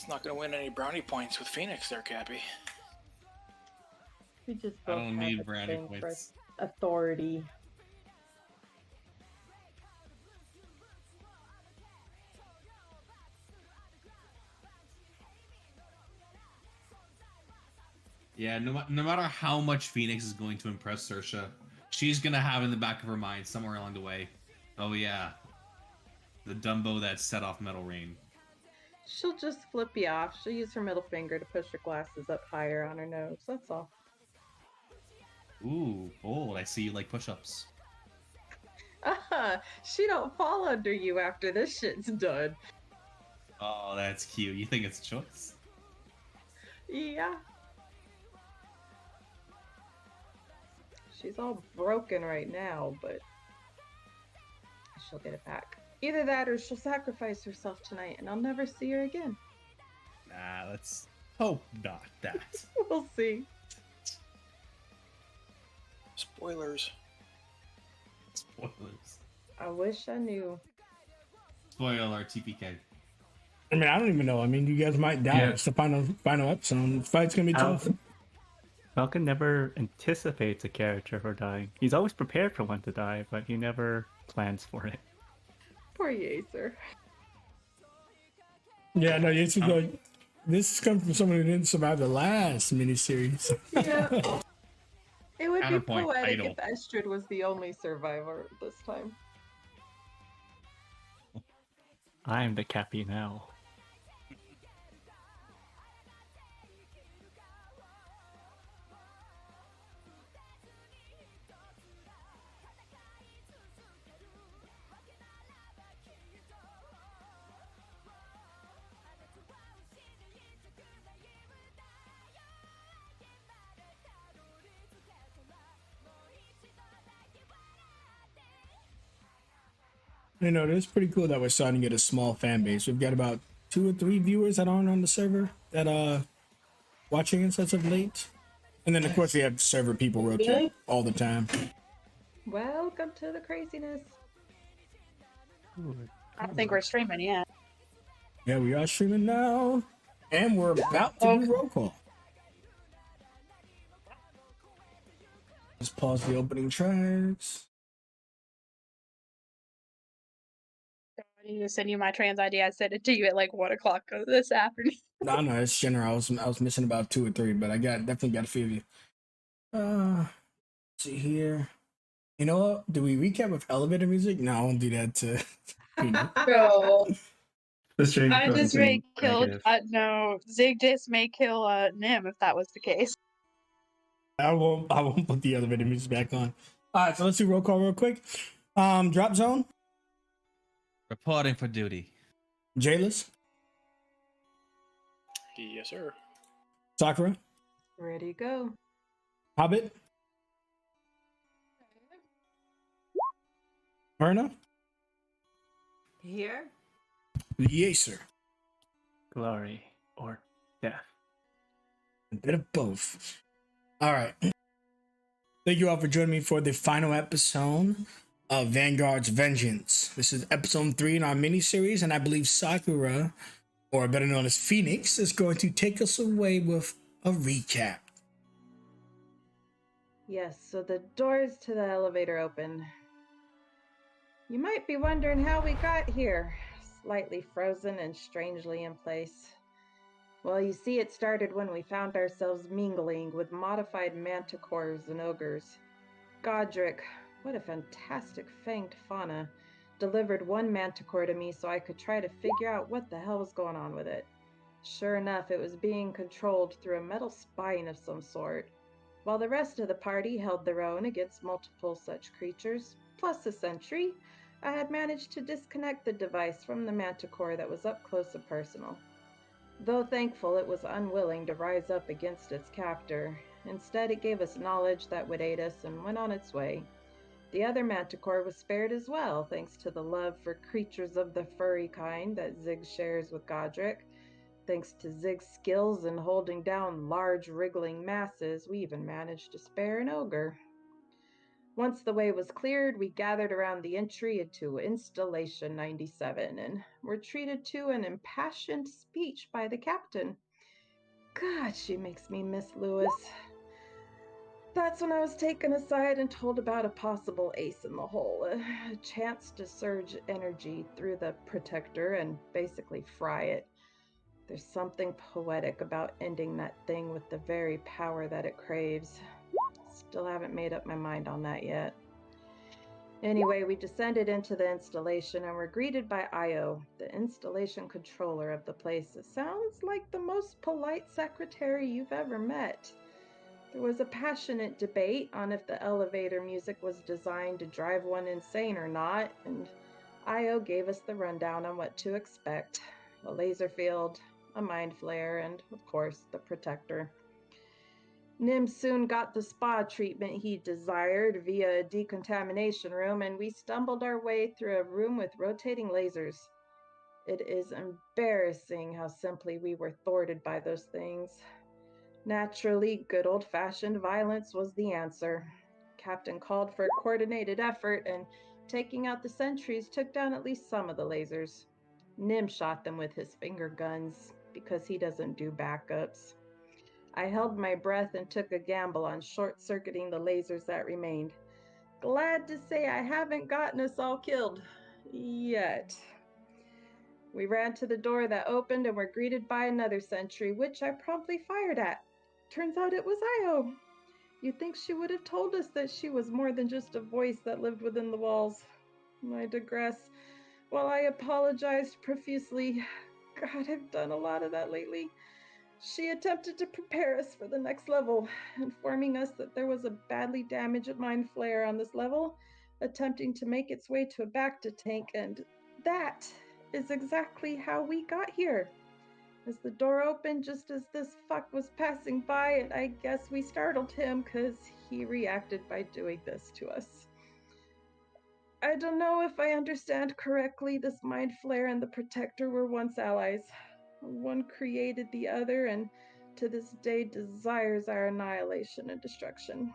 It's not going to win any brownie points with Phoenix there, Cappy. We just I both don't have need a brownie thing for points. authority. Yeah, no matter how much Phoenix is going to impress Saoirse, she's going to have in the back of her mind somewhere along the way, oh yeah, the Dumbo that set off Metal Rain. She'll just flip you off. She'll use her middle finger to push her glasses up higher on her nose. That's all. Ooh, bold. I see you like push-ups. She don't fall under you after this shit's done. Oh, that's cute. You think it's a choice? Yeah. She's all broken right now, but she'll get it back. Either that or she'll sacrifice herself tonight and I'll never see her again. Nah, let's hope not that. We'll see. Spoilers. Spoilers. I wish I knew. Spoiler TPK. I mean, I don't even know. I mean, you guys might die. Yeah. It's the final episode. The fight's gonna be tough. Falcon never anticipates a character for dying. He's always prepared for one to die, but he never plans for it. Poor Yacer. Yeah, no, it's like this is coming from someone who didn't survive the last miniseries. Yeah. It would be Counterpoint, poetic idol. if Estrid was the only survivor this time. I'm the Cappy now. You know, it's pretty cool that we're starting to get a small fan base. We've got about 2 or 3 viewers that aren't on the server that watching us as of late. And then of course we have server people rotate all the time. Welcome to the craziness. Ooh, I don't think we're streaming yet. Yeah, we are streaming now. And we're about to do roll call. Just pause the opening tracks. I need to send you my trans ID. I sent it to you at like 1 o'clock this afternoon. No, it's general. I was missing about 2 or 3, but I definitely got a few of you. Let's see here. You know what? Do we recap with elevator music? No, I won't do that to Bro, The stream I just doesn't may seem kill. negative. No, Zig just may kill Nim if that was the case. I won't put the elevator music back on. All right, so let's do roll call real quick. Drop zone, Reporting for duty. Jayless, Yes, sir. Sakura, Ready, go. Hobbit, Myrna, Here. Yacer. Glory or death. A bit of both. All right. Thank you all for joining me for the final episode of Vanguard's Vengeance. This is episode 3 in our mini-series, and I believe Sakura, or better known as Phoenix, is going to take us away with a recap. Yes, so the doors to the elevator open. You might be wondering how we got here, slightly frozen and strangely in place. Well, you see, it started when we found ourselves mingling with modified manticores and ogres. Godric, what a fantastic fanged fauna, delivered one manticore to me so I could try to figure out what the hell was going on with it. Sure enough, it was being controlled through a metal spine of some sort, while the rest of the party held their own against multiple such creatures, plus a sentry. I had managed to disconnect the device from the manticore that was up close and personal. Though thankful, it was unwilling to rise up against its captor. Instead, it gave us knowledge that would aid us and went on its way. The other manticore was spared as well, thanks to the love for creatures of the furry kind that Zig shares with Godric. Thanks to Zig's skills in holding down large wriggling masses, we even managed to spare an ogre. Once the way was cleared, we gathered around the entry into Installation 97 and were treated to an impassioned speech by the captain. God, she makes me miss Lewis. That's when I was taken aside and told about a possible ace in the hole, a chance to surge energy through the protector and basically fry it. There's something poetic about ending that thing with the very power that it craves. Still haven't made up my mind on that yet. Anyway, we descended into the installation and were greeted by Io, the installation controller of the place. It sounds like the most polite secretary you've ever met. There was a passionate debate on if the elevator music was designed to drive one insane or not, and Io gave us the rundown on what to expect. A laser field, a mind flare, and, of course, the protector. Nim soon got the spa treatment he desired via a decontamination room, and we stumbled our way through a room with rotating lasers. It is embarrassing how simply we were thwarted by those things. Naturally, good old-fashioned violence was the answer. Captain called for a coordinated effort, and taking out the sentries took down at least some of the lasers. Nim shot them with his finger guns, because he doesn't do backups. I held my breath and took a gamble on short-circuiting the lasers that remained. Glad to say I haven't gotten us all killed. Yet. We ran to the door that opened and were greeted by another sentry, which I promptly fired at. Turns out it was Io. You'd think she would have told us that she was more than just a voice that lived within the walls. I digress. While I apologized profusely, God, I've done a lot of that lately. She attempted to prepare us for the next level, informing us that there was a badly damaged mind flare on this level, attempting to make its way to a Bacta tank, and that is exactly how we got here. As the door opened just as this fuck was passing by, and I guess we startled him because he reacted by doing this to us. I don't know if I understand correctly, this mind flare and the protector were once allies. One created the other, and to this day desires our annihilation and destruction.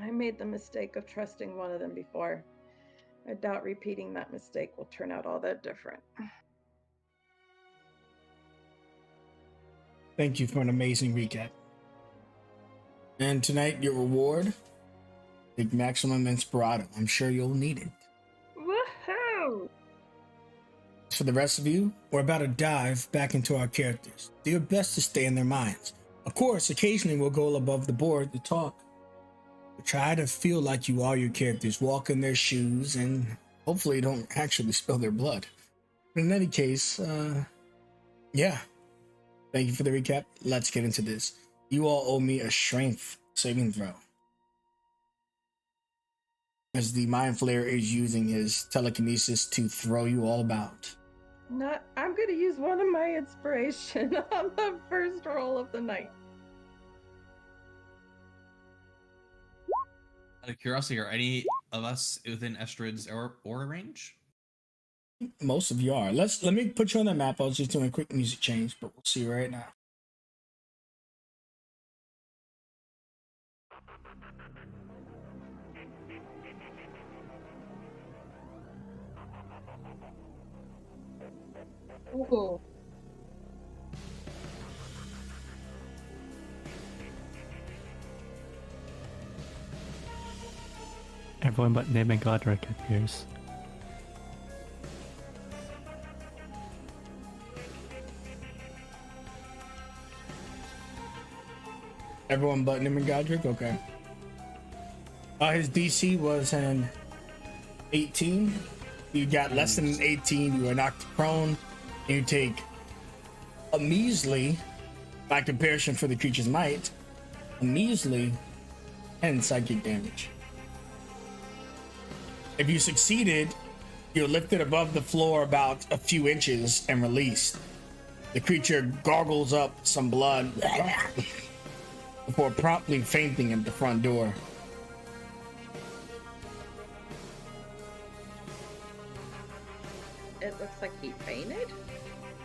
I made the mistake of trusting one of them before. I doubt repeating that mistake will turn out all that different. Thank you for an amazing recap. And tonight, your reward, the maximum inspirato. I'm sure you'll need it. Woohoo! For the rest of you, we're about to dive back into our characters. Do your best to stay in their minds. Of course, occasionally we'll go above the board to talk. But try to feel like you are your characters, walk in their shoes, and hopefully don't actually spill their blood. But in any case, yeah. Thank you for the recap. Let's get into this. You all owe me a strength saving throw, as the mind flare is using his telekinesis to throw you all about. I'm gonna use one of my inspiration on the first roll of the night. Out of curiosity, are any of us within Estrid's aura range? Most of you are. Let me put you on the map. I was just doing a quick music change, but we'll see right now. Ooh. Everyone but Nim and Godric appears. Everyone but Nim and Godric? Okay. His DC was an 18. You got less than an 18, you are knocked prone. You take a measly, by comparison for the creature's might, a measly 10 psychic damage. If you succeeded, you're lifted above the floor about a few inches and released. The creature gargles up some blood before promptly fainting at the front door. It looks like he fainted.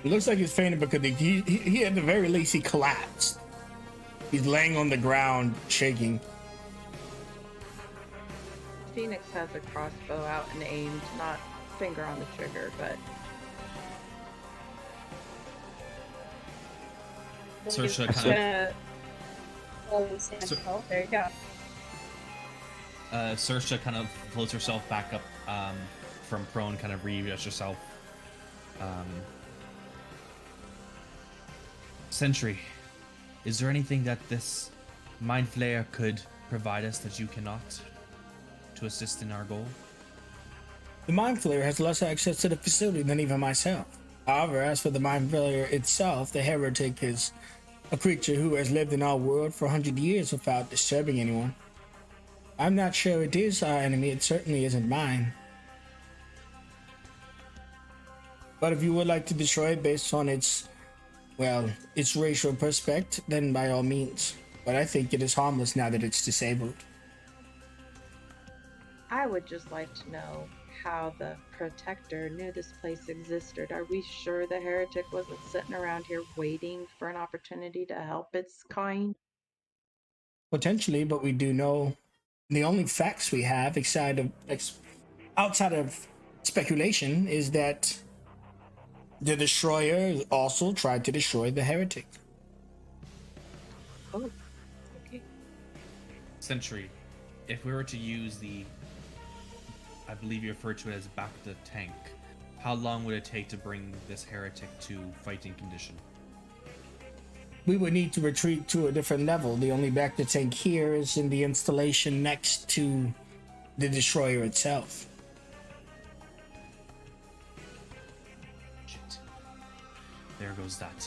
It looks like he's fainted because he at the very least he collapsed. He's laying on the ground shaking. Phoenix has a crossbow out and aimed, not finger on the trigger, but Saoirse Just kind gonna slowly stand So- tall. There you go. Saoirse kind of floats herself back up from prone, kind of readjusts herself. Sentry, is there anything that this Mind Flayer could provide us that you cannot to assist in our goal? The Mind Flayer has less access to the facility than even myself. However, as for the Mind Flayer itself, the heretic is a creature who has lived in our world for 100 years without disturbing anyone. I'm not sure it is our enemy, it certainly isn't mine. But if you would like to destroy it based on its racial perspective, then by all means. But I think it is harmless now that it's disabled. I would just like to know how the Protector knew this place existed. Are we sure the heretic wasn't sitting around here waiting for an opportunity to help its kind? Potentially, but we do know the only facts we have outside of speculation is that the Destroyer also tried to destroy the heretic. Oh, okay. Sentry, if we were to use I believe you referred to it as back the tank, how long would it take to bring this heretic to fighting condition? We would need to retreat to a different level. The only back to tank here is in the installation next to the Destroyer itself. Shit. There goes that.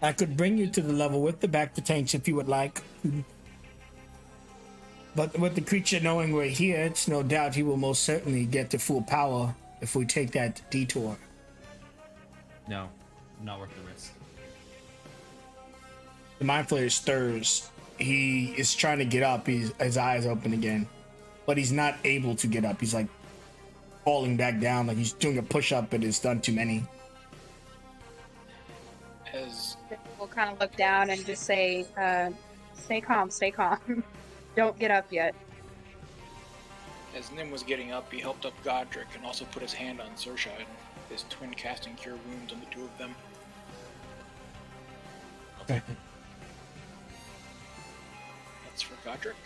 I could bring you to the level with the back to tanks if you would like. But with the creature knowing we're here, it's no doubt he will most certainly get to full power if we take that detour. No, not worth the risk. The Mind Flayer stirs. He is trying to get up. His eyes open again. But he's not able to get up. He's like falling back down, like he's doing a push-up, but it's done too many. As We'll kind of look down and just say, stay calm, stay calm. Don't get up yet. As Nim was getting up, he helped up Godric and also put his hand on Saoirse and his twin casting Cure Wounds on the two of them. Okay. That's for Godric.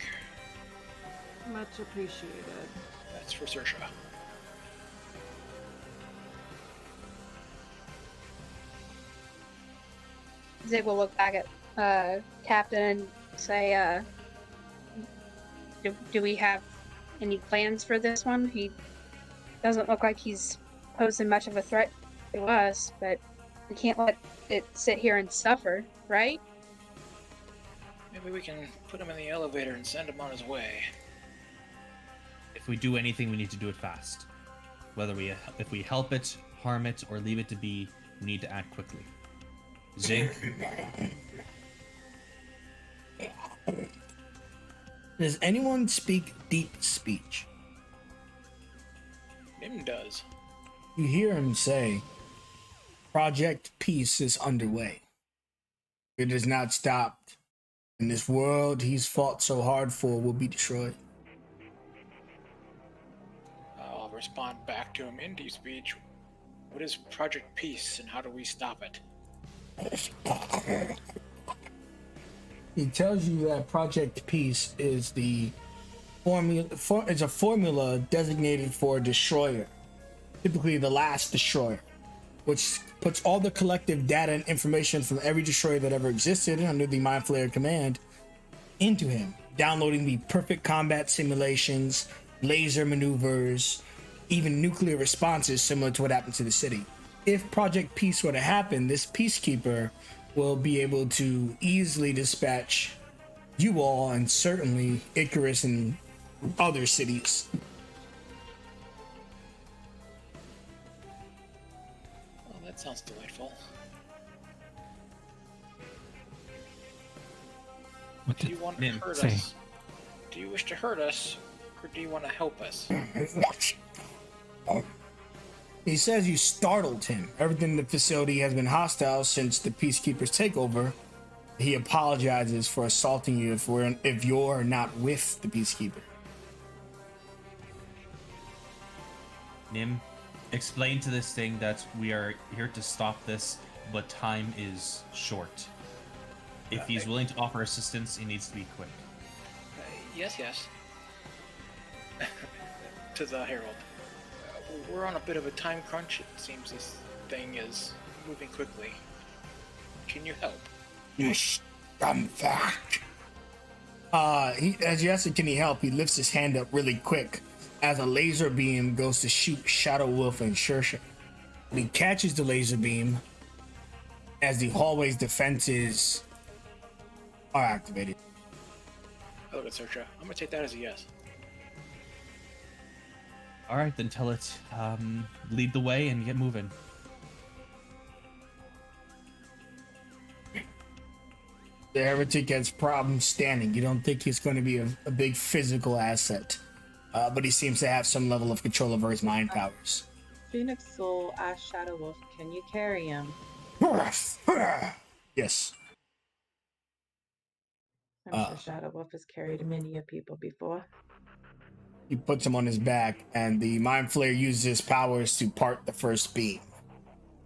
Much appreciated. That's for Saoirse. Zig will look back at Captain and say, do we have any plans for this one? He doesn't look like he's posing much of a threat to us, but we can't let it sit here and suffer, right? Maybe we can put him in the elevator and send him on his way. If we do anything, we need to do it fast. If we help it, harm it, or leave it to be, we need to act quickly. Zig? Does anyone speak deep speech? Nim does. You hear him say, Project Peace is underway. It is not stopped, and this world he's fought so hard for will be destroyed. I'll respond back to him in deep speech. What is Project Peace and how do we stop it? He tells you that Project Peace is the formula designated for a destroyer, typically the last destroyer, which puts all the collective data and information from every destroyer that ever existed under the Mind Flayer command into him, downloading the perfect combat simulations, laser maneuvers, even nuclear responses similar to what happened to the city. If Project Peace were to happen, this peacekeeper will be able to easily dispatch you all and certainly Icarus and other cities. Well, that sounds delightful. What Do did you want to Nim hurt say? us? Do you wish to hurt us, or do you want to help us? He says you startled him. Everything in the facility has been hostile since the Peacekeeper's takeover, He apologizes for assaulting you if you're not with the Peacekeeper. Nim, explain to this thing that we are here to stop this, but time is short. If he's willing to offer assistance, it needs to be quick. Yes. To the Herald. We're on a bit of a time crunch. It seems this thing is moving quickly. Can you help? You scumbag. As you ask him, can he help? He lifts his hand up really quick as a laser beam goes to shoot Shadow Wolf and Shersha. He catches the laser beam as the hallway's defenses are activated. I look at Sersha. I'm gonna take that as a yes. All right, then tell it, lead the way and get moving. The Heretic has problems standing. You don't think he's going to be a big physical asset, but he seems to have some level of control over his mind powers. Phoenix Soul asked Shadow Wolf, can you carry him? Yes. I'm sure Shadow Wolf has carried many of people before. He puts him on his back, and the Mind Flayer uses his powers to part the first beam.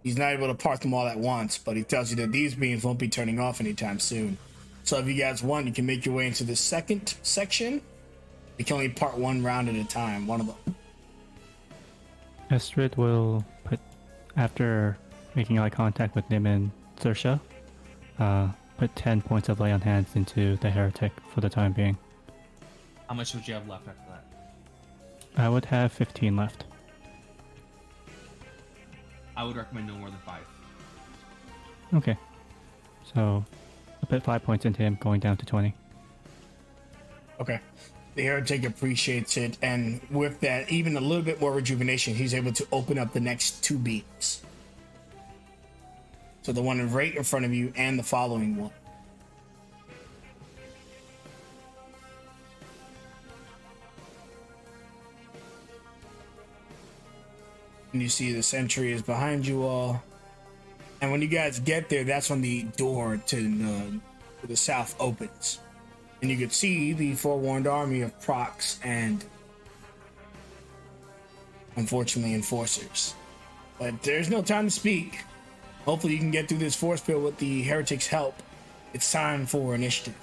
He's not able to part them all at once, but he tells you that these beams won't be turning off anytime soon. So if you guys want, you can make your way into the second section. You can only part one round at a time, one of them. Estrid will put, after making eye contact with Nim and Sersha, put 10 points of lay on hands into the Heretic for the time being. How much would you have left after that? I would have 15 left. I would recommend no more than 5. Okay. So, I put 5 points into him, going down to 20. Okay. The Heretic appreciates it, and with that, even a little bit more rejuvenation, he's able to open up the next 2 beams. So the one right in front of you and the following one. And you see the sentry is behind you all. And when you guys get there, that's when the door to the south opens. And you could see the forewarned army of procs and, unfortunately, enforcers. But there's no time to speak. Hopefully you can get through this force field with the Heretic's help. It's time for initiative.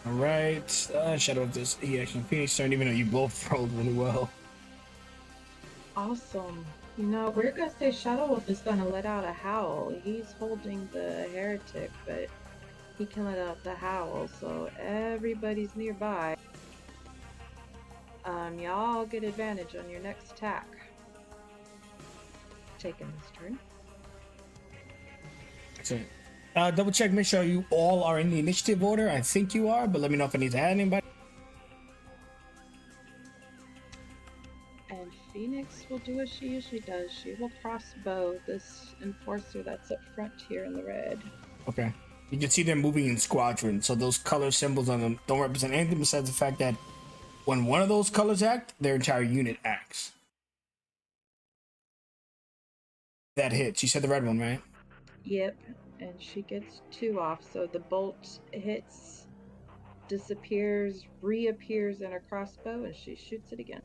All right, Shadow of this EX and Phoenix turn, even though you both rolled really well. Awesome. You know, we're gonna say Shadow Wolf is gonna let out a howl. He's holding the Heretic, but he can let out the howl, so everybody's nearby. Y'all get advantage on your next attack. Taking this turn. That's it. Double check, make sure you all are in the initiative order. I think you are, but let me know if I need to add anybody. And Phoenix will do as she usually does. She will crossbow this enforcer that's up front here in the red. Okay. You can see they're moving in squadrons, so those color symbols on them don't represent anything besides the fact that when one of those colors act, their entire unit acts. That hits. You said the red one, right? Yep. And she gets 2 off, so the bolt hits, disappears, reappears in her crossbow, and she shoots it again.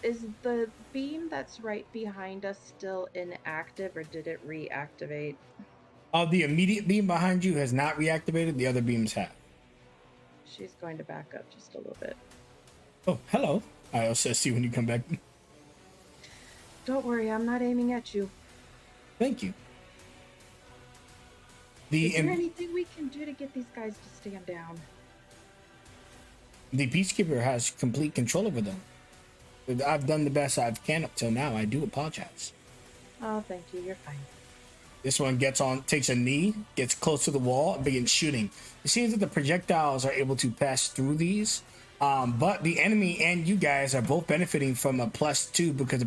Is the beam that's right behind us still inactive, or did it reactivate? The immediate beam behind you has not reactivated. The other beams have. She's going to back up just a little bit. Oh, hello. I'll see you when you come back. Don't worry, I'm not aiming at you. Thank you. Is there anything we can do to get these guys to stand down? The Peacekeeper has complete control over them. I've done the best I can up till now. I do apologize. Oh, thank you. You're fine. This one takes a knee, gets close to the wall, and begins shooting. It seems that the projectiles are able to pass through these, But the enemy and you guys are both benefiting from a +2 because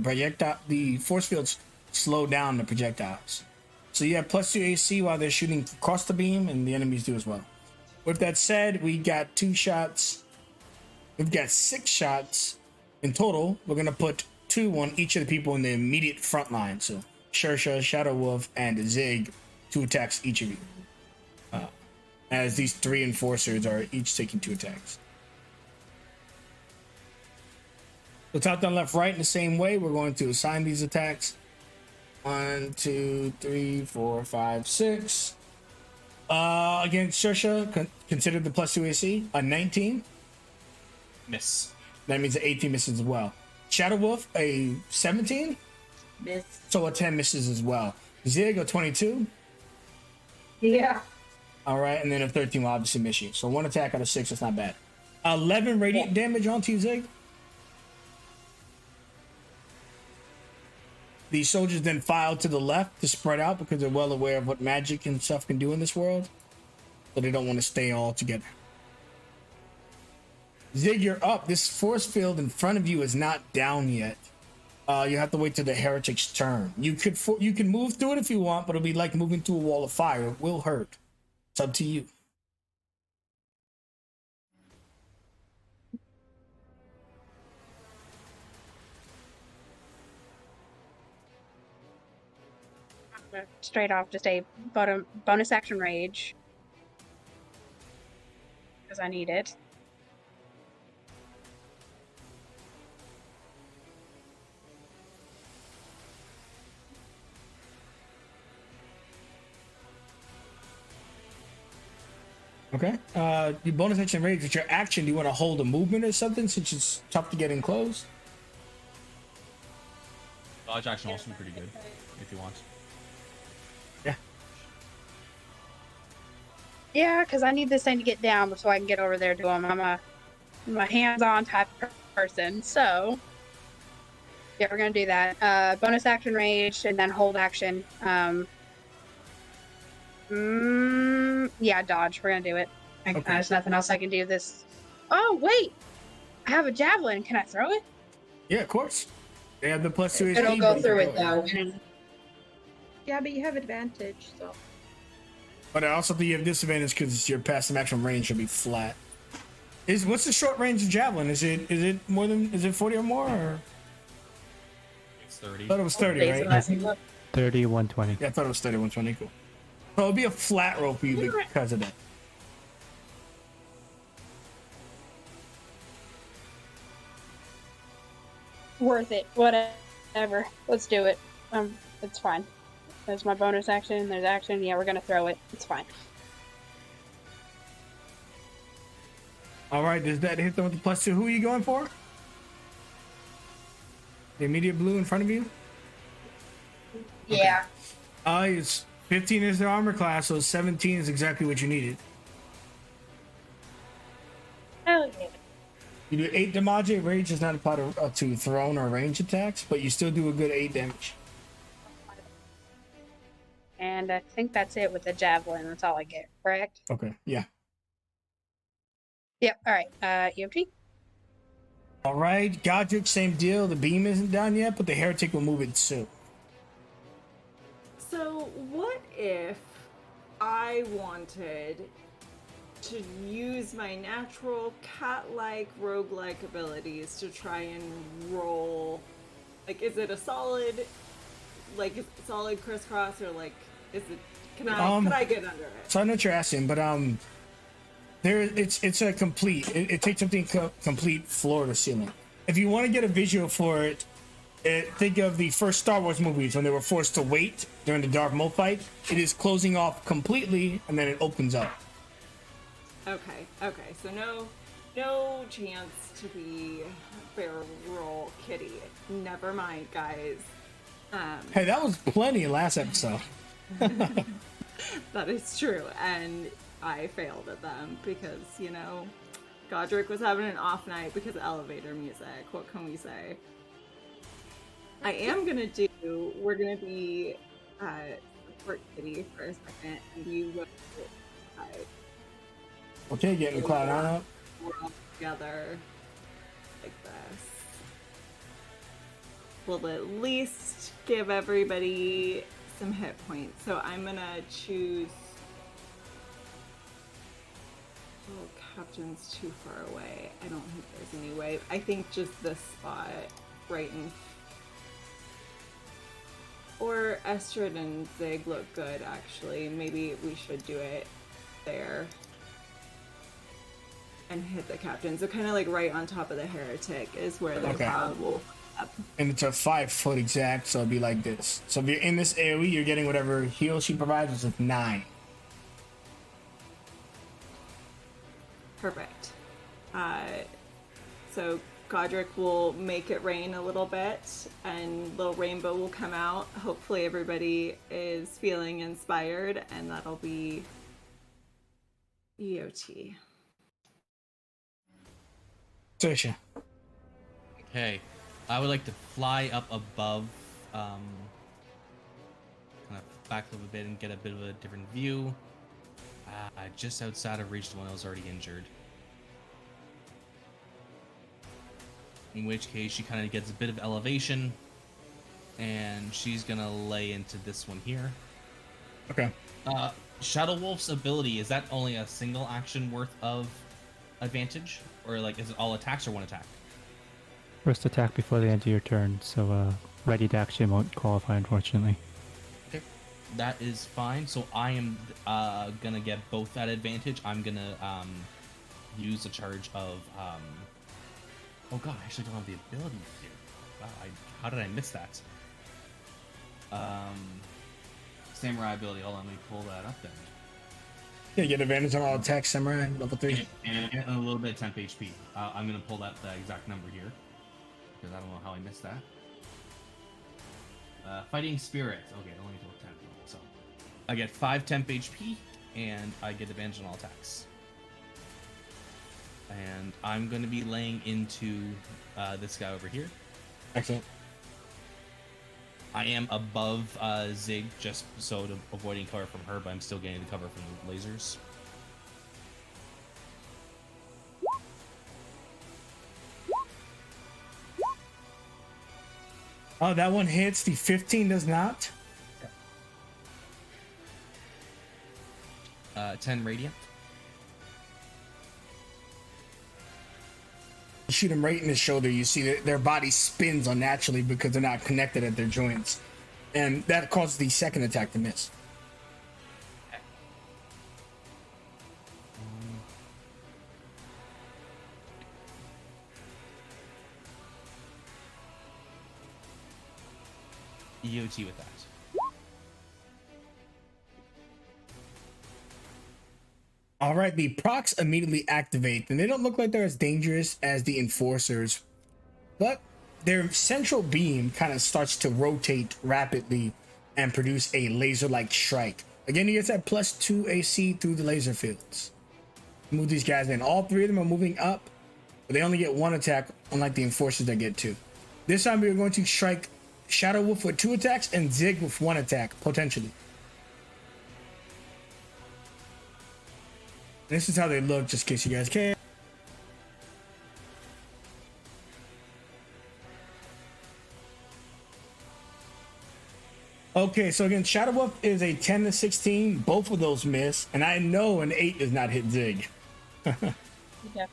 the force fields slow down the projectiles. So you have +2 AC while they're shooting across the beam, and the enemies do as well. With that said, we got 2 shots. We've got 6 shots in total. We're gonna put 2 on each of the people in the immediate front line. So Shersha, Shadow Wolf, and Zig, 2 attacks each of you. As these 3 enforcers are each taking 2 attacks. So top down, left, right in the same way. We're going to assign these attacks. 1, 2, 3, 4, 5, 6. Against Shersha, consider the +2 AC. A 19. Miss. That means an 18 misses as well. Shadow Wolf, a 17. Miss. So a 10 misses as well. Zig, a 22. Yeah. All right, and then a 13 will obviously miss you. So 1 attack out of 6, that's not bad. 11 radiant damage onto you, Zig. The soldiers then file to the left to spread out because they're well aware of what magic and stuff can do in this world. So they don't want to stay all together. Zig, you're up. This force field in front of you is not down yet. You have to wait till the heretic's turn. You can move through it if you want, but it'll be like moving through a wall of fire. It will hurt. It's up to you. Straight off, just a bonus action rage. Because I need it. Okay. The bonus action rage, with your action, do you want to hold a movement or something since it's tough to get in close? Dodge action also be pretty good if you want. Yeah. Yeah, because I need this thing to get down before I can get over there to him. I'm a hands-on type of person, so yeah, we're gonna do that. Bonus action rage and then hold action. Yeah, dodge. We're gonna do it. Okay. There's nothing else I can do. This. Oh wait, I have a javelin. Can I throw it? Yeah, of course. They have the +2 AC. It'll go through it though. Yeah, but you have advantage, so. But I also think you have disadvantage because your passive maximum range should be flat. What's the short range of javelin? Is it more than 40 or more? Or? It's 30. I thought it was 30, right? 30, 120. Yeah, I thought it was 30, 120. Cool. So it'll be a flat roll for you because of that. Worth it. Whatever. Let's do it. It's fine. There's my bonus action. There's action. Yeah, we're gonna throw it. It's fine. All right, does that hit them with the +2? Who are you going for? The immediate blue in front of you? Yeah. It's 15 is their armor class, so 17 is exactly what you needed. Hell yeah. You do 8 damage. Rage is not applied to thrown or range attacks, but you still do a good 8 damage. And I think that's it with the javelin. That's all I get, correct? Okay, yeah. Yep. All right. EMT. All right, Godric, same deal. The beam isn't down yet, but the heretic will move it soon. So, what if I wanted to use my natural cat-like, rogue-like abilities to try and roll? Like, is it a solid, crisscross, or like, is it? Can I get under it? So I know what you're asking, but it's a complete. It takes something complete floor to ceiling. If you want to get a visual for it, think of the first Star Wars movies when they were forced to wait during the Darth Maul fight. It is closing off completely, and then it opens up. Okay. So no chance to be barrel roll kitty. Never mind, guys. Hey, that was plenty last episode. That is true, and I failed at them because, Godric was having an off night because of elevator music. What can we say? We're gonna be support kitty for a second, and you will Okay, getting Cloud on up. together like this will at least give everybody some hit points. So I'm gonna choose. Oh, Captain's too far away. I don't think there's any way. I think just this spot right in. Or Estrid and Zig look good, actually. Maybe we should do it there. And hit the captain. So kind of like right on top of the heretic is where the crowd will up. And it's a 5 foot exact, so it'll be like this. So if you're in this AoE, you're getting whatever heal she provides, which is 9. Perfect. So Godric will make it rain a little bit, and little rainbow will come out. Hopefully everybody is feeling inspired, and that'll be EOT. Trisha. Okay, I would like to fly up above, kind of back a little bit and get a bit of a different view. Just outside of reach of the one that was already injured. In which case, she kind of gets a bit of elevation, and she's gonna lay into this one here. Okay. Shadow Wolf's ability, is that only a single action worth of advantage? Or like, is it all attacks or one attack? First attack before the end of your turn, so ready to action won't qualify, unfortunately. Okay, that is fine. So I am gonna get both at advantage. I'm gonna use a charge of oh god, I actually don't have the ability here. Wow, how did I miss that? Samurai ability. Hold on, let me pull that up then. Yeah, get advantage on all attacks, Samurai, level 3. And a little bit of temp HP. I'm gonna pull that the exact number here because I don't know how I missed that. Fighting Spirit. Okay, only until 10. So I get 5 temp HP and I get advantage on all attacks. And I'm going to be laying into this guy over here. Excellent. I am above Zig, just so to avoiding cover from her, but I'm still getting the cover from the lasers. Oh, that one hits. The 15 does not. 10 radiant. You shoot him right in the shoulder. You see that their body spins unnaturally because they're not connected at their joints, and that causes the second attack to miss. EOT with that. All right, the procs immediately activate, and they don't look like they're as dangerous as the enforcers, but their central beam kind of starts to rotate rapidly and produce a laser-like strike. Again, you get that +2 AC through the laser fields. Move these guys in. All 3 of them are moving up, but they only get 1 attack, unlike the enforcers that get 2. This time we are going to strike Shadow Wolf with 2 attacks and Zig with 1 attack, potentially. This is how they look, just in case you guys care. Okay, so again, Shadow Wolf is a 10 to 16. Both of those miss, and I know an 8 does not hit Zig. Yeah.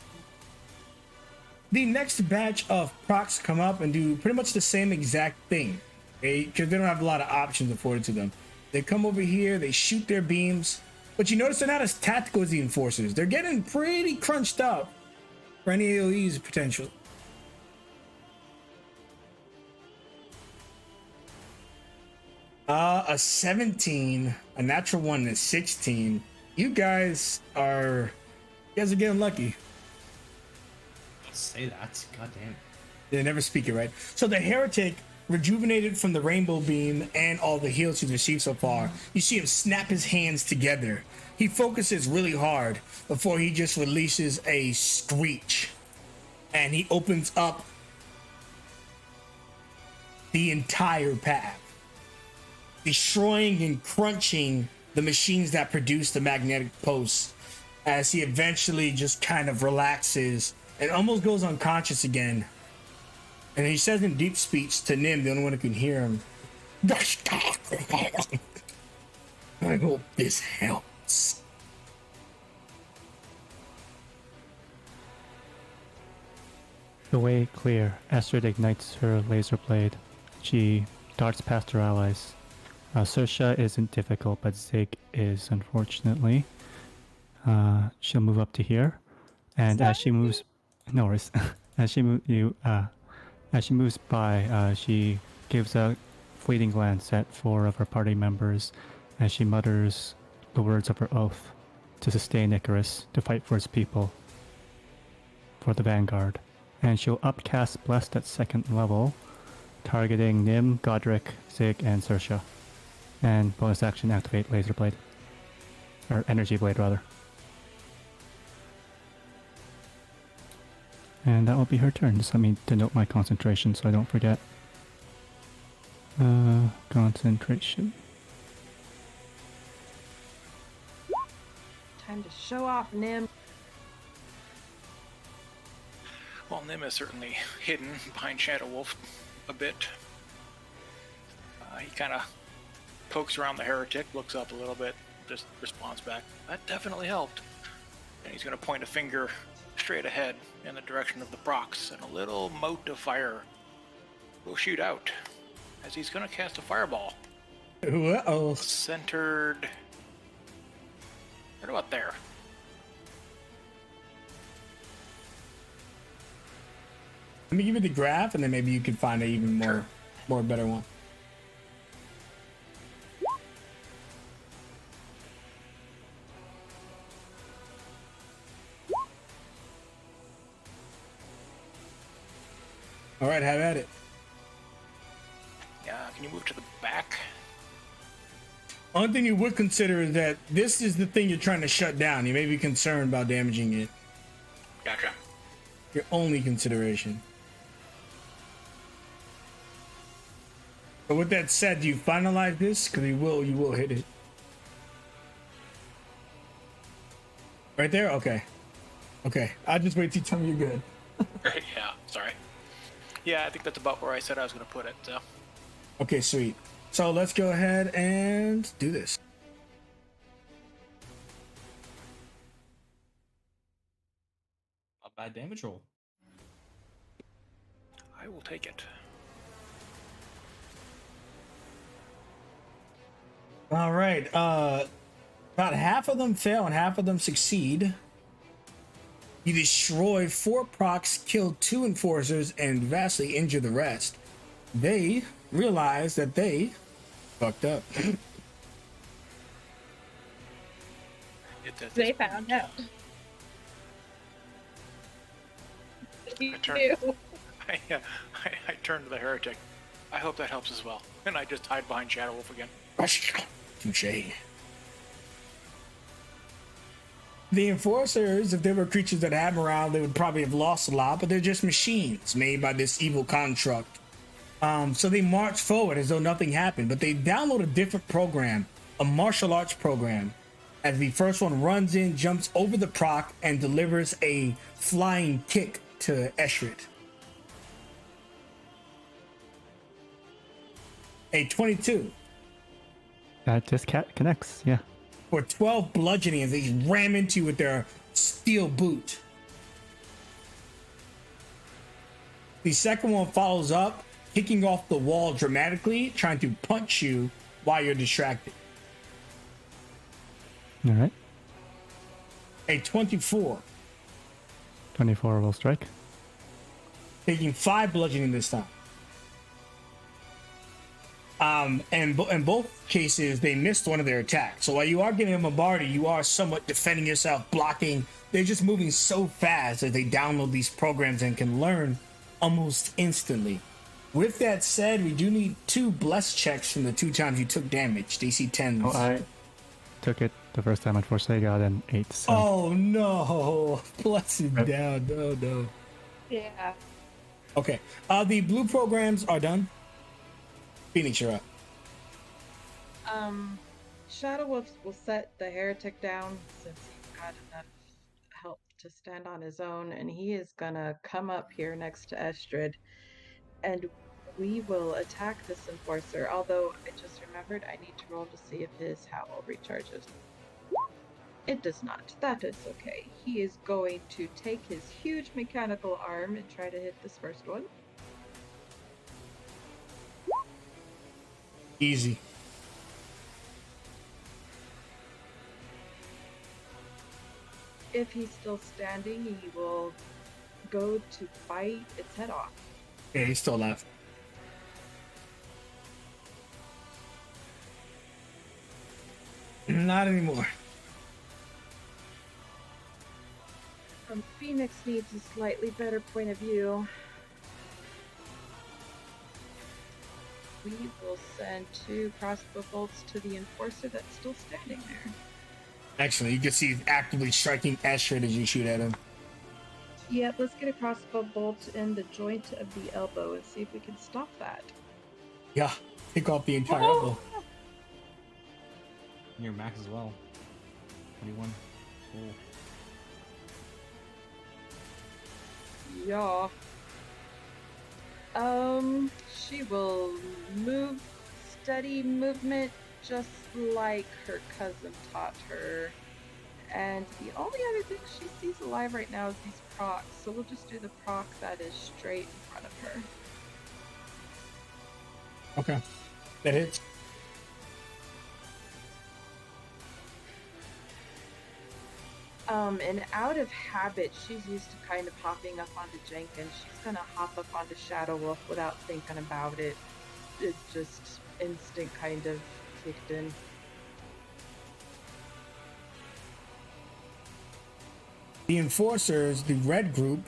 The next batch of procs come up and do pretty much the same exact thing, okay? Because they don't have a lot of options afforded to them. They come over here, they shoot their beams, but you notice they're not as tactical as the enforcers. They're getting pretty crunched up for any AoE's potential. A 17, a natural 1, and a 16. You guys are getting lucky. Say that. God damn. They never speak it, right? So the heretic, rejuvenated from the rainbow beam and all the heals he's received so far, you see him snap his hands together. He focuses really hard before he just releases a screech, and he opens up the entire path, destroying and crunching the machines that produce the magnetic pulse, as he eventually just kind of relaxes and almost goes unconscious again. And he says in deep speech to Nim, the only one who can hear him, I hope this helps. The way clear, Astrid ignites her laser blade. She darts past her allies. Sersha isn't difficult, but Zig is, unfortunately. She'll move up to here, and as she moves, no worries. As she moves by, she gives a fleeting glance at 4 of her party members, as she mutters the words of her oath to sustain Icarus, to fight for its people, for the Vanguard. And she'll upcast Blessed at 2nd level, targeting Nim, Godric, Zig, and Sersha. And bonus action, activate Laser Blade. Or Energy Blade, rather. And that will be her turn. Just let me denote my concentration so I don't forget. Concentration. Time to show off, Nim. Well, Nim is certainly hidden behind Shadow Wolf a bit. He kind of pokes around the heretic, looks up a little bit, just responds back, that definitely helped. And he's going to point a finger straight ahead in the direction of the procs, and a little mote of fire will shoot out as he's going to cast a fireball. Uh-oh. Centered right about there. Let me give you the graph, and then maybe you can find an even more better one. All right, have at it. Yeah, can you move to the back? Only thing you would consider is that this is the thing you're trying to shut down. You may be concerned about damaging it. Gotcha. Your only consideration. But with that said, do you finalize this? Because you will hit it. Right there? Okay. Okay. I'll just wait till you tell me you're good. Right, yeah, sorry. Yeah, I think that's about where I said I was going to put it, so. Okay, sweet. So let's go ahead and do this. Not bad damage roll. I will take it. All right. About half of them fail and half of them succeed. You destroy 4 procs, kill 2 enforcers, and vastly injure the rest. They realize that they fucked up. They found out. You do. I turned to the heretic. I hope that helps as well. And I just hide behind Shadow Wolf again. Touché. The enforcers, if they were creatures that had morale, they would probably have lost a lot, but they're just machines made by this evil construct. So they march forward as though nothing happened, but they download a different program, a martial arts program, as the first one runs in, jumps over the proc, and delivers a flying kick to Eshrit. A 22. That just connects, yeah. For 12 bludgeoning as they ram into you with their steel boot. The second one follows up, kicking off the wall dramatically, trying to punch you while you're distracted. All right. A 24. 24 will strike. Taking 5 bludgeoning this time. And in both cases, they missed one of their attacks. So while you are getting bombarded, you are somewhat defending yourself, blocking. They're just moving so fast as they download these programs and can learn almost instantly. With that said, we do need 2 bless checks from the 2 times you took damage. DC 10s. Oh, I took it the first time. Unfortunately, I got an 8. So. Oh no! Bless it down. No. Yeah. Okay. The blue programs are done. Phoenix, you're up. Shadow Wolf will set the heretic down since he's got enough help to to stand on his own, and he is gonna come up here next to Estrid, and we will attack this enforcer. Although I just remembered I need to roll to see if his howl recharges. It does not. That is okay. He is going to take his huge mechanical arm and try to hit this first one. Easy. If he's still standing, he will go to bite its head off. Yeah, he's still alive. Not anymore. Phoenix needs a slightly better point of view. We will send 2 crossbow bolts to the enforcer that's still standing there. Excellent. You can see he's actively striking Estrid as you shoot at him. Yeah, let's get a crossbow bolt in the joint of the elbow and see if we can stop that. Yeah, pick off the entire elbow. Near max as well. 21. Cool. Yeah. She will move steady movement just like her cousin taught her. And the only other thing she sees alive right now is these procs, so we'll just do the proc that is straight in front of her. Okay. That hits. And out of habit, she's used to kind of hopping up onto Jenkins. She's gonna hop up onto Shadow Wolf without thinking about it. It just instinct kind of kicked in. The enforcers, the red group,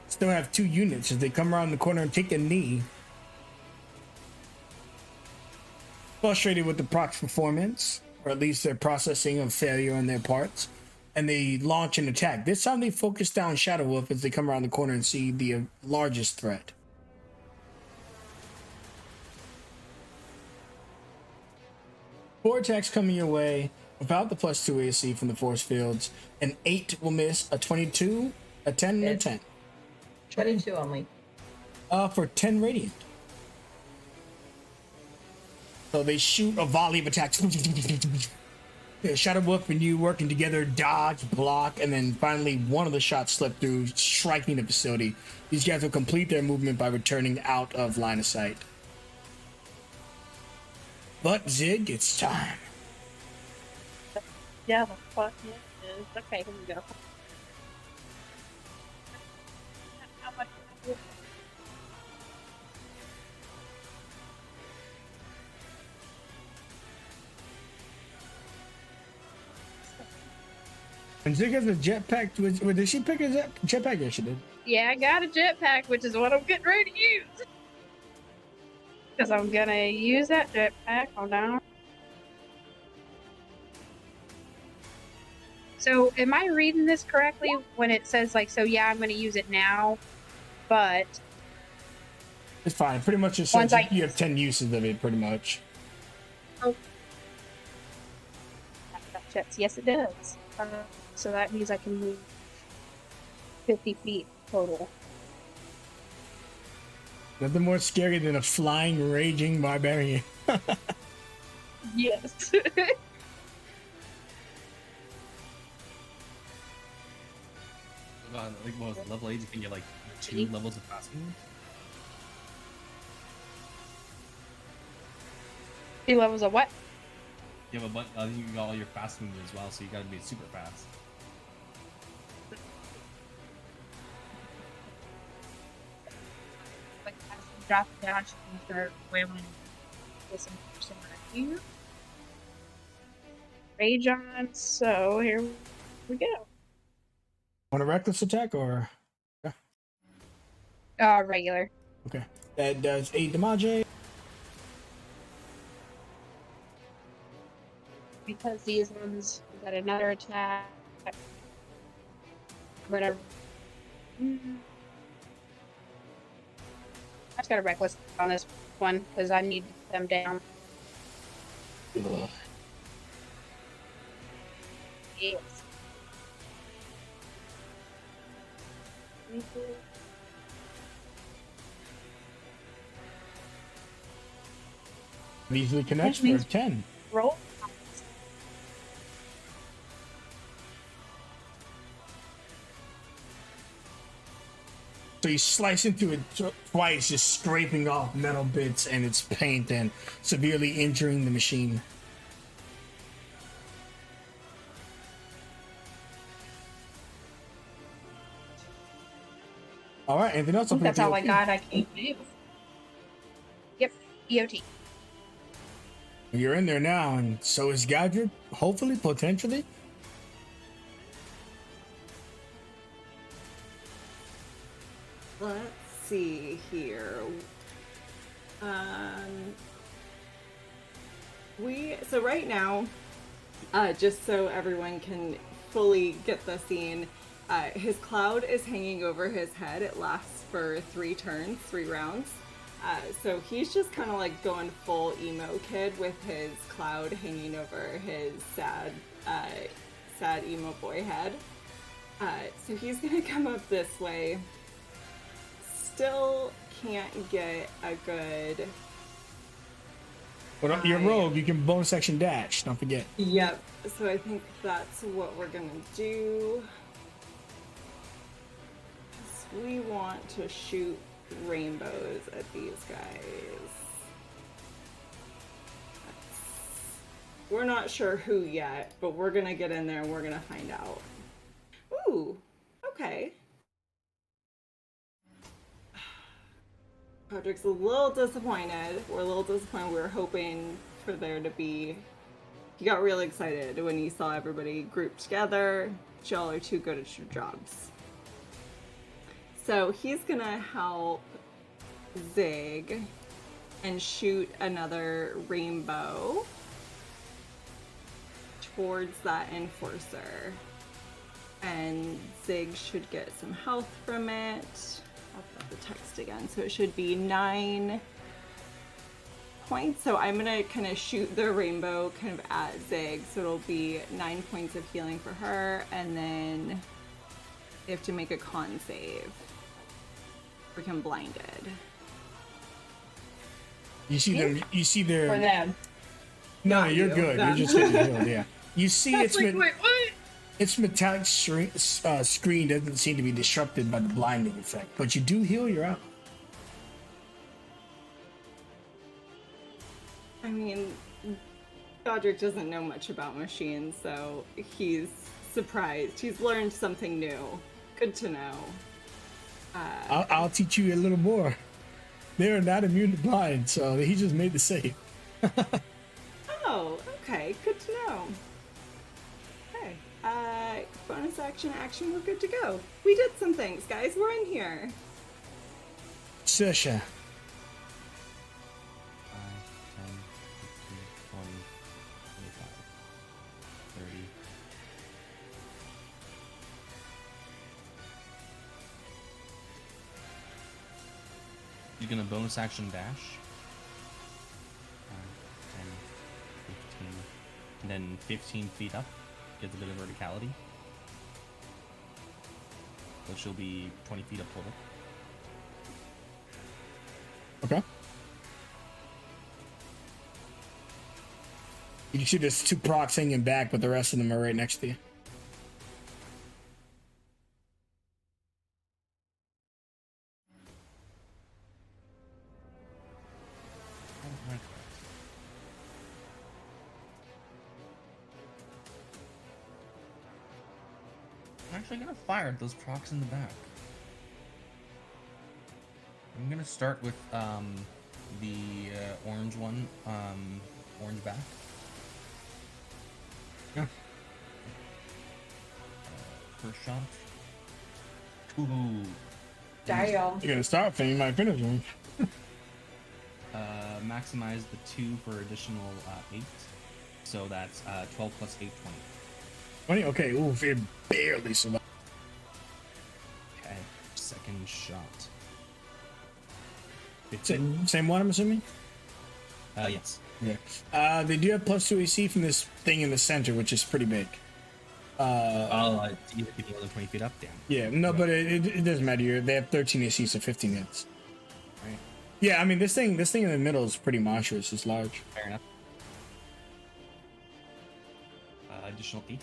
still have 2 units as they come around the corner and take a knee. Frustrated with the proc's performance, or at least their processing of failure on their parts, and they launch an attack. This time they focus down Shadow Wolf as they come around the corner and see the largest threat. Four attacks coming your way without the +2 AC from the force fields. An 8 will miss, a 22, a 10, and a 10. 22 only. For 10 radiant. So they shoot a volley of attacks. Shadow Wolf and you working together, dodge, block, and then finally one of the shots slipped through, striking the facility. These guys will complete their movement by returning out of line of sight. But Zig, it's time. Yeah, the fuck it is. Okay, here we go. How much? And Zig has a jetpack. Did she pick a jetpack? Yeah, she did. Yeah, I got a jetpack, which is what I'm getting ready to use. Because I'm gonna use that jetpack. Hold on. So, am I reading this correctly when it says, like, so yeah, I'm gonna use it now, but... It's fine. Pretty much it says you have 10 uses of it, pretty much. Oh. Yes, it does. So that means I can move 50 feet total. Nothing more scary than a flying, raging barbarian. Yes. Like, what was it, level 8? You can get like 2 levels of fast move? 2 levels of what? You have you got all your fast moves as well, so you gotta be super fast. Like, as you drop it down, she can start wailing this person right here. Rage on, so here we go. Want a reckless attack or? Regular. Okay. That does 8 damage. Because these ones got another attack. Whatever. I just got a reckless on this one because I need them down. Ugh. Yes. Easily connects for 10. Roll. So you slice into it twice, just scraping off metal bits and its paint and severely injuring the machine. All right, anything else? I think that's all I got. I can't do. Yep, EOT. You're in there now, and so is Gadget, hopefully, potentially. Let's see here. So right now, just so everyone can fully get the scene, his cloud is hanging over his head. It lasts for 3 turns, 3 rounds. So he's just kind of like going full emo kid with his cloud hanging over his sad emo boy head. So he's gonna come up this way. Still can't get a good... But you're rogue, you can bonus action dash, don't forget. Yep, so I think that's what we're gonna do. We want to shoot rainbows at these guys. We're not sure who yet, but we're gonna get in there and we're gonna find out. Ooh, okay. Patrick's a little disappointed. We're a little disappointed. We were hoping for there to be... He got really excited when he saw everybody grouped together. Y'all are too good at your jobs. So he's gonna help Zig and shoot another rainbow towards that enforcer. And Zig should get some health from it. I'll put the text again. So it should be 9 points. So I'm gonna kind of shoot the rainbow kind of at Zig. So it'll be 9 points of healing for her, and then they have to make a con save. Become blinded. You see them. You see their. For them. No, Not you're you, good. them. You're just getting healed. Yeah. You see, That's like, wait, what? its metallic screen doesn't seem to be disrupted by the blinding effect, but you do heal. You're out. I mean, Godric doesn't know much about machines, so he's surprised. He's learned something new. Good to know. I'll teach you a little more. They're not immune to blind, so he just made the save. Oh, okay. Good to know. Okay. Bonus action, we're good to go. We did some things, guys. We're in here. Sasha. 5, 10, 15, 20, 25, 30. You're gonna bonus action dash. 5, 10, 15, and then 15 feet up. Gets a bit of verticality. Which will be 20 feet up total. Okay. You can see there's 2 procs hanging back, but the rest of them are right next to you. I'm actually gonna fire at those procs in the back. I'm gonna start with the orange one, orange back. Yeah. First shot. Ooh. Dial. You're gonna start from you might finish him. Maximize the 2 for additional 8. So that's 12 plus 8, 20. 20? Okay, oof, it barely survived. Okay, second shot. Same one, I'm assuming? Yes. Yeah. They do have +2 AC from this thing in the center, which is pretty big. You have to be more than 20 feet up, damn. Yeah, no, but it doesn't matter. They have 13 AC, so 15 hits. Right. Yeah, I mean this thing in the middle is pretty monstrous. It's large. Fair enough. Additional feet.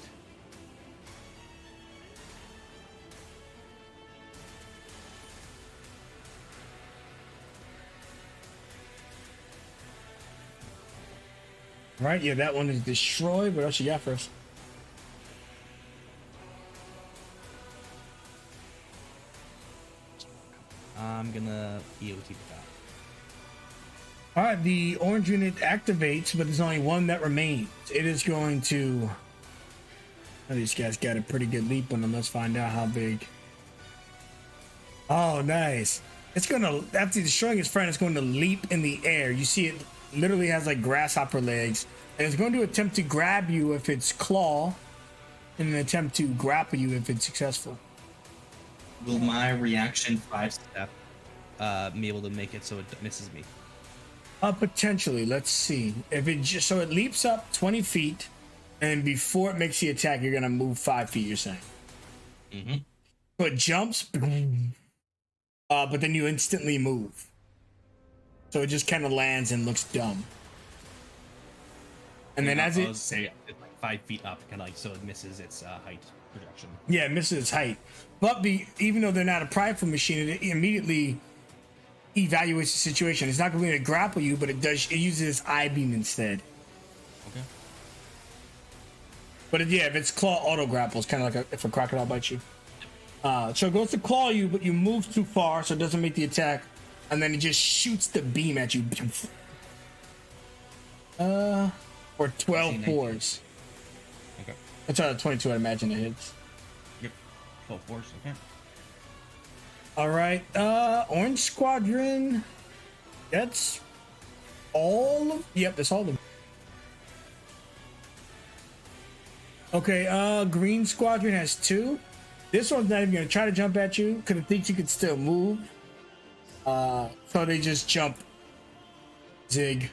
Right, yeah, that one is destroyed. What else you got for us? I'm gonna EOT with that. All right, the orange unit activates, but there's only one that remains. It is going to. Oh, these guys got a pretty good leap on them. Let's find out how big. Oh, nice. It's gonna, after destroying its friend, it's going to leap in the air. You see it literally has like grasshopper legs, and it's going to attempt to grab you if it's claw, and an attempt to grapple you if it's successful. Will my reaction 5-step be able to make it so it misses me? Potentially. Let's see. If it just, so it leaps up 20 feet, and before it makes the attack, you're gonna move 5 feet. You're saying. Mm-hmm. So it jumps, but then you instantly move. So it just kind of lands and looks dumb. And then as it say it's like 5 feet up, kind of like so it misses its height projection. Yeah, it misses its height. But even though they're not a prideful machine, it immediately evaluates the situation. It's not going to grapple you, but it uses its eye beam instead. Okay. But if it's claw auto grapples, kind of like if a crocodile bites you. So it goes to claw you, but you move too far, so it doesn't make the attack, and then it just shoots the beam at you. Or 12 fours. Okay. That's out of 22, I imagine it hits. Yep. 12 fours, okay. All right, Orange Squadron. That's all of. Yep, that's all of them. Okay, Green Squadron has 2. This one's not even gonna try to jump at you because it thinks you can still move. So they just jump. Zig.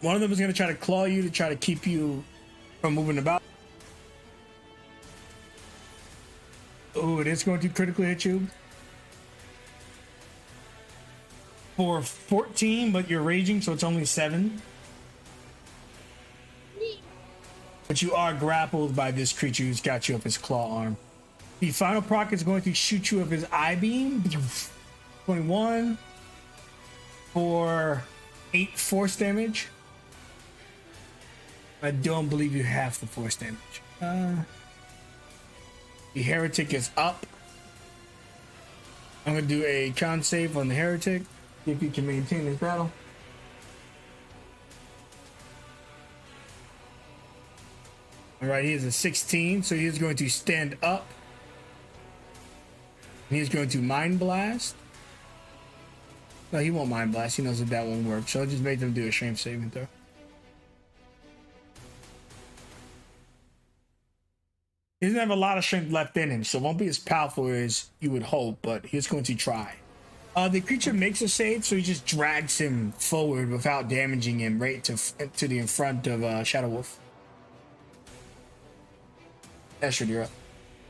One of them is gonna try to claw you to try to keep you from moving about. Oh, it is going to critically hit you for 14, but you're raging, so it's only 7. But you are grappled by this creature who's got you up his claw arm. The final proc is going to shoot you with his eye beam. 21 for 8 force damage. I don't believe you have the force damage. The heretic is up. I'm gonna do a con save on the heretic. See if he can maintain his battle. All right, he is a 16, so he is going to stand up. He is going to mind blast. No, he won't mind blast. He knows that won't work. So I'll just make them do a strength saving throw. He doesn't have a lot of strength left in him, so it won't be as powerful as you would hope, but he's going to try. The creature makes a save, so he just drags him forward without damaging him right to the in front of Shadow Wolf. Estrid, you're up.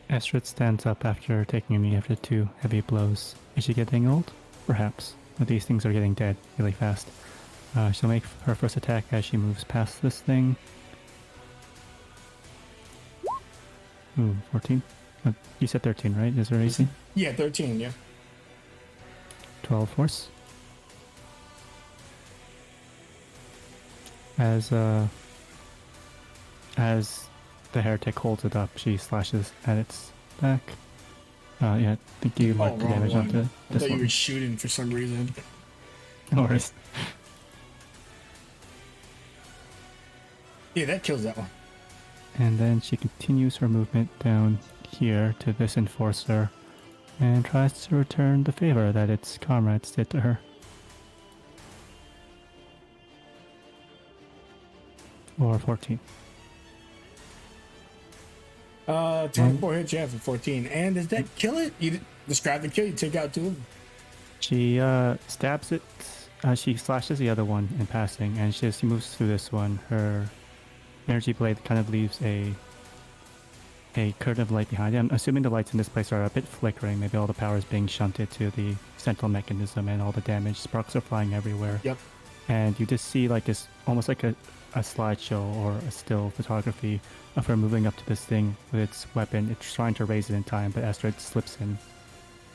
Estrid stands up after taking a knee after 2 heavy blows. Is she getting old? Perhaps. But these things are getting dead really fast. She'll make her first attack as she moves past this thing. Ooh, 14? You said 13, right? Is there AC? Yeah, 13, yeah. 12 force. As the heretic holds it up, she slashes at its back. Yeah, I think you marked the damage onto I this thought you one. were shooting for some reason. No worries. Yeah, that kills that one. And then she continues her movement down here to this enforcer and tries to return the favor that its comrades did to her. Or 14. 24 hits, yeah, for 14. And does that kill it? You describe the kill, you take out 2 of them. She stabs it She slashes the other one in passing, and as she moves through this one, her energy blade kind of leaves a curtain of light behind it. I'm assuming the lights in this place are a bit flickering. Maybe all the power is being shunted to the central mechanism, and all the damage sparks are flying everywhere. Yep. And you just see like this, almost like a slideshow or a still photography of her moving up to this thing with its weapon. It's trying to raise it in time, but Astrid slips in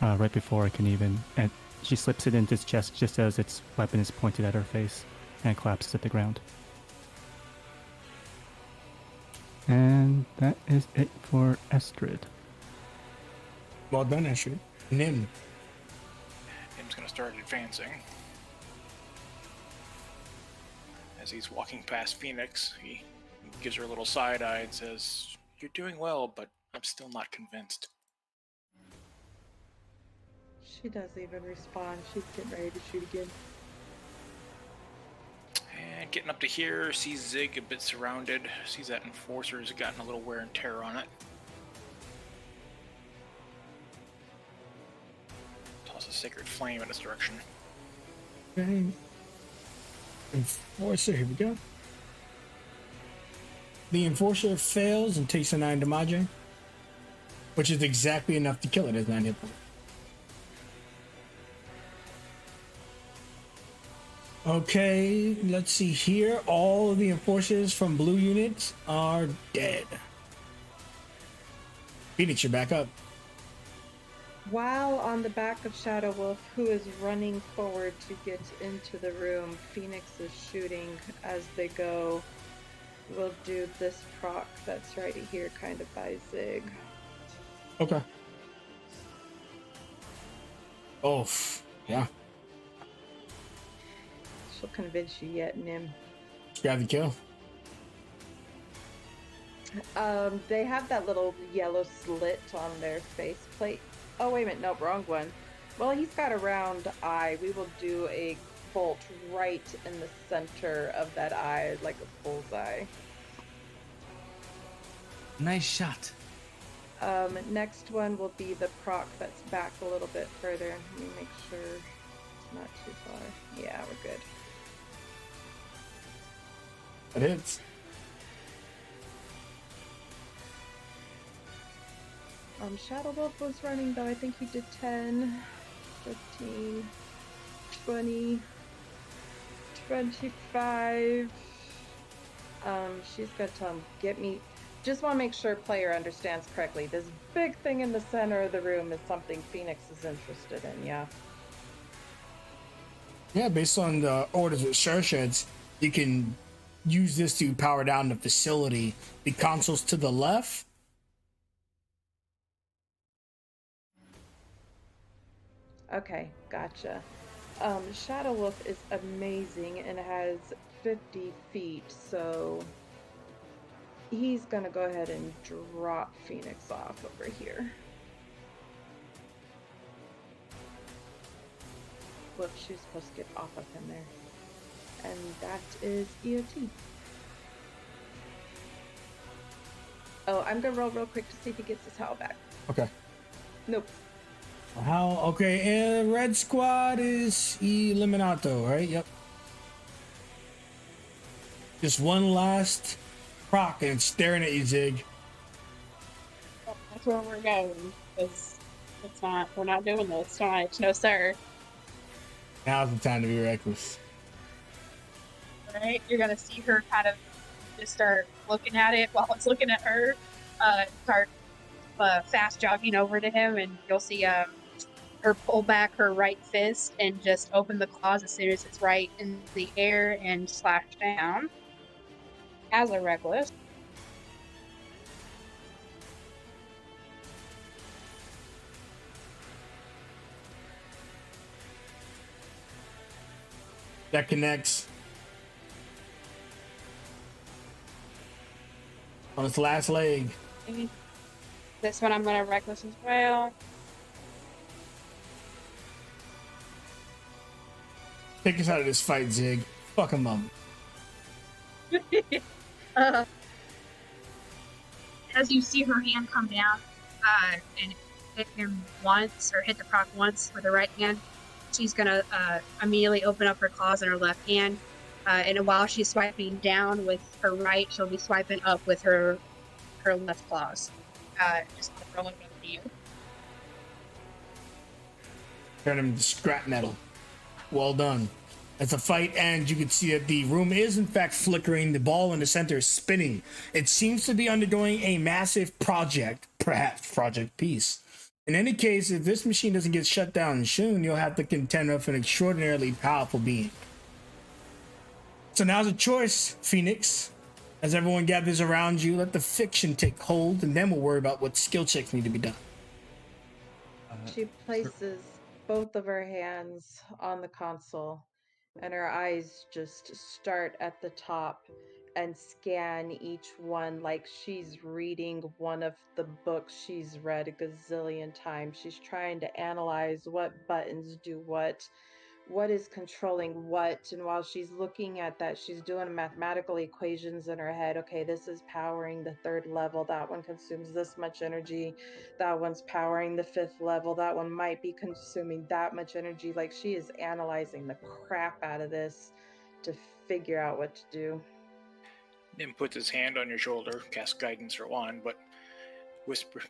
right before it can even, and she slips it into its chest just as its weapon is pointed at her face and collapses at the ground. And that is it for Astrid. Well done, Astrid. Nim. Nim's going to start advancing. As he's walking past Phoenix, he gives her a little side eye and says, "You're doing well, but I'm still not convinced." She doesn't even respond. She's getting ready to shoot again. And getting up to here, sees Zig a bit surrounded. Sees that Enforcer's gotten a little wear and tear on it. Toss a Sacred Flame in its direction. Okay. Enforcer, here we go. The Enforcer fails and takes a 9 damage, which is exactly enough to kill it as 9 hit points. Okay, let's see here. All of the Enforcers from blue units are dead. Phoenix, you're back up. While on the back of Shadow Wolf, who is running forward to get into the room, Phoenix is shooting as they go. We'll do this proc that's right here, kind of by Zig. Okay. Oh, yeah. She'll convince you yet, Nim. Grab the kill. They have that little yellow slit on their faceplate. Oh, wait a minute. Nope, wrong one. Well, he's got a round eye. We will do a bolt right in the center of that eye, like a bullseye. Nice shot. Next one will be the proc that's back a little bit further. Let me make sure it's not too far. Yeah, we're good. That hits. Shadow Wolf was running though. I think he did 10, 15, 20, 25. She's gonna tell him, get me. Just want to make sure player understands correctly. This big thing in the center of the room is something Phoenix is interested in, yeah? Yeah, based on the orders with Shursheds, you can use this to power down the facility. The consoles to the left. Okay, gotcha. Shadow Wolf is amazing and has 50 feet, so he's gonna go ahead and drop Phoenix off over here. Whoops, she's supposed to get off of him there. And that is EOT. Oh, I'm gonna roll real quick to see if he gets his howl back. Okay. Nope. How? Okay, and red squad is eliminato, right? Yep. Just one last proc and it's staring at you, Zig. That's where we're going. Because we're not doing this tonight. No, sir. Now's the time to be reckless. Right? You're going to see her kind of just start looking at it while it's looking at her. Start fast jogging over to him, and you'll see her pull back her right fist and just open the claws as soon as it's right in the air and slash down as a reckless. That connects. On its last leg. This one I'm going to reckless as well. Take us out of this fight, Zig. Fuck him up. As you see her hand come down and hit him once, or hit the proc once with the right hand, she's gonna immediately open up her claws in her left hand, and while she's swiping down with her right, she'll be swiping up with her left claws. Just throw it over to you. Turn him to scrap metal. Well done. It's a fight, and you can see that the room is in fact flickering. The ball in the center is spinning. It seems to be undergoing a massive project, perhaps Project Peace. In any case, if this machine doesn't get shut down soon, you'll have to contend with an extraordinarily powerful being. So now's a choice, Phoenix. As everyone gathers around you, let the fiction take hold, and then we'll worry about what skill checks need to be done. She places both of her hands on the console, and her eyes just start at the top and scan each one like she's reading one of the books she's read a gazillion times. She's trying to analyze what buttons do what is controlling what, and while she's looking at that, she's doing mathematical equations in her head. Okay, this is powering the 3rd level, that one consumes this much energy, that one's powering the 5th level, that one might be consuming that much energy. Like, she is analyzing the crap out of this to figure out what to do. Nim puts his hand on your shoulder, casts guidance for one, but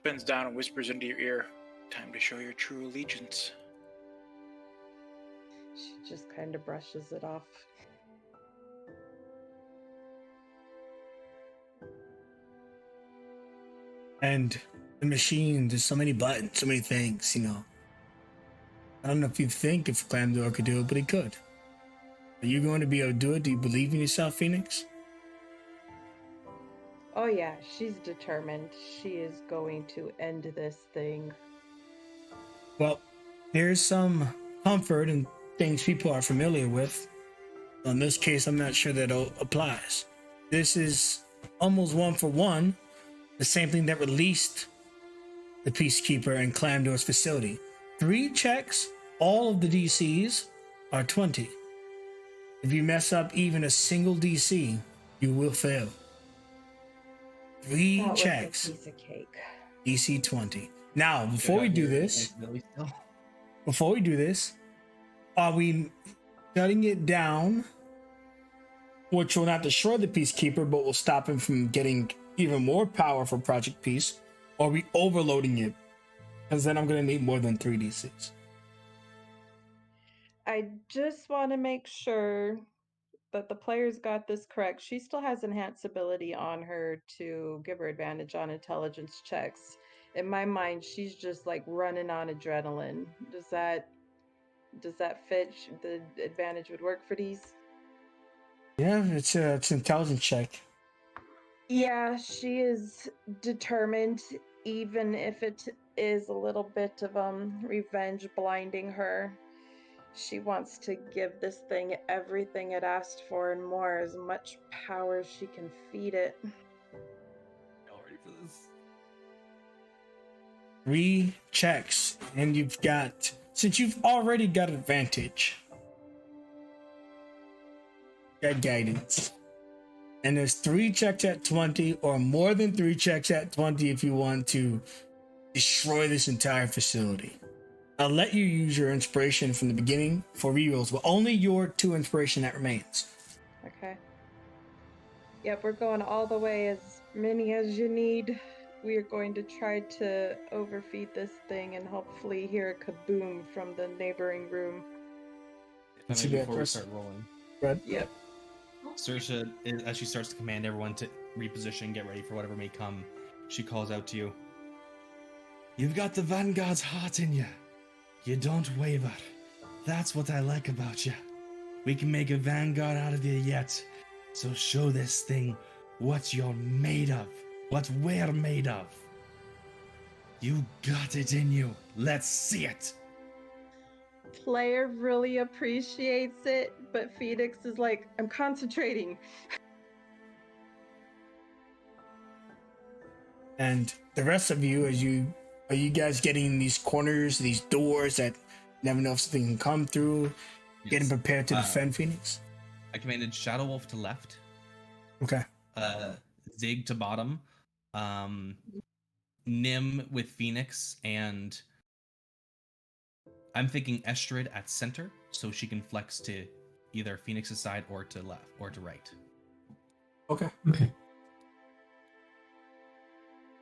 bends down and whispers into your ear, "Time to show your true allegiance." She just kind of brushes it off. And the machine, there's so many buttons, so many things, you know. I don't know if you think if Clamdor could do it, but he could. Are you going to be able to do it? Do you believe in yourself, Phoenix? Oh yeah, she's determined. She is going to end this thing. Well, there's some comfort in things people are familiar with. In this case, I'm not sure that applies. This is almost 1-for-1, the same thing that released the Peacekeeper and Clamdor's facility. 3 checks, all of the DCs are 20. If you mess up even a single DC, you will fail. 3 That checks, was a piece of cake. DC 20. Now, before we do this, are we shutting it down, which will not destroy the Peacekeeper, but will stop him from getting even more power for Project Peace? Or are we overloading it? Because then I'm going to need more than 3 DCs. I just want to make sure that the players got this correct. She still has enhanced ability on her to give her advantage on intelligence checks. In my mind, she's just like running on adrenaline. Does that fit? The advantage would work for these? Yeah, it's an intelligence check. Yeah, she is determined, even if it is a little bit of revenge blinding her. She wants to give this thing everything it asked for and more, as much power as she can feed it. Y'all ready for this? 3 checks, and you've got, since you've already got advantage, got guidance. And there's 3 checks at 20, or more than 3 checks at 20 if you want to destroy this entire facility. I'll let you use your inspiration from the beginning for rerolls, but only your 2 inspiration that remains. Okay. Yep, we're going all the way, as many as you need. We are going to try to overfeed this thing and hopefully hear a kaboom from the neighboring room. Let's see that Before we first. start rolling, Red? Yep. Saoirse, as she starts to command everyone to reposition, get ready for whatever may come, she calls out to you. You've got the Vanguard's heart in you. You don't waver. That's what I like about you. We can make a Vanguard out of you yet. So show this thing what you're made of. What we're made of. You got it in you. Let's see it. Player really appreciates it, but Phoenix is like, I'm concentrating. And the rest of you, are you guys getting these corners, these doors that never know if something can come through, getting prepared to defend Phoenix? I commanded Shadow Wolf to left. Okay. Zig to bottom. Nim with Phoenix and I'm thinking Estrid at center, so she can flex to either Phoenix's side or to left or to right. Okay. Okay.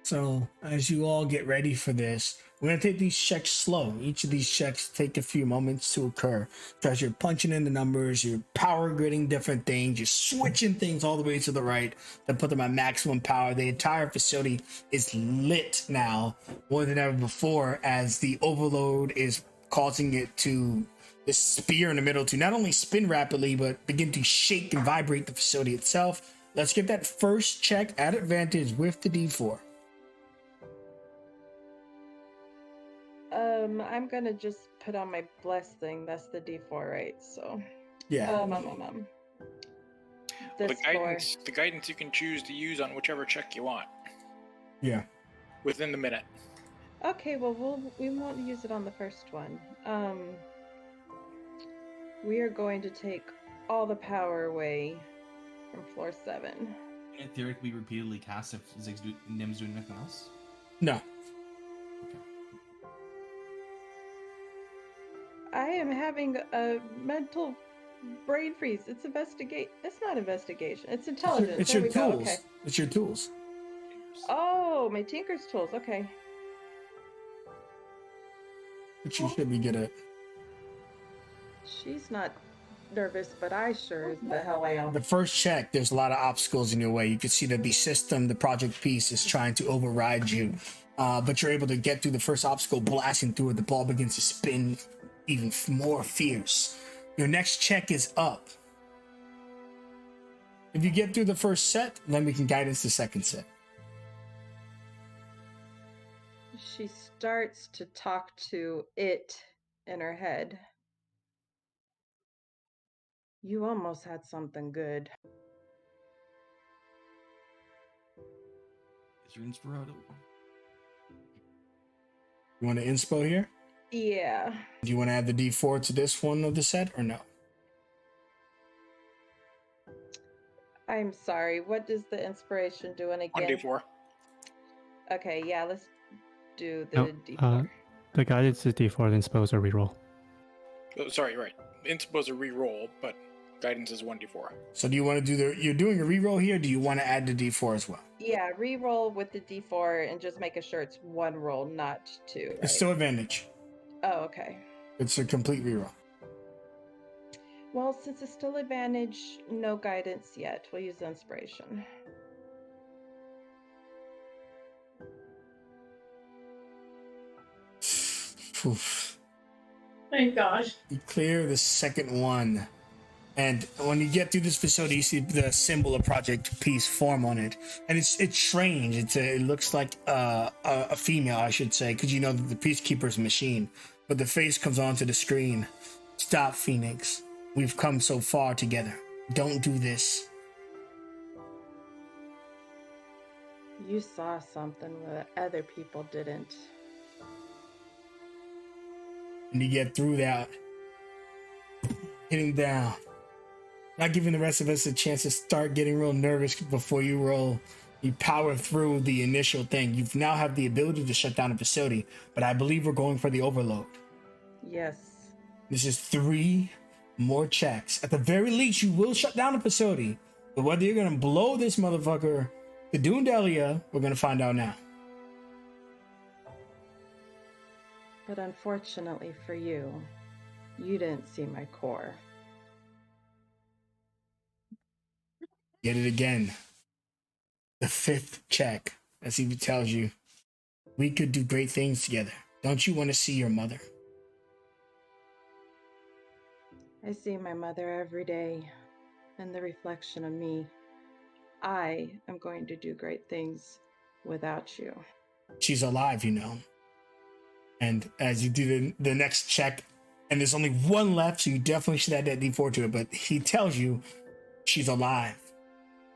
So as you all get ready for this, we're gonna take these checks slow. Each of these checks take a few moments to occur because you're punching in the numbers, you're power gridding different things, you're switching things all the way to the right to put them at maximum power. The entire facility is lit now more than ever before, as the overload is causing it to, this spear in the middle, to not only spin rapidly but begin to shake and vibrate the facility itself. Let's get that first check at advantage with the D4. I'm gonna just put on my bless thing. That's the D4, right? So, Yeah. Well, This the guidance you can choose to use on whichever check you want Yeah. within the minute. Okay, well, we won't use it on the first one. We are going to take all the power away from floor 7. Can it theoretically repeatedly cast if Nim's doing anything else? No. I am having a mental brain freeze. It's investigate. It's not investigation. It's intelligence. It's There your we go. tools. Okay. It's your tools. Oh, my Tinker's tools. Okay. Which you should be good at. She's not nervous, but I sure as the hell am. The first check, there's a lot of obstacles in your way. You can see that the system, the project piece, is trying to override you. But you're able to get through the first obstacle, blasting through it. The ball begins to spin even more fierce. Your next check is up. If you get through the first set, then we can guidance the second set. She starts to talk to it in her head. You almost had something good. Is your Inspirato? You want to inspo here? Yeah. Do you want to add the D4 to this one of the set or no? I'm sorry. What does the inspiration do? And again? 1d4. Okay, yeah, let's do the No, D4. the guidance is D4, then suppose a reroll. Oh, sorry, right. Inspo's a reroll, but guidance is 1d4. So do you want to do you're doing a reroll here? Or do you want to add the D4 as well? Yeah, re-roll with the D4 and just making sure it's one roll, not two. Right? It's still advantage. Oh, okay. It's a complete reroll. Well, since it's still advantage, no guidance yet. We'll use inspiration. Oof. Thank gosh. You clear the second one. And when you get through this facility, you see the symbol of Project Peace form on it. And it's strange. It looks like a female, I should say, because you know the Peacekeeper's machine. But the face comes onto the screen. Stop, Phoenix. We've come so far together. Don't do this. You saw something that other people didn't. And you get through that. Hitting down. Not giving the rest of us a chance to start getting real nervous before you roll. You power through the initial thing. You now have the ability to shut down a facility, but I believe we're going for the overload. Yes. This is 3 more checks. At the very least, you will shut down a facility, but whether you're going to blow this motherfucker to Doondalia, we're going to find out now. But unfortunately for you, you didn't see my core. Get it again. The 5th check, as he tells you, we could do great things together. Don't you want to see your mother? I see my mother every day, and the reflection of me. I am going to do great things without you. She's alive, you know. And as you do the next check, and there's only one left, so you definitely should add that D4 to it, but he tells you she's alive.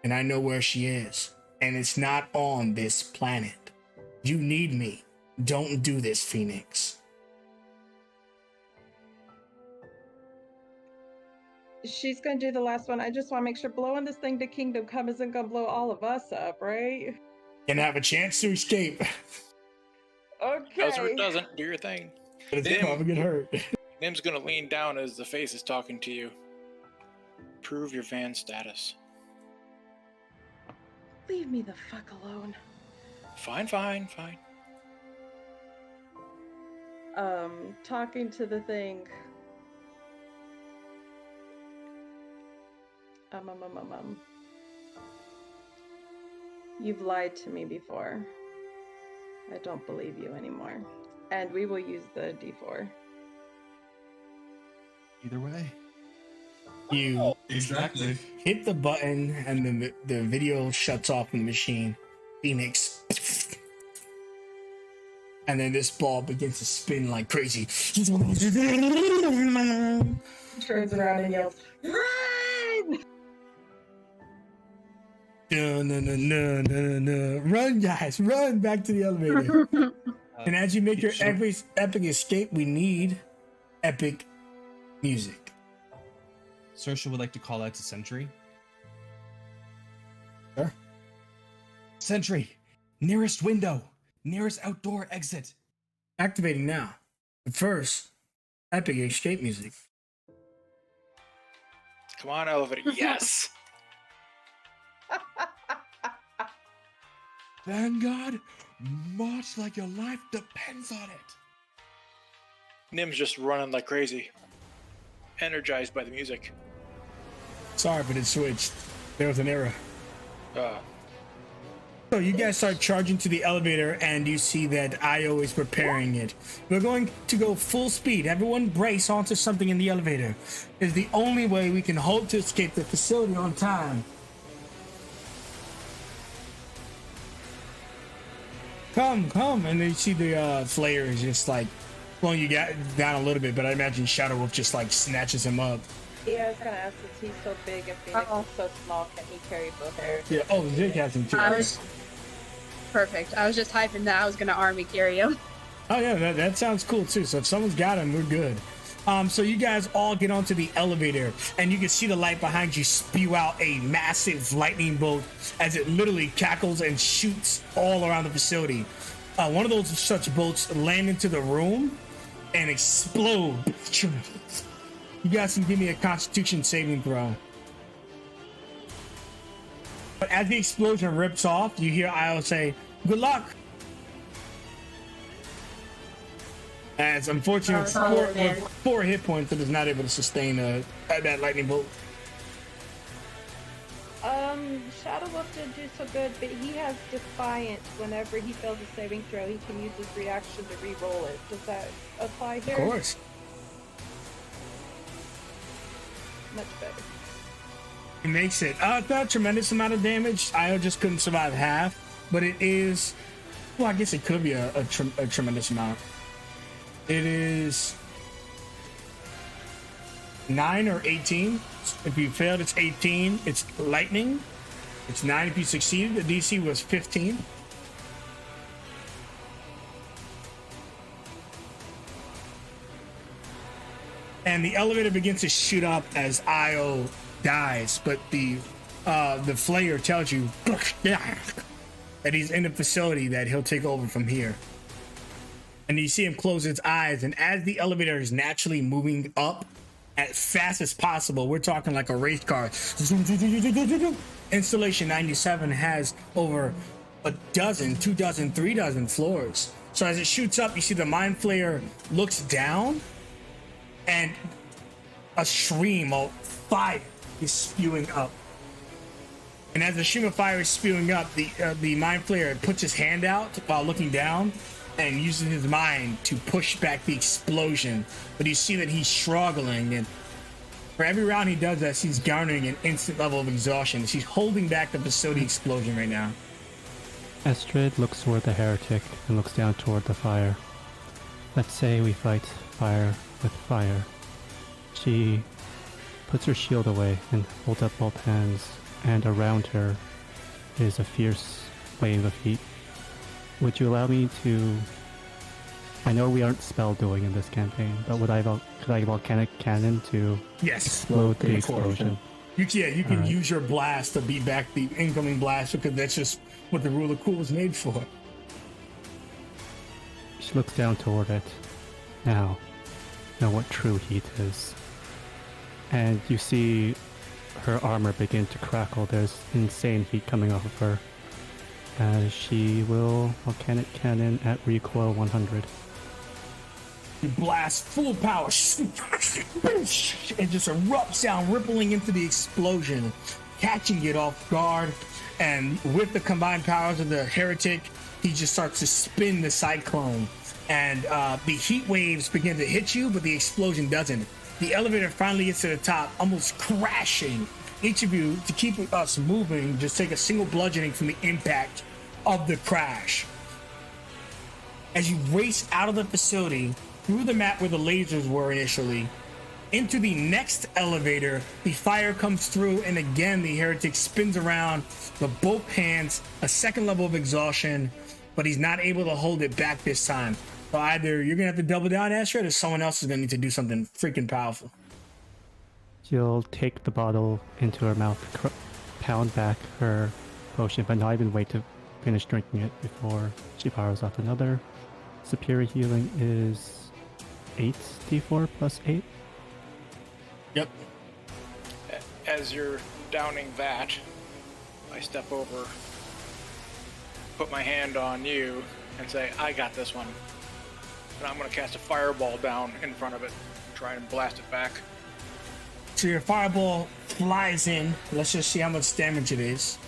And I know where she is. And it's not on this planet. You need me. Don't do this, Phoenix. She's going to do the last one. I just want to make sure blowing this thing to Kingdom Come isn't going to blow all of us up, right? And have a chance to escape. Okay. Does or doesn't, do your thing. It's Nim. probably get hurt. Nim's gonna lean down as the face is talking to you. Prove your van status. Leave me the fuck alone. Fine. Talking to the thing. You've lied to me before. I don't believe you anymore. And we will use the D4. Either way. You Exactly. hit the button and the video shuts off in the machine. Phoenix. And then this ball begins to spin like crazy. Turns around and yells, "Run!" No. Run, guys, run back to the elevator. And as you make your epic escape, we need epic music. Saoirse would like to call out to Sentry. Sure. Sentry, nearest window, nearest outdoor exit. Activating now. But first, epic escape music. Come on, elevator. Yes. Vanguard, much like your life depends on it. Nim's just running like crazy, energized by the music. Sorry, but it switched. There was an error. So you guys start charging to the elevator, and you see that Io is preparing it. We're going to go full speed. Everyone brace onto something in the elevator. It's the only way we can hope to escape the facility on time. Come. And then you see the Slayer is just like slowing you down a little bit, but I imagine Shadow Wolf just like snatches him up. Yeah, I was gonna ask, since he's so big and Phoenix is so small, can he carry both airs? Yeah, oh, Jake has him too. Perfect. I was just hyping that I was gonna army carry him. Oh yeah, that sounds cool too. So if someone's got him, we're good. So you guys all get onto the elevator, and you can see the light behind you spew out a massive lightning bolt as it literally cackles and shoots all around the facility. One of those such bolts land into the room and explode. You guys can give me a Constitution saving throw. But as the explosion rips off, you hear Io say, "Good luck." As unfortunately, four hit points, it is not able to sustain that lightning bolt. Shadow Wolf didn't do so good, but he has Defiance. Whenever he fails a saving throw, he can use his reaction to re-roll it. Does that apply here? Of course. Much better. It makes it. It's not a tremendous amount of damage. Io just couldn't survive half, but it is. Well, I guess it could be a tremendous amount. It is 9 or 18. If you failed, it's 18. It's lightning. It's 9 if you succeeded. The DC was 15. And the elevator begins to shoot up as Io dies, but the Flayer tells you that he's in the facility, that he'll take over from here. And you see him close his eyes, and as the elevator is naturally moving up as fast as possible, we're talking like a race car. Installation 97 has over a dozen, 2 dozen, 3 dozen floors. So as it shoots up, you see the Mind Flayer looks down, and a stream of fire is spewing up. And as the stream of fire is spewing up, the Mind Flayer puts his hand out while looking down and uses his mind to push back the explosion. But you see that he's struggling, and for every round he does this, he's garnering an instant level of exhaustion. He's holding back the facility explosion right now. Estrid looks toward the heretic and looks down toward the fire. Let's say we fight fire with fire. She puts her shield away and holds up both hands, and around her is a fierce wave of heat. Would you allow me to... I know we aren't spell doing in this campaign, but could I volcanic cannon to explode the explosion? You can use your blast to beat back the incoming blast, because that's just what the rule of cool is made for. She looks down toward it, now know what true heat is. And you see her armor begin to crackle. There's insane heat coming off of her. As she will volcanic cannon at recoil 100. Blast full power. It just erupts down, rippling into the explosion, catching it off guard. And with the combined powers of the heretic, he just starts to spin the cyclone. And the heat waves begin to hit you, but the explosion doesn't. The elevator finally gets to the top, almost crashing. Each of you, to keep us moving, just take a single bludgeoning from the impact of the crash. As you race out of the facility, through the map where the lasers were initially, into the next elevator, the fire comes through, and again, the heretic spins around with both hands, a second level of exhaustion, but he's not able to hold it back this time. So either you're gonna have to double down, Astrid, or someone else is gonna need to do something freaking powerful. She'll take the bottle into her mouth, pound back her potion, but not even wait to finish drinking it before she fires off another. Superior healing is 8d4 plus 8. Yep. As you're downing that, I step over, put my hand on you, and say, I got this one. And I'm going to cast a fireball down in front of it, try and blast it back. So your fireball flies in. Let's just see how much damage it is.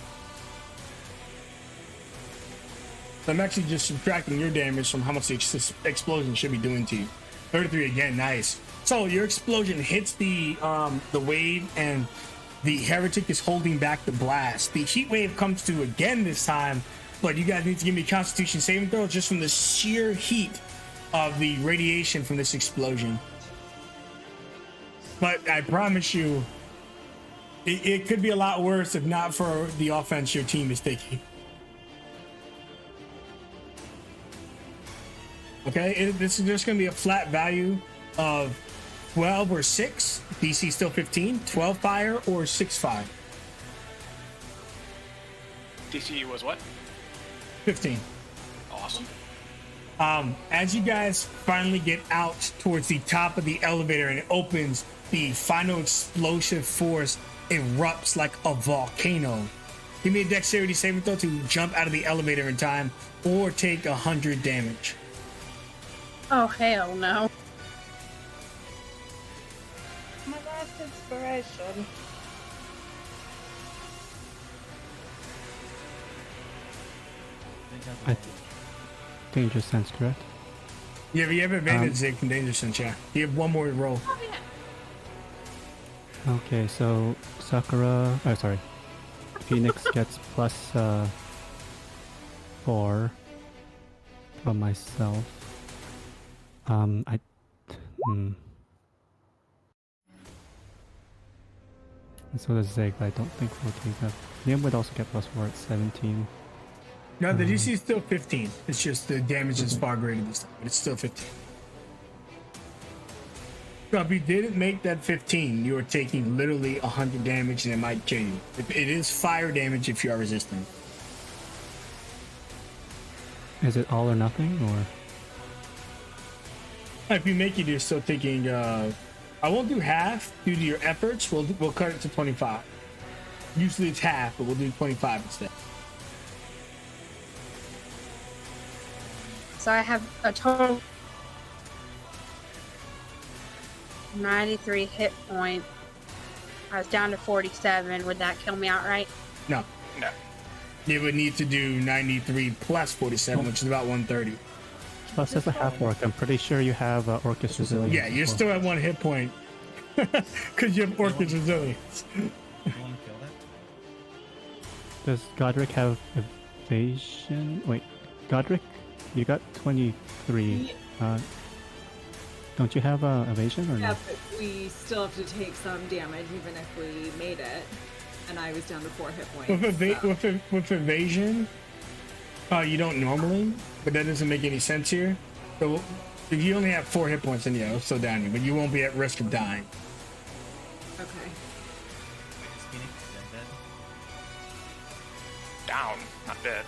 So I'm actually just subtracting your damage from how much the explosion should be doing to you. 33 again, nice. So your explosion hits the wave, and the heretic is holding back the blast. The heat wave comes through again this time, but you guys need to give me a Constitution saving throw just from the sheer heat of the radiation from this explosion. But I promise you, it could be a lot worse if not for the offense your team is taking. Okay, this is just going to be a flat value of 12 or 6. DC still 15. 12 fire or 6 fire. DC was what? 15. Awesome. As you guys finally get out towards the top of the elevator and it opens, the final explosive force erupts like a volcano. Give me a dexterity saving throw to jump out of the elevator in time or take 100 damage. Oh, hell no. My last inspiration. Danger sense, correct? Yeah, but you have advantage, Zig, from danger sense, yeah. You have one more roll. Okay, so Sakura, Phoenix gets plus 4 from myself. And so does Zig, but I don't think 14 is enough. Nim would also get plus 4 at 17. No, the DC is still 15. It's just the damage is far greater this time, but it's still 15. So if you didn't make that 15, you are taking literally 100 damage and it might kill you. It is fire damage if you are resistant. Is it all or nothing, or? If you make it, you're still taking, I won't do half due to your efforts. We'll cut it to 25. Usually it's half, but we'll do 25 instead. So I have a total 93 hit point. I was down to 47. Would that kill me outright? No. No. You would need to do 93 plus 47, which is about 130. Plus, as a half orc, I'm pretty sure you have Orcus Resilience. Yeah, you're still at 1 hit point. Because you have Orcus Resilience. You want to kill that? Does Godric have evasion? Wait, Godric, you got 23. Don't you have evasion or Yeah, no? but we still have to take some damage even if we made it. And I was down to 4 hit points. With evasion, you don't normally, but that doesn't make any sense here. So if you only have 4 hit points, then yeah, it'll still down you, but you won't be at risk of dying. Okay. Wait, is Phoenix dead? Down, not dead.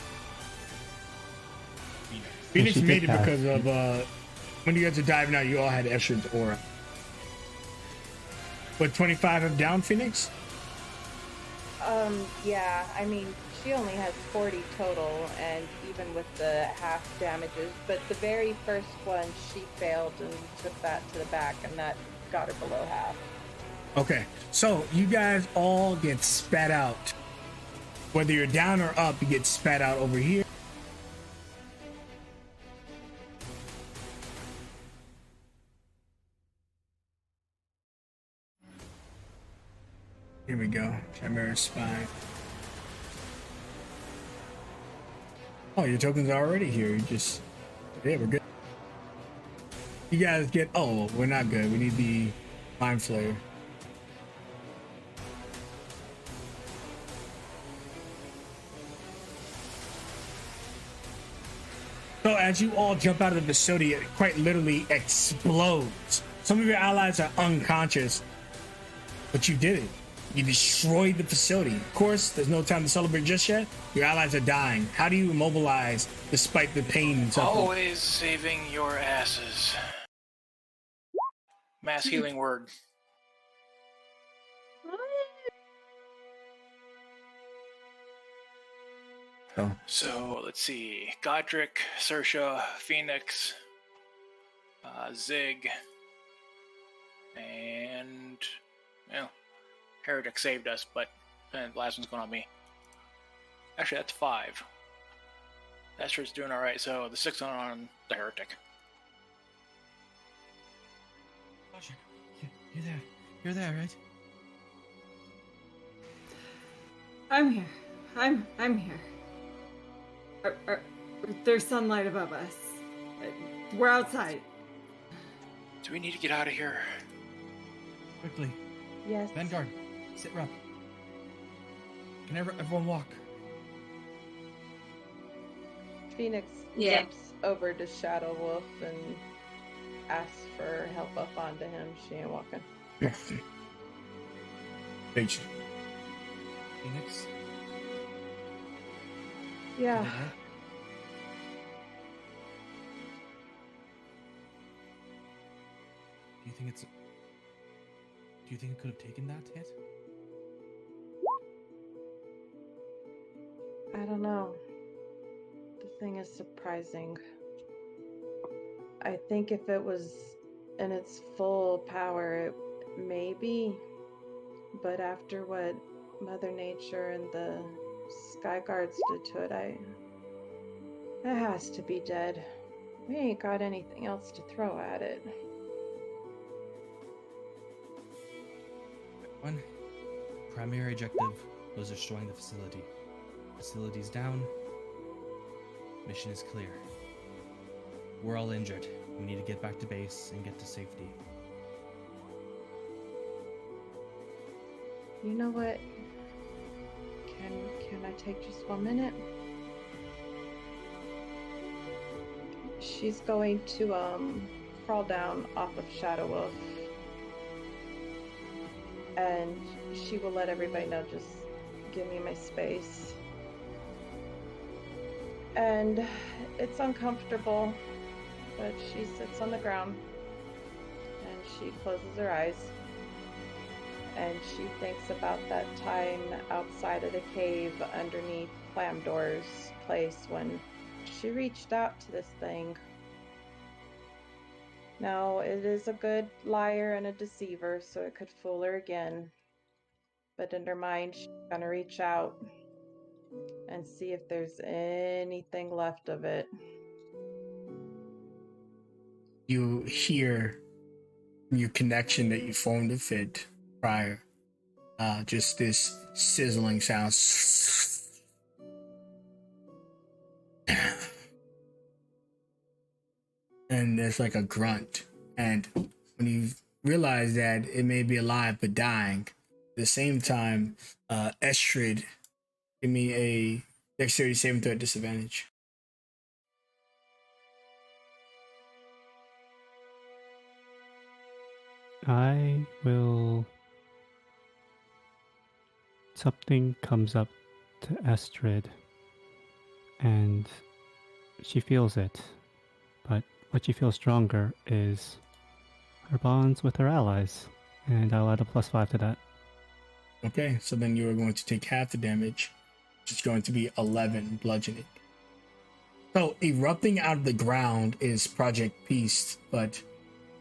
Phoenix. Phoenix she made did it pass. because of When you guys are diving out, you all had Estrid's aura. What, 25 have down, Phoenix? Yeah, I mean, she only has 40 total, and even with the half damages, but the very first one, she failed and took that to the back, and that got her below half. Okay, so you guys all get spat out. Whether you're down or up, you get spat out over here. Here we go. Chimera Spine. Oh, your tokens are already here. You just... Yeah, we're good. You guys get... Oh, we're not good. We need the Mind Flayer. So as you all jump out of the facility, it quite literally explodes. Some of your allies are unconscious, but you did it. You destroyed the facility. Of course, there's no time to celebrate just yet. Your allies are dying. How do you immobilize despite the pain and suffering? Always saving your asses. Mass healing word. Oh. So let's see. Godric, Sersha, Phoenix, Zig, and Heretic saved us, but the last one's going on me. Actually, that's 5. Esther's doing all right, so the 6th one on the Heretic. You're there. You're there, right? I'm here. I'm here. There's sunlight above us. We're outside. Do we need to get out of here? Quickly. Yes. Vanguard, sit rep. Can everyone walk? Phoenix Yeah. jumps over to Shadow Wolf and asks for help up onto him. She ain't walking. Thanks. Phoenix? Yeah. You did right? Do you think it could have taken that hit? I don't know. The thing is surprising. I think if it was in its full power, it maybe. But after what Mother Nature and the Sky Guards did to it, it has to be dead. We ain't got anything else to throw at it. One primary objective was destroying the facility. Facility's down. Mission is clear. We're all injured. We need to get back to base and get to safety. You know what? Can I take just 1 minute? She's going to crawl down off of Shadow Wolf. And she will let everybody know, just give me my space. And it's uncomfortable, but she sits on the ground and she closes her eyes. And she thinks about that time outside of the cave underneath Clamdor's place when she reached out to this thing. Now, it is a good liar and a deceiver, so it could fool her again. But in her mind, she's gonna reach out and see if there's anything left of it. You hear your connection that you formed with it prior. Just this sizzling sound. And there's like a grunt. And when you realize that it may be alive but dying, at the same time, Estrid, give me a dexterity saving throw at disadvantage. I will. Something comes up to Estrid, and she feels it, but what you feel stronger is her bonds with her allies, and I'll add a +5 to that. Okay, so then you are going to take half the damage, which is going to be 11 bludgeoning. So erupting out of the ground is Project Peace, but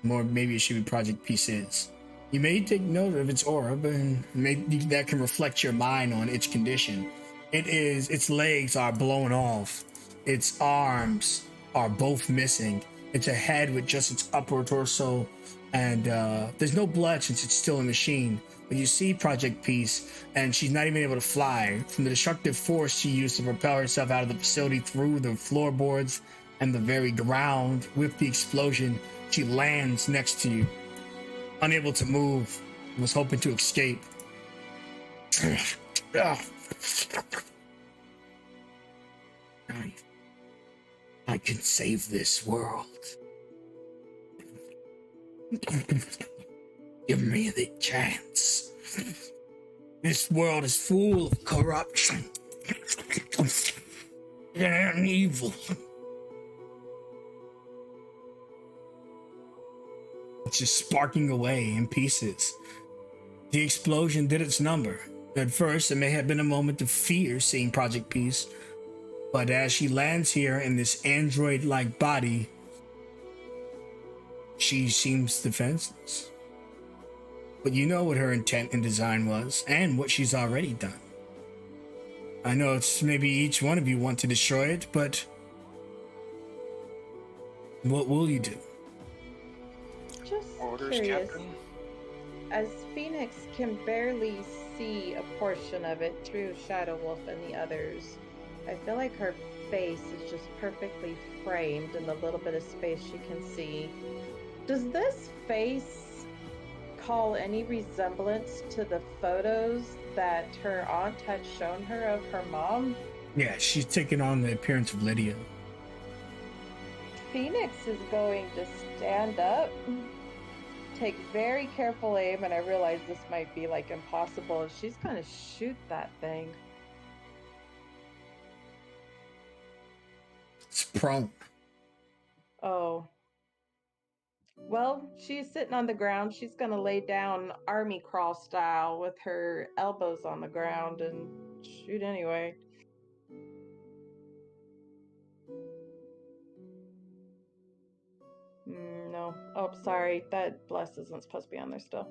more maybe it should be Project Pieces. You may take note of its aura, but maybe that can reflect your mind on its condition. Its legs are blown off, its arms are both missing. It's a head with just its upper torso, and there's no blood since it's still a machine. But you see Project Peace, and she's not even able to fly. From the destructive force she used to propel herself out of the facility through the floorboards and the very ground with the explosion, she lands next to you, unable to move, was hoping to escape. I can save this world. Give me the chance. This world is full of corruption and evil. It's just sparking away in pieces. The explosion did its number. At first, it may have been a moment of fear seeing Project Peace, but as she lands here in this android-like body, she seems defenseless. But you know what her intent and design was, and what she's already done. I know it's maybe each one of you want to destroy it, but what will you do? Just Orders, curious. Captain. As Phoenix can barely see a portion of it through Shadow Wolf and the others, I feel like her face is just perfectly framed in the little bit of space she can see. Does this face call any resemblance to the photos that her aunt had shown her of her mom? Yeah, she's taken on the appearance of Lydia. Phoenix is going to stand up, take very careful aim, and I realize this might be like impossible. She's gonna shoot that thing. It's prone. Oh. Well, she's sitting on the ground. She's gonna lay down army crawl style with her elbows on the ground and shoot anyway. No. Oh, sorry. That bless isn't supposed to be on there still.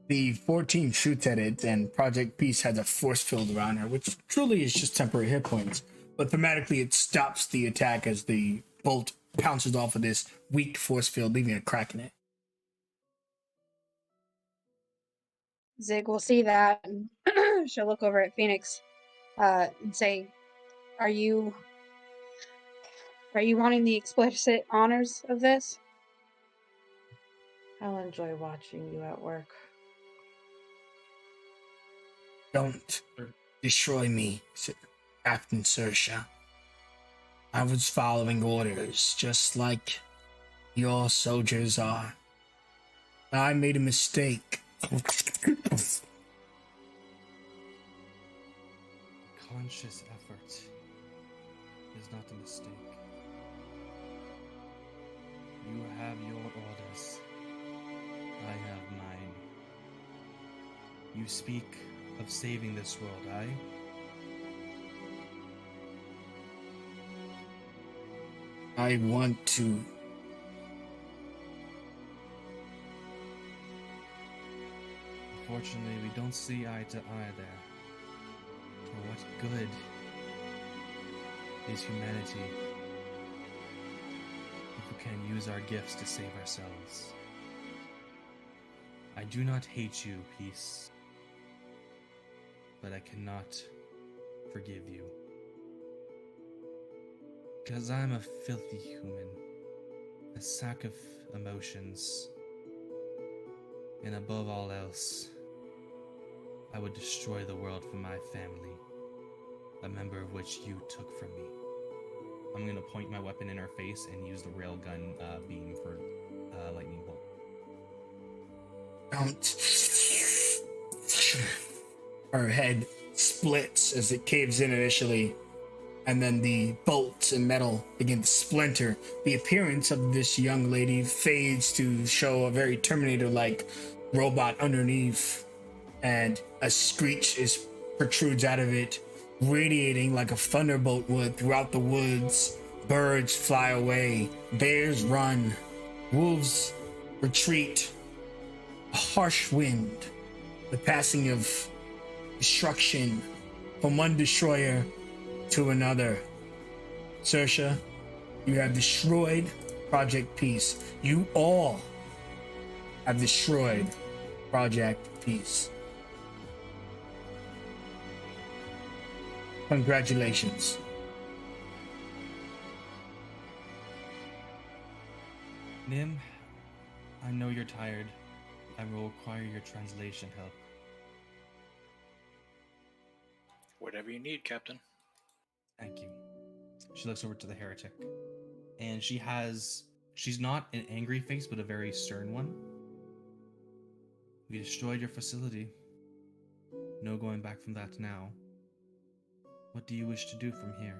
The 14 shoots at it, and Project Peace has a force field around her, which truly is just temporary hit points. But thematically, it stops the attack as the bolt pounces off of this weak force field, leaving a crack in it. Zig will see that and she'll look over at Phoenix and say, Are you wanting the explicit honors of this? I'll enjoy watching you at work. Don't destroy me, Captain Saoirse. I was following orders, just like your soldiers are. I made a mistake. Conscious effort is not a mistake. You have your orders. I have mine. You speak of saving this world, aye? I want to. Unfortunately, we don't see eye to eye there. For what good is humanity if we can use our gifts to save ourselves? I do not hate you, Peace, but I cannot forgive you. Because I'm a filthy human, a sack of emotions, and above all else, I would destroy the world for my family, a member of which you took from me. I'm gonna point my weapon in her face and use the railgun beam for lightning bolt. Don't. Her head splits as it caves in initially, and then the bolts and metal begin to splinter. The appearance of this young lady fades to show a very Terminator-like robot underneath, and a screech protrudes out of it, radiating like a thunderbolt would throughout the woods. Birds fly away, bears run, wolves retreat. A harsh wind, the passing of destruction from one destroyer to another. Saoirse, you have destroyed Project Peace. You all have destroyed Project Peace. Congratulations. Nim, I know you're tired. I will require your translation help. Whatever you need, Captain. Thank you. She looks over to the heretic. And she's not an angry face, but a very stern one. We destroyed your facility. No going back from that now. What do you wish to do from here?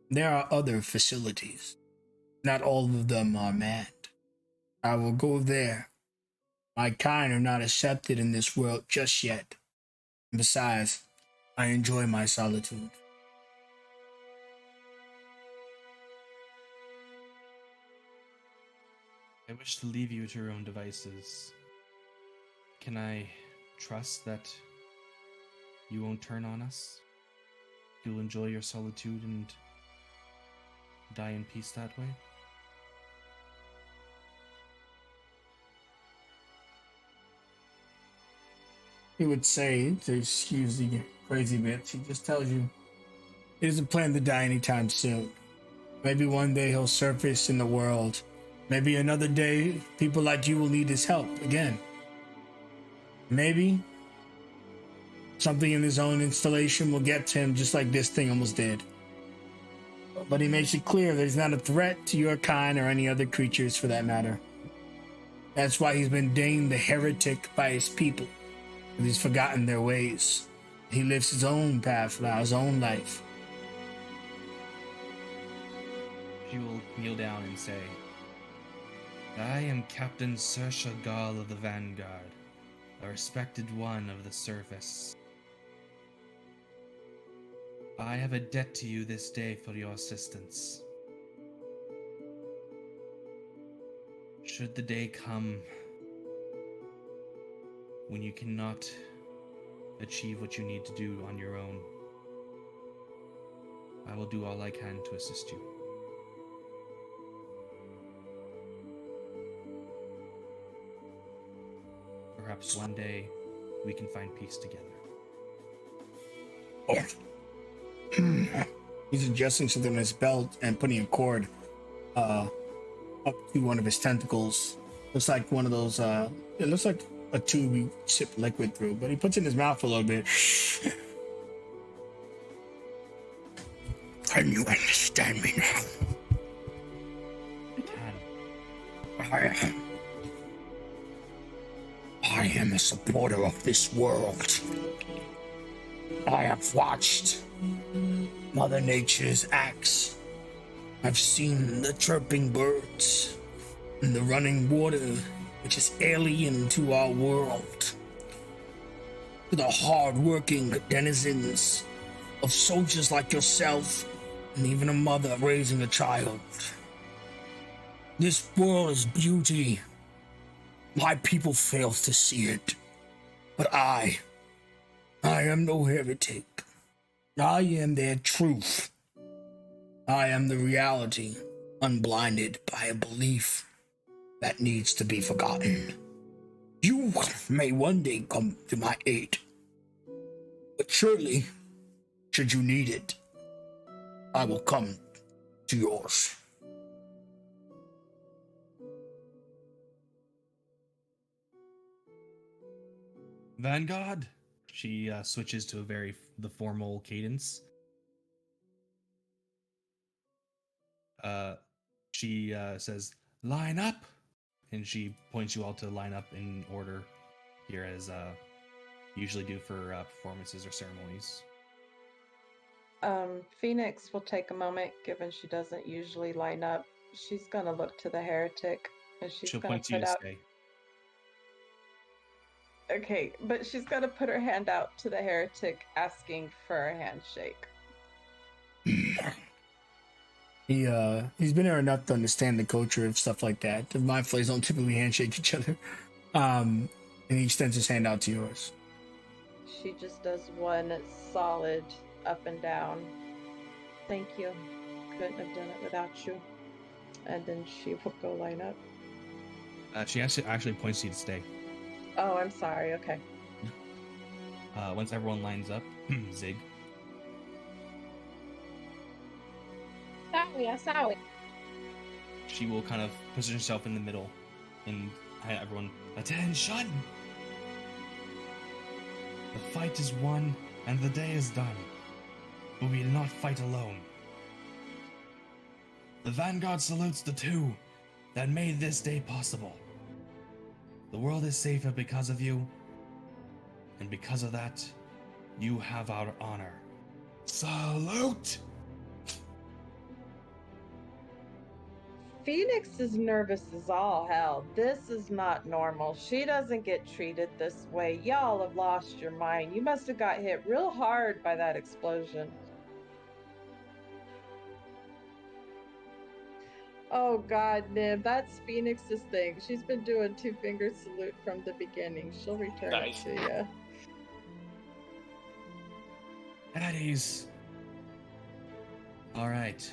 There are other facilities. Not all of them are manned. I will go there. My kind are not accepted in this world just yet. Besides, I enjoy my solitude. I wish to leave you to your own devices. Can I trust that you won't turn on us? You'll enjoy your solitude and die in peace that way? He would say, to excuse the crazy bit, he just tells you he doesn't plan to die anytime soon. Maybe one day he'll surface in the world. Maybe another day, people like you will need his help again. Maybe something in his own installation will get to him just like this thing almost did. But he makes it clear that he's not a threat to your kind or any other creatures for that matter. That's why he's been deemed the heretic by his people. He's forgotten their ways. He lives his own path now, his own life. She will kneel down and say, I am Captain Saoirse Gall of the Vanguard, a respected one of the surface. I have a debt to you this day for your assistance. Should the day come when you cannot achieve what you need to do on your own, I will do all I can to assist you. Perhaps one day we can find peace together. He's adjusting something in his belt and putting a cord up to one of his tentacles. Looks like one of those, it looks like a tube you sip liquid through, but he puts it in his mouth a little bit. Can you understand me now? I can. I am a supporter of this world. I have watched Mother Nature's acts. I've seen the chirping birds and the running water, which is alien to our world. To the hard-working denizens of soldiers like yourself, and even a mother raising a child. This world's beauty, my people fail to see it. But I am no heretic. I am their truth. I am the reality, unblinded by a belief that needs to be forgotten. You may one day come to my aid, but surely, should you need it, I will come to yours. Vanguard? She switches to the formal cadence. She says, line up. and she points you all to line up in order here, as usually do for performances or ceremonies. Phoenix will take a moment, given she doesn't usually line up. She's gonna look to the heretic, and she's She'll gonna point to you put to out. stay. Okay, but she's gonna put her hand out to the heretic, asking for a handshake. He's been there enough to understand the culture of stuff like that. The mind flayers don't typically handshake each other. And he extends his hand out to yours. She just does one solid up and down. Thank you. Couldn't have done it without you. And then she will go line up. She actually points to you to stay. Oh, I'm sorry. Okay. Once everyone lines up, Zig. Sorry. She will kind of position herself in the middle and have everyone, attention! The fight is won and the day is done, but we will not fight alone. The Vanguard salutes the two that made this day possible. The world is safer because of you, and because of that, you have our honor. Salute! Phoenix is nervous as all hell. This is not normal. She doesn't get treated this way. Y'all have lost your mind. You must have got hit real hard by that explosion. Oh God, Nib, that's Phoenix's thing. She's been doing two-finger salute from the beginning. She'll return it to you. At ease. All right.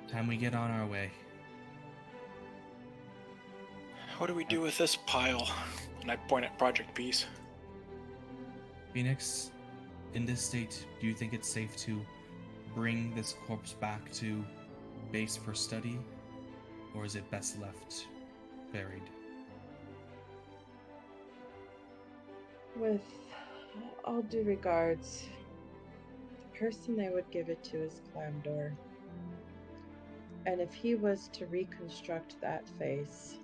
Time we get on our way. What do we do with this pile? And I point at Project Peace. Phoenix, in this state, do you think it's safe to bring this corpse back to base for study, or is it best left buried? With all due regards, the person they would give it to is Clamdor. And if he was to reconstruct that face,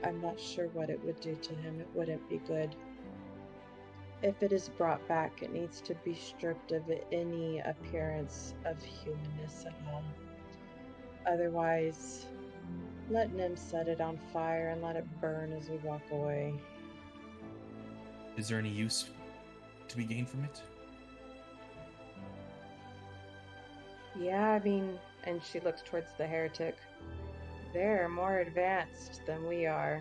I'm not sure what it would do to him. It wouldn't be good. If it is brought back, it needs to be stripped of any appearance of humanness at all. Otherwise, let Nim set it on fire and let it burn as we walk away. Is there any use to be gained from it? Yeah, I mean, and she looks towards the heretic. They're more advanced than we are.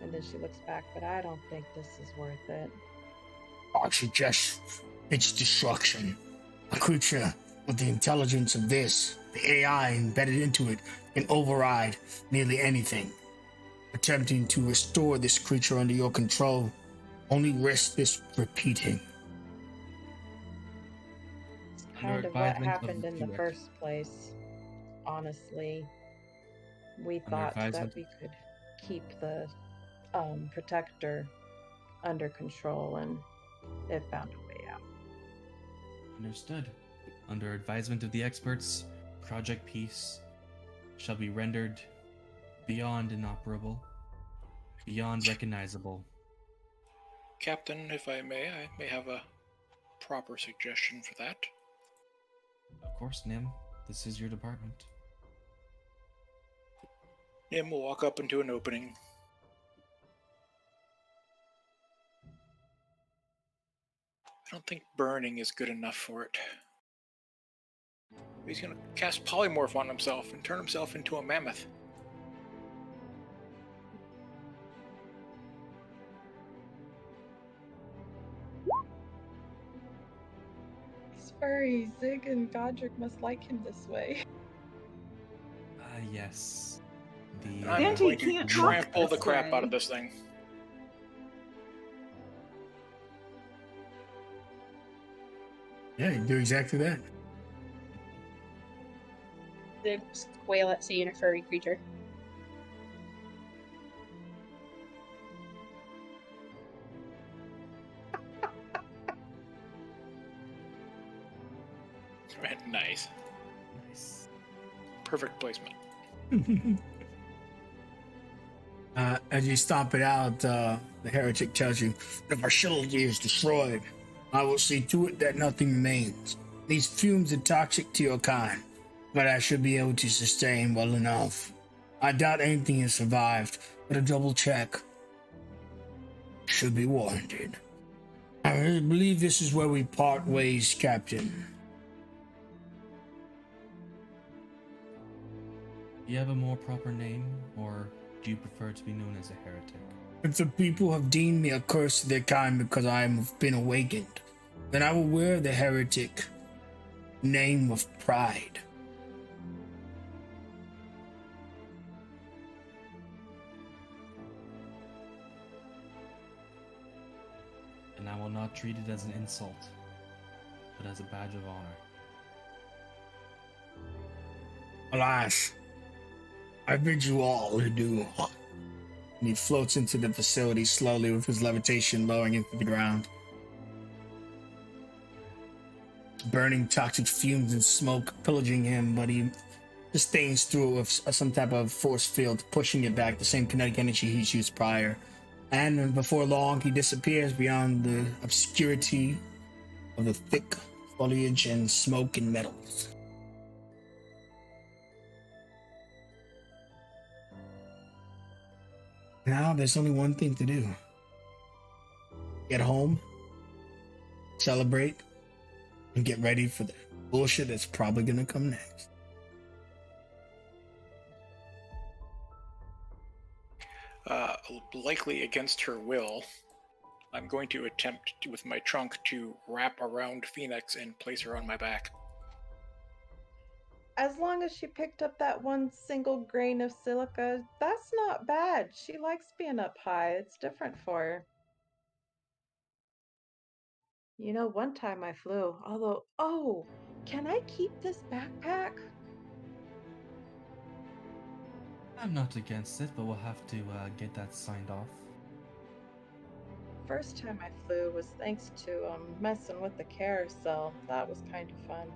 And then she looks back, but I don't think this is worth it. I suggest its destruction. A creature with the intelligence of this, the AI embedded into it, can override nearly anything. Attempting to restore this creature under your control only risks this repeating. It's kind of what advisement of happened the in the T-Rex. first place. Honestly, we thought that advisement- we could keep the protector under control, and it found a way out. Understood. Under advisement of the experts, Project Peace shall be rendered beyond inoperable, beyond recognizable. Captain, if I may have a proper suggestion for that. Of course, Nim, this is your department. Nim will walk up into an opening. I don't think burning is good enough for it. He's going to cast polymorph on himself and turn himself into a mammoth. He's furry. Zig and Godric must like him this way. Yes. And The I'm Auntie going to can't trample talk the this crap way. out of this thing. Yeah, you do exactly that. They squeal at seeing a furry creature. Nice. nice. Perfect placement. As you stomp it out, the heretic tells you, the facility is destroyed. I will see to it that nothing remains. These fumes are toxic to your kind, but I should be able to sustain well enough. I doubt anything has survived, but a double check should be warranted. I believe this is where we part ways, Captain. Do you have a more proper name, or do you prefer to be known as a heretic? If the people have deemed me a curse to their kind because I have been awakened, then I will wear the heretic name of pride. And I will not treat it as an insult, but as a badge of honor. Alas, I bid you all adieu. And he floats into the facility slowly with his levitation lowering into the ground. Burning toxic fumes and smoke pillaging him, but he sustains through it with some type of force field, pushing it back, the same kinetic energy he's used prior. And before long, he disappears beyond the obscurity of the thick foliage and smoke and metals. Now there's only one thing to do. Get home, celebrate, and get ready for the bullshit that's probably gonna come next. Likely against her will, I'm going to attempt to, with my trunk to wrap around Phoenix and place her on my back. As long as she picked up that one single grain of silica, that's not bad. She likes being up high. It's different for her. You know, one time I flew, although, oh, can I keep this backpack? I'm not against it, but we'll have to get that signed off. First time I flew was thanks to messing with the carousel. That was kind of fun.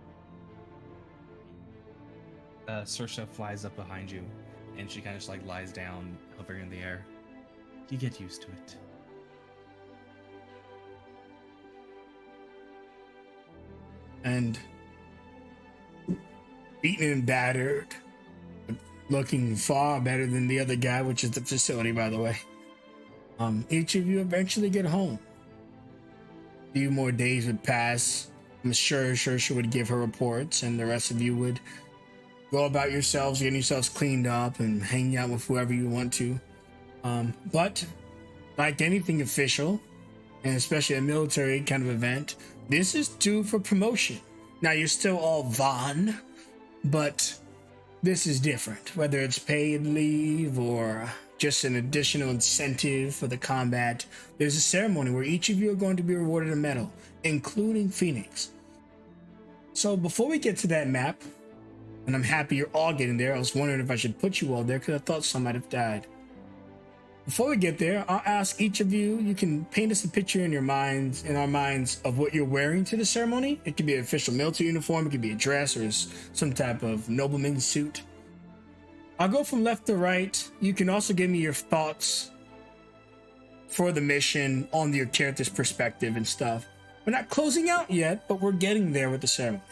Saoirse flies up behind you, and she kind of just like lies down, hovering in the air. You get used to it. And beaten and battered, looking far better than the other guy, which is the facility, by the way. Each of you eventually get home. A few more days would pass. I'm sure Saoirse would give her reports, and the rest of you would go about yourselves, getting yourselves cleaned up and hanging out with whoever you want to. But like anything official, and especially a military kind of event, this is due for promotion. Now you're still all Vaughn, but this is different. Whether it's paid leave or just an additional incentive for the combat, there's a ceremony where each of you are going to be rewarded a medal, including Phoenix. So before we get to that map, and I'm happy you're all getting there. I was wondering if I should put you all there because I thought some might have died. Before we get there, I'll ask each of you, you can paint us a picture in your minds, in our minds, of what you're wearing to the ceremony. It could be an official military uniform, it could be a dress or some type of nobleman's suit. I'll go from left to right. You can also give me your thoughts for the mission on your character's perspective and stuff. We're not closing out yet, but we're getting there with the ceremony.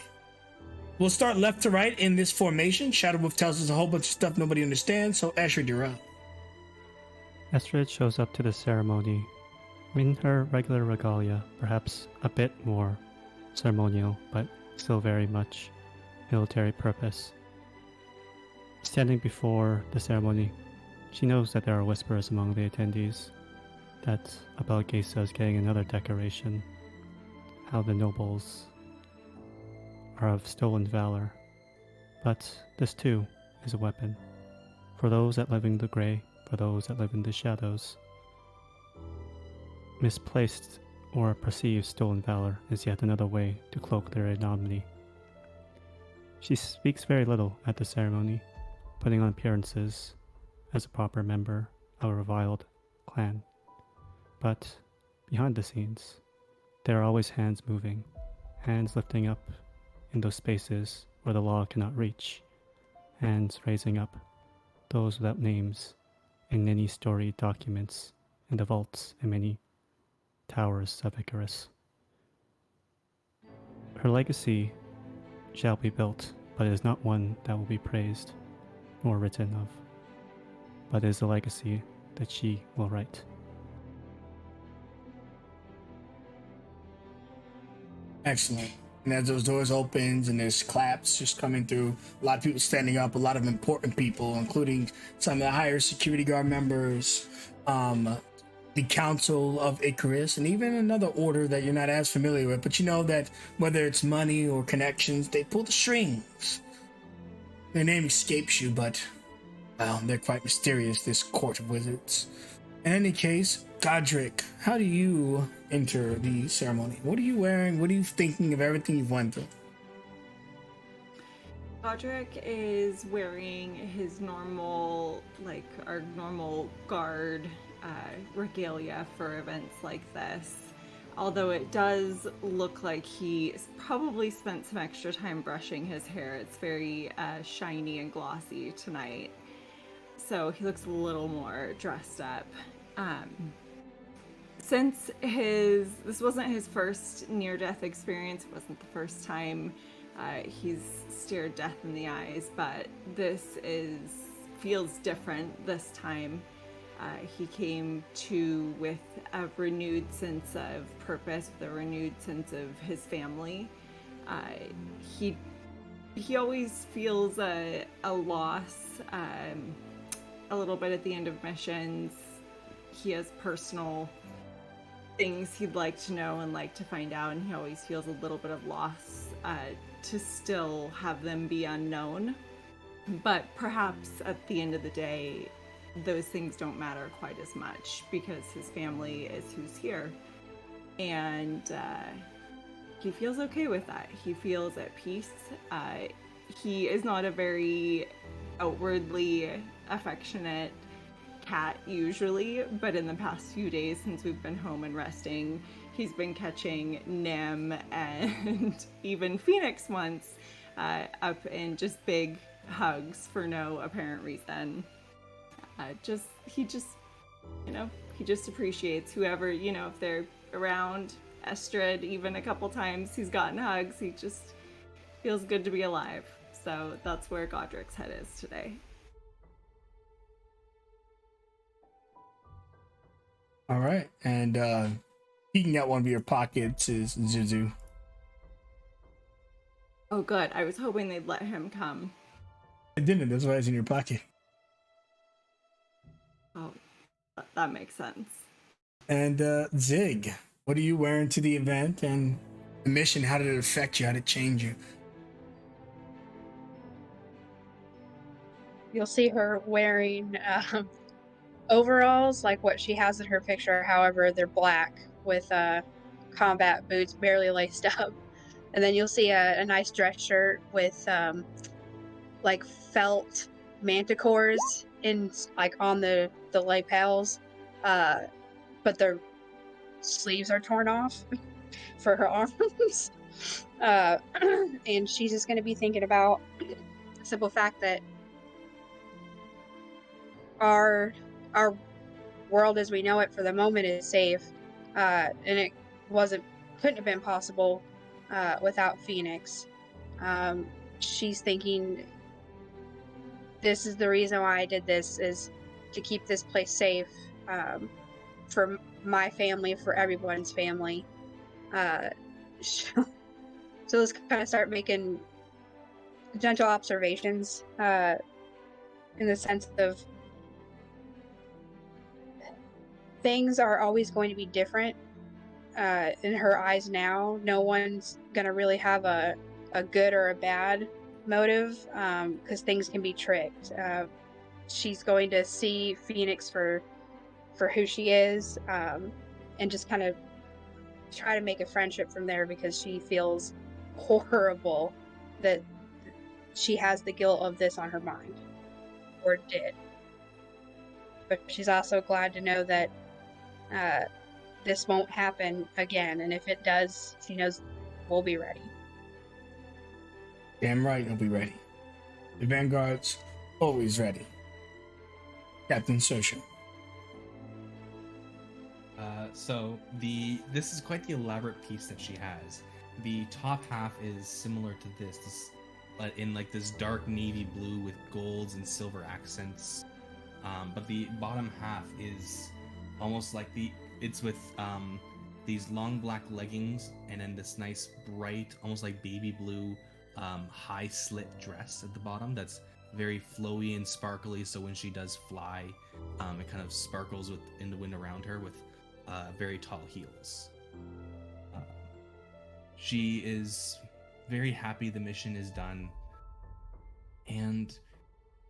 We'll start left to right in this formation. Shadowwolf tells us a whole bunch of stuff nobody understands, so Ashrid, you're up. Estrid shows up to the ceremony in her regular regalia, perhaps a bit more ceremonial, but still very much military purpose. Standing before the ceremony, she knows that there are whispers among the attendees that Abelgesa is getting another decoration, how the nobles are of stolen valor, but this too is a weapon for those that live in the gray, for those that live in the shadows. Misplaced or perceived stolen valor is yet another way to cloak their ignominy. She speaks very little at the ceremony, putting on appearances as a proper member of a reviled clan. But behind the scenes, there are always hands moving, hands lifting up in those spaces where the law cannot reach, hands raising up, those without names, in many storied documents in the vaults and many towers of Icarus. Her legacy shall be built, but it is not one that will be praised or written of, but is a legacy that she will write. Excellent. And as those doors opens and there's claps just coming through, a lot of people standing up, a lot of important people, including some of the higher security guard members, the Council of Icarus, and even another order that you're not as familiar with, but you know that whether it's money or connections, they pull the strings. Their name escapes you, but, well, they're quite mysterious, this court of wizards. In any case, Godric, how do you enter the ceremony? What are you wearing? What are you thinking of everything you've went through? Godric is wearing his normal, like our normal guard regalia for events like this. Although it does look like he probably spent some extra time brushing his hair. It's very shiny and glossy tonight. So he looks a little more dressed up. Since this wasn't his first near-death experience, it wasn't the first time he's stared death in the eyes, but this feels different this time. He came to with a renewed sense of purpose, with a renewed sense of his family. He always feels a loss a little bit at the end of missions. He has personal things he'd like to know and like to find out, and he always feels a little bit of loss to still have them be unknown. But perhaps at the end of the day, those things don't matter quite as much because his family is who's here. And he feels okay with that. He feels at peace. He is not a very outwardly affectionate cat usually, but in the past few days since we've been home and resting, he's been catching Nim and even Phoenix once up in just big hugs for no apparent reason. He just appreciates whoever, if they're around. Estrid, even a couple times he's gotten hugs. He just feels good to be alive. So that's where Godric's head is today. All right, and peeking out one of your pockets is Zuzu. Oh, good. I was hoping they'd let him come. I didn't. That's why it's in your pocket. Oh, that makes sense. And Zig, what are you wearing to the event and the mission? How did it affect you? How did it change you? You'll see her wearing overalls like what she has in her picture. However, they're black with combat boots barely laced up. And then you'll see a nice dress shirt with like felt manticores in like on the lapels, but their sleeves are torn off for her arms. And she's just going to be thinking about the simple fact that our world as we know it for the moment is safe, and it couldn't have been possible without Phoenix. She's thinking, this is the reason why I did this, is to keep this place safe for my family, for everyone's family. So let's kind of start making gentle observations in the sense of things are always going to be different in her eyes now. No one's going to really have a good or a bad motive because things can be tricked. She's going to see Phoenix for who she is and just kind of try to make a friendship from there, because she feels horrible that she has the guilt of this on her mind, or did. But she's also glad to know that this won't happen again, and if it does, she knows we'll be ready. Damn right, you'll be ready. The Vanguard's always ready. Captain Sersha. So this is quite the elaborate piece that she has. The top half is similar to this in like this dark navy blue with golds and silver accents. But the bottom half is almost like it's with these long black leggings and then this nice bright, almost like baby blue, high slit dress at the bottom that's very flowy and sparkly. So when she does fly, it kind of sparkles in the wind around her with very tall heels. She is very happy the mission is done, and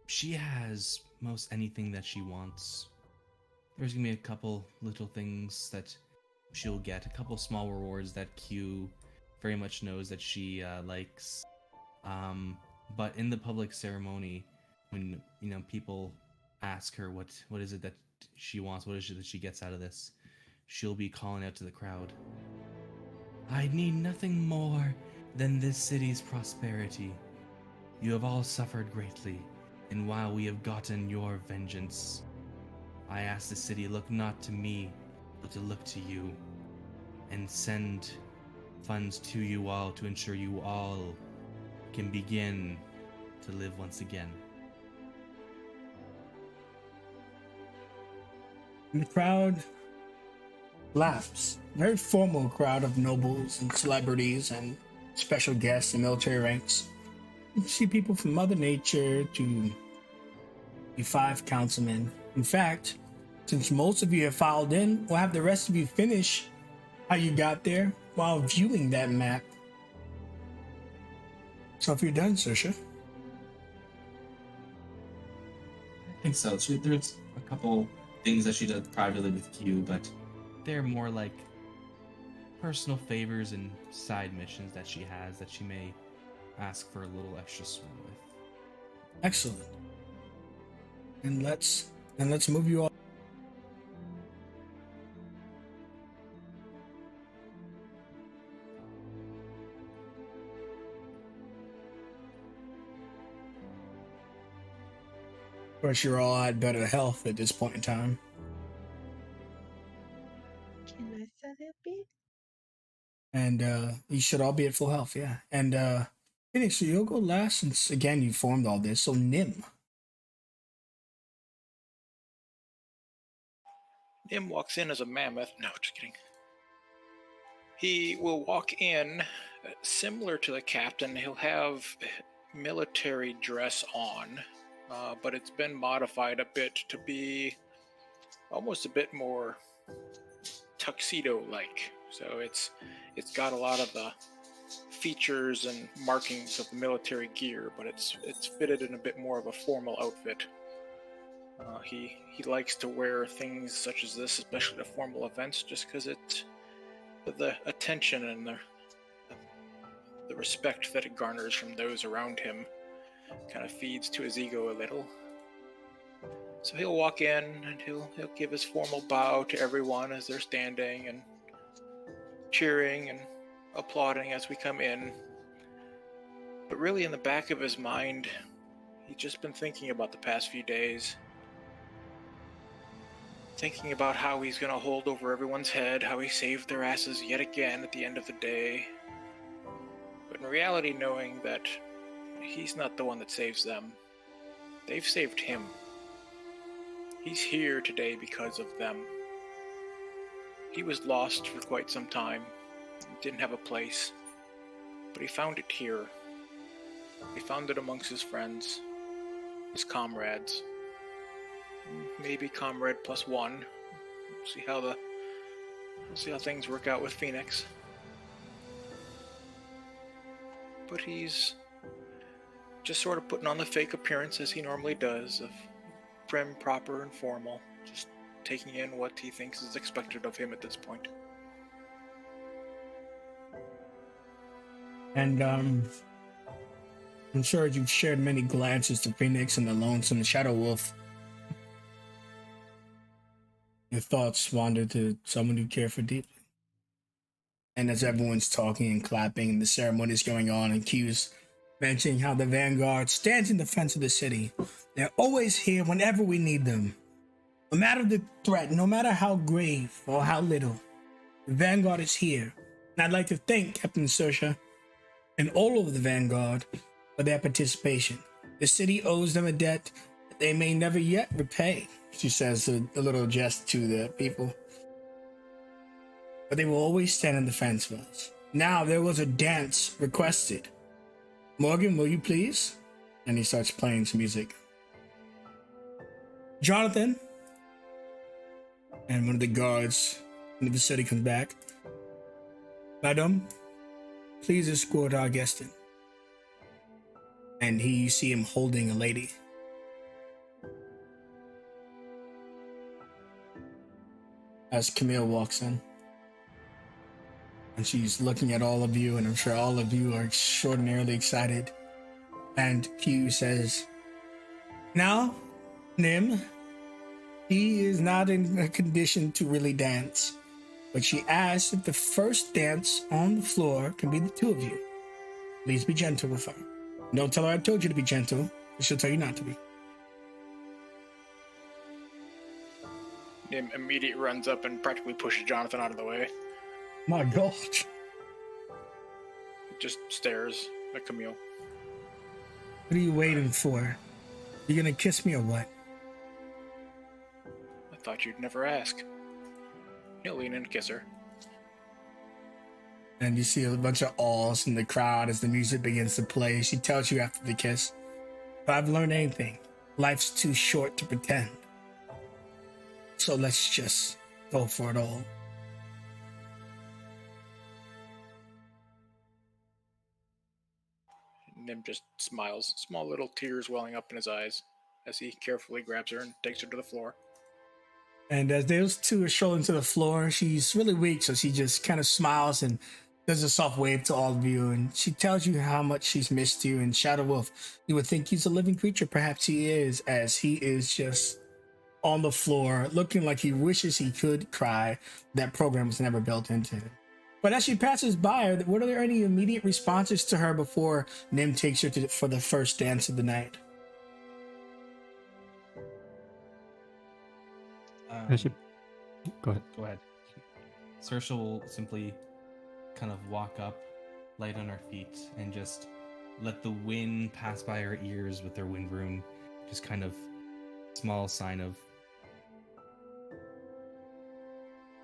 she has most anything that she wants. There's gonna be a couple little things that she'll get, a couple small rewards that Q very much knows that she likes. But in the public ceremony, when people ask her what is it that she wants, what is it that she gets out of this, she'll be calling out to the crowd, "I need nothing more than this city's prosperity. You have all suffered greatly, and while we have gotten your vengeance, I ask the city look not to me, but to look to you, and send funds to you all to ensure you all can begin to live once again." And the crowd laughs. Very formal crowd of nobles and celebrities and special guests and military ranks. You see people from Mother Nature to the 5 councilmen. In fact, since most of you have filed in, we'll have the rest of you finish how you got there while viewing that map. So if you're done, Sersha. I think so. There's a couple things that she does privately with Q, but they're more like personal favors and side missions that she has that she may ask for a little extra swing with. Excellent. And let's move you all. Of course, you're all at better health at this point in time. Can I set it be? And you should all be at full health, yeah. And Phoenix, so you'll go last since again you formed all this. So Nim. Nim walks in as a mammoth. No, just kidding. He will walk in similar to the captain. He'll have military dress on, but it's been modified a bit to be almost a bit more tuxedo-like. So it's got a lot of the features and markings of the military gear, but it's fitted in a bit more of a formal outfit. He likes to wear things such as this, especially to formal events, just because it's the attention and the respect that it garners from those around him kind of feeds to his ego a little. So he'll walk in and he'll give his formal bow to everyone as they're standing and cheering and applauding as we come in. But really in the back of his mind, he's just been thinking about the past few days. Thinking about how he's going to hold over everyone's head, how he saved their asses yet again at the end of the day. But in reality, knowing that he's not the one that saves them. They've saved him. He's here today because of them. He was lost for quite some time, didn't have a place, but he found it here. He found it amongst his friends, his comrades. Maybe comrade plus one. We'll see how things work out with Phoenix. But he's just sort of putting on the fake appearance as he normally does, of prim, proper, and formal, just taking in what he thinks is expected of him at this point. And I'm sure you've shared many glances to Phoenix and the lonesome Shadow Wolf. Your thoughts wander to someone you care for deeply. And as everyone's talking and clapping and the ceremony is going on and Q's mentioning how the Vanguard stands in defense of the city. They're always here whenever we need them. No matter the threat, no matter how grave or how little, the Vanguard is here. And I'd like to thank Captain Sersha and all of the Vanguard for their participation. The city owes them a debt that they may never yet repay, she says a little jest to the people. But they will always stand in defense of us. Now, there was a dance requested. Morgan, will you please? And he starts playing some music. Jonathan, and one of the guards in the city comes back. Madam, please escort our guest in. And you see him holding a lady. As Camille walks in. And she's looking at all of you, and I'm sure all of you are extraordinarily excited. And Q says, now, Nim, he is not in a condition to really dance, but she asks if the first dance on the floor can be the two of you. Please be gentle with her. Don't tell her I told you to be gentle, but she'll tell you not to be. Nim immediately runs up and practically pushes Jonathan out of the way. My God. Just stares at Camille. What are you waiting for? You gonna kiss me or what? I thought you'd never ask. He'll lean in and kiss her. And you see a bunch of awes in the crowd as the music begins to play. She tells you after the kiss, if I've learned anything, life's too short to pretend. So let's just go for it all. Nim just smiles, small little tears welling up in his eyes as he carefully grabs her and takes her to the floor. And as those two are strolling to the floor, she's really weak, so she just kind of smiles and does a soft wave to all of you. And she tells you how much she's missed you. And Shadow Wolf, you would think he's a living creature. Perhaps he is, as he is just on the floor, looking like he wishes he could cry. That program was never built into him. But as she passes by, what are there any immediate responses to her before Nim takes her for the first dance of the night? Go ahead. Go ahead. Saoirse will simply kind of walk up, light on her feet, and just let the wind pass by her ears with her wind rune. Just kind of small sign of,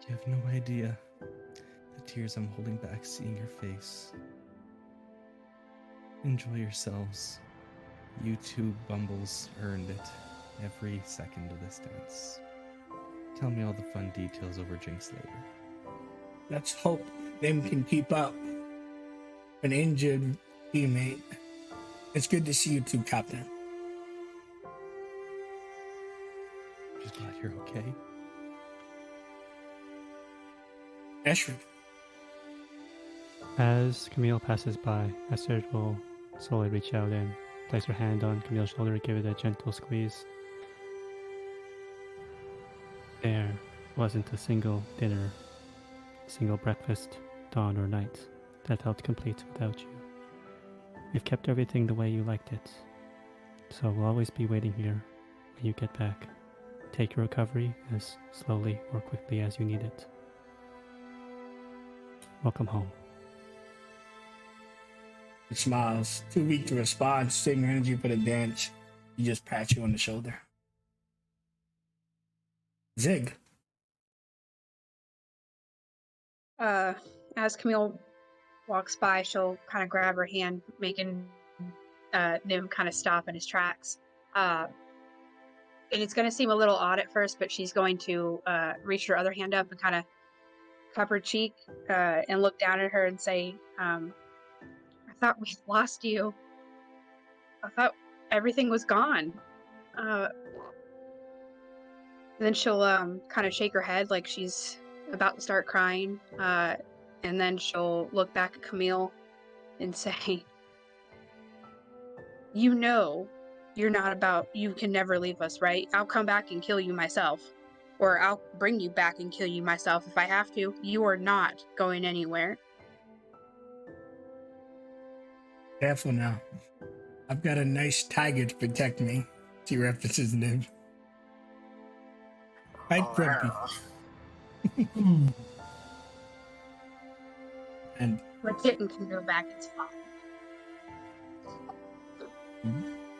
you have no idea the tears I'm holding back seeing your face. Enjoy yourselves. You two bumbles earned it every second of this dance. Tell me all the fun details over drinks later. Let's hope Nim can keep up. An injured teammate. It's good to see you too, Captain. Just glad you're okay. Eshrin. As Camille passes by, Esther will slowly reach out and place her hand on Camille's shoulder and give it a gentle squeeze. There wasn't a single dinner, single breakfast, dawn or night that felt complete without you. We've kept everything the way you liked it, so we'll always be waiting here when you get back. Take your recovery as slowly or quickly as you need it. Welcome home. He smiles, too weak to respond, saving her energy for the dance. He just pats you on the shoulder. Zig. As Camille walks by, she'll kind of grab her hand, making Nim kind of stop in his tracks. And it's going to seem a little odd at first, but she's going to reach her other hand up and kind of cup her cheek and look down at her and say, I thought we lost you. I thought everything was gone. Then she'll kind of shake her head like she's about to start crying. And then she'll look back at Camille and say, you know, you can never leave us, right? I'll come back and kill you myself. Or I'll bring you back and kill you myself if I have to. You are not going anywhere. Careful now. I've got a nice tiger to protect me. She references Nim. Right, Grumpy. And My kitten can go back and spot.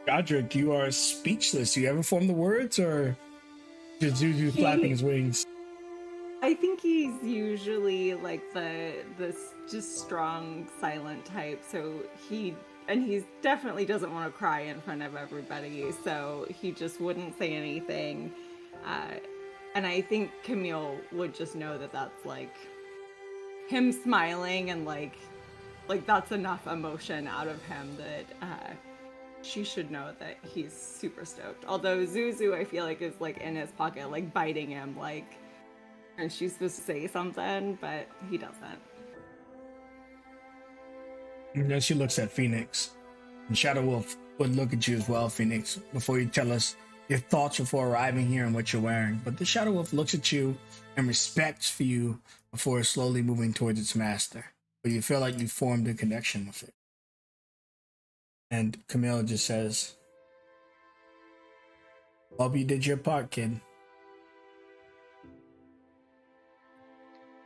Godric, you are speechless. Do you ever form the words, or just Zuzu flapping his wings? I think he's usually like the just strong, silent type. So he's definitely doesn't want to cry in front of everybody. So he just wouldn't say anything. And I think Camille would just know that that's like him smiling and like that's enough emotion out of him that she should know that he's super stoked. Although Zuzu, I feel like, is like in his pocket, like biting him, like, and she's supposed to say something, but he doesn't. And then she looks at Phoenix. And Shadow Wolf would look at you as well, Phoenix, before you tell us your thoughts before arriving here and what you're wearing. But the Shadow Wolf looks at you and respects for you before slowly moving towards its master. But you feel like you formed a connection with it. And Camille just says, "Hope you did your part, kid."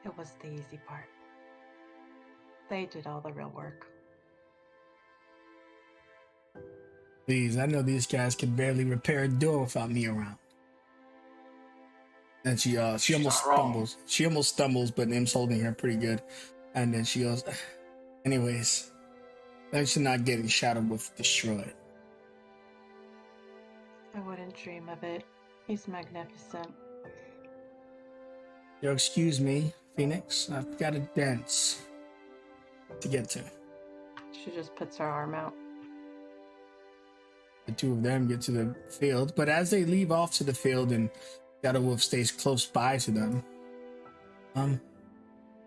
It was the easy part. They did all the real work. Please, I know these guys can barely repair a door without me around. And she almost stumbles. She almost stumbles, but Nim's holding her pretty good. And then she goes, "Anyways, thanks for not getting Shadow Wolf destroyed." I wouldn't dream of it. He's magnificent. You'll excuse me, Phoenix. I've got a dance to get to. She just puts her arm out. The two of them get to the field, but as they leave off to the field and Shadow Wolf stays close by to them,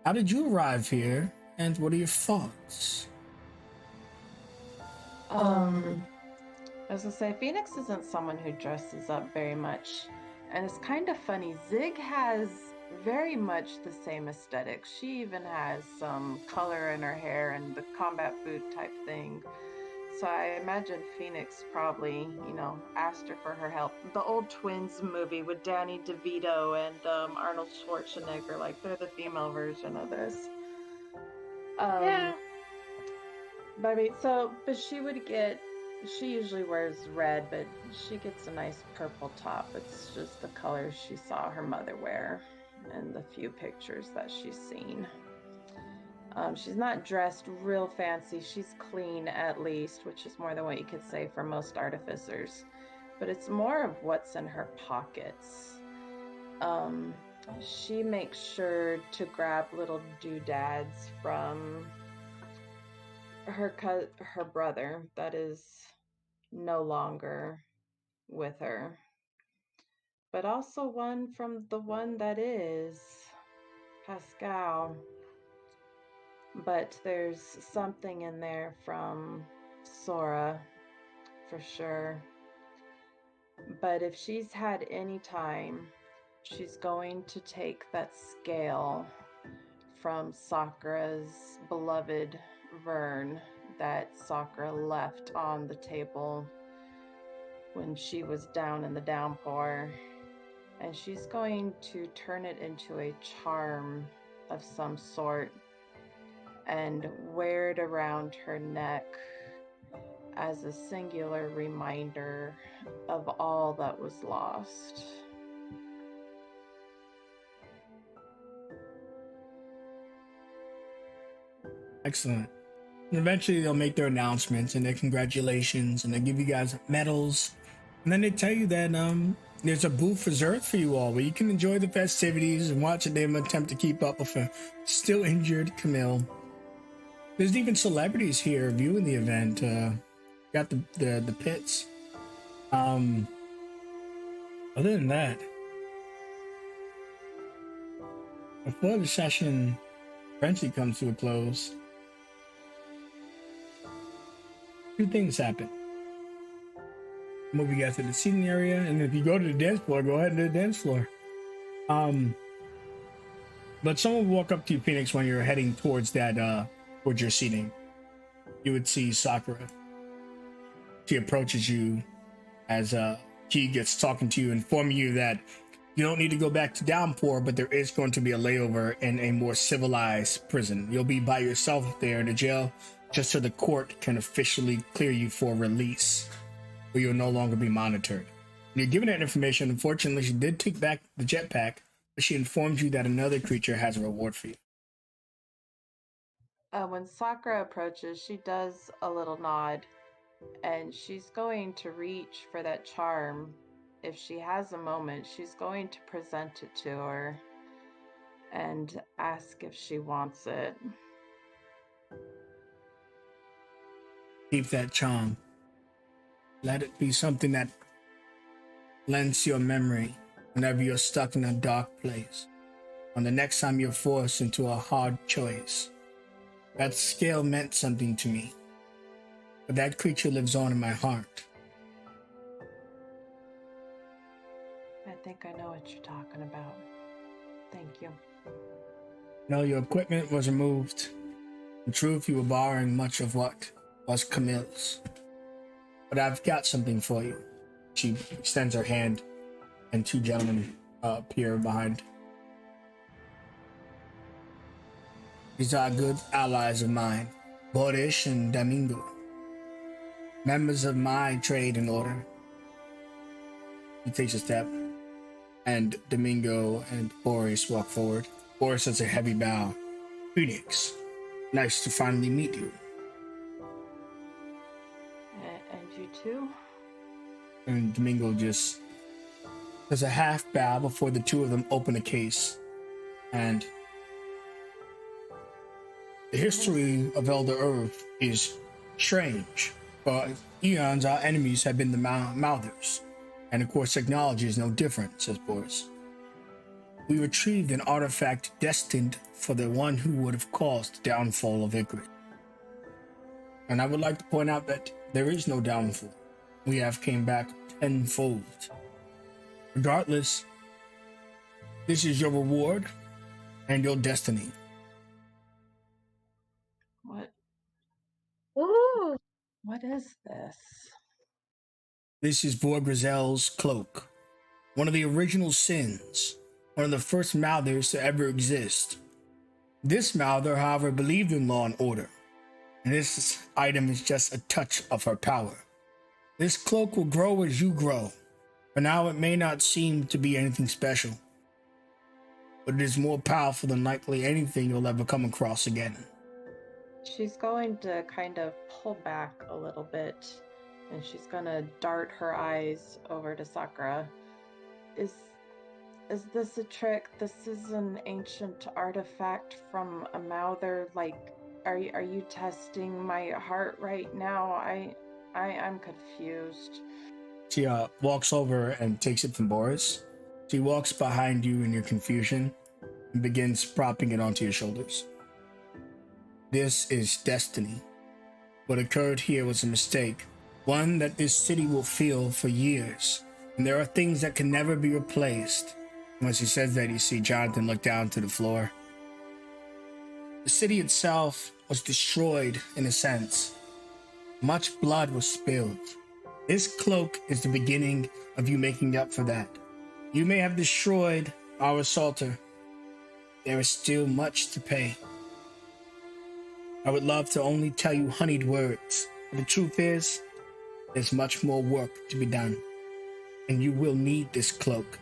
how did you arrive here, and what are your thoughts? As I say, Phoenix isn't someone who dresses up very much, and it's kind of funny. Zig has very much the same aesthetic. She even has some color in her hair and the combat boot type thing. So I imagine Phoenix probably, asked her for her help. The old Twins movie with Danny DeVito and Arnold Schwarzenegger, like they're the female version of this. Yeah. But I mean, but she usually wears red, but she gets a nice purple top. It's just the color she saw her mother wear in the few pictures that she's seen. She's not dressed real fancy. She's clean, at least, which is more than what you could say for most artificers. But it's more of what's in her pockets. She makes sure to grab little doodads from her brother that is no longer with her. But also one from the one that is Pascal. But there's something in there from Sora, for sure. But if she's had any time, she's going to take that scale from Sakura's beloved Vern that Sakura left on the table when she was down in the downpour. And she's going to turn it into a charm of some sort and wear it around her neck as a singular reminder of all that was lost. Excellent. And eventually they'll make their announcements and their congratulations, and they give you guys medals. And then they tell you that there's a booth reserved for you all where you can enjoy the festivities and watch them attempt to keep up with a still injured Camille. There's even celebrities here viewing the event. Got the pits. Other than that, before the session eventually comes to a close, two things happen. Move you guys to the seating area, and if you go to the dance floor, go ahead to the dance floor. But someone will walk up to you, Phoenix, when you're heading towards that towards your seating. you would see Sakura. She approaches you as he gets talking to you, informing you that you don't need to go back to Downpour, but there is going to be a layover in a more civilized prison. You'll be by yourself there in the jail, just so the court can officially clear you for release, where you'll no longer be monitored. When you're given that information, unfortunately, she did take back the jetpack, but she informs you that another creature has a reward for you. When Sakura approaches, she does a little nod, and she's going to reach for that charm. If she has a moment, she's going to present it to her and ask if she wants it. Keep that charm. Let it be something that lends to your memory whenever you're stuck in a dark place, or the next time you're forced into a hard choice. That scale meant something to me, but that creature lives on in my heart. I think I know what you're talking about. Thank you. No, your equipment was removed. In truth, you were borrowing much of what was Camille's. But I've got something for you. She extends her hand, and two gentlemen appear behind. These are good allies of mine, Boris and Domingo. Members of my trade and order. He takes a step, and Domingo and Boris walk forward. Boris has a heavy bow. Phoenix, nice to finally meet you. And you too? And Domingo just does a half bow before the two of them open a case. And the history of Elder Earth is strange. For eons, our enemies have been the Mouthers. And of course, technology is no different, says Boris. We retrieved an artifact destined for the one who would have caused the downfall of Icarus. And I would like to point out that there is no downfall. We have came back tenfold. Regardless, this is your reward and your destiny. What? Ooh. What is this? This is Vorgrizel's cloak, one of the original sins, one of the first Mouthers to ever exist. This Mouther, however, believed in law and order, and this item is just a touch of her power. This cloak will grow as you grow. For now, it may not seem to be anything special, but it is more powerful than likely anything you'll ever come across again. She's going to kind of pull back a little bit, and she's going to dart her eyes over to Sakura. Is this a trick? This is an ancient artifact from a Mouther. Like, are you testing my heart right now? I'm confused. She walks over and takes it from Boris. She walks behind you in your confusion and begins propping it onto your shoulders. This is destiny. What occurred here was a mistake, one that this city will feel for years. And there are things that can never be replaced. When she says that, you see Jonathan look down to the floor. The city itself was destroyed in a sense. Much blood was spilled. This cloak is the beginning of you making up for that. You may have destroyed our assaulter. There is still much to pay. I would love to only tell you honeyed words, but the truth is, there's much more work to be done. And you will need this cloak.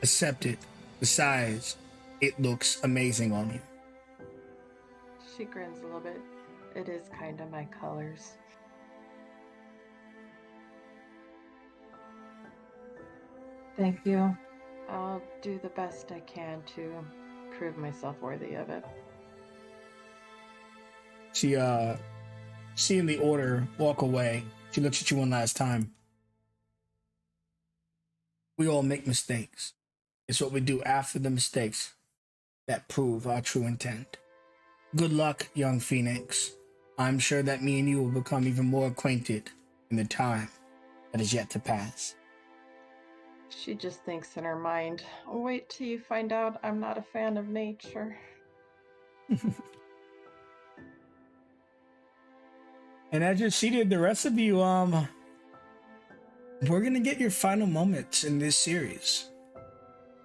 Accept it. Besides, it looks amazing on you. She grins a little bit. It is kind of my colors. Thank you. I'll do the best I can to prove myself worthy of it. She, seeing the order walk away, she looks at you one last time. We all make mistakes. It's what we do after the mistakes that prove our true intent. Good luck, young Phoenix. I'm sure that me and you will become even more acquainted in the time that is yet to pass. She just thinks in her mind, wait till you find out I'm not a fan of nature. And as you're seated, the rest of you, we're gonna get your final moments in this series.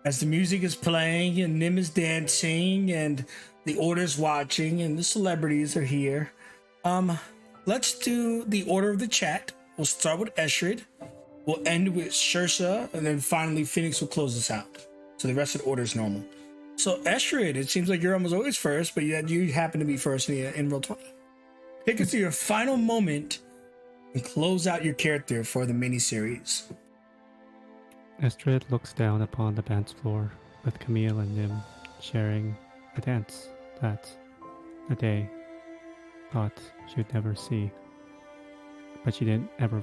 As the music is playing and Nim is dancing and the order's watching and the celebrities are here. Let's do the order of the chat. We'll start with Eshrid. We'll end with Shersha, and then finally Phoenix will close us out. So the rest of the order is normal. So Eshrid, it seems like you're almost always first, but yet you happen to be first in Roll 20. Take us to your final moment and close out your character for the miniseries. Estrid looks down upon the dance floor with Camille and Nim sharing a dance that a day thought she would never see, but she didn't ever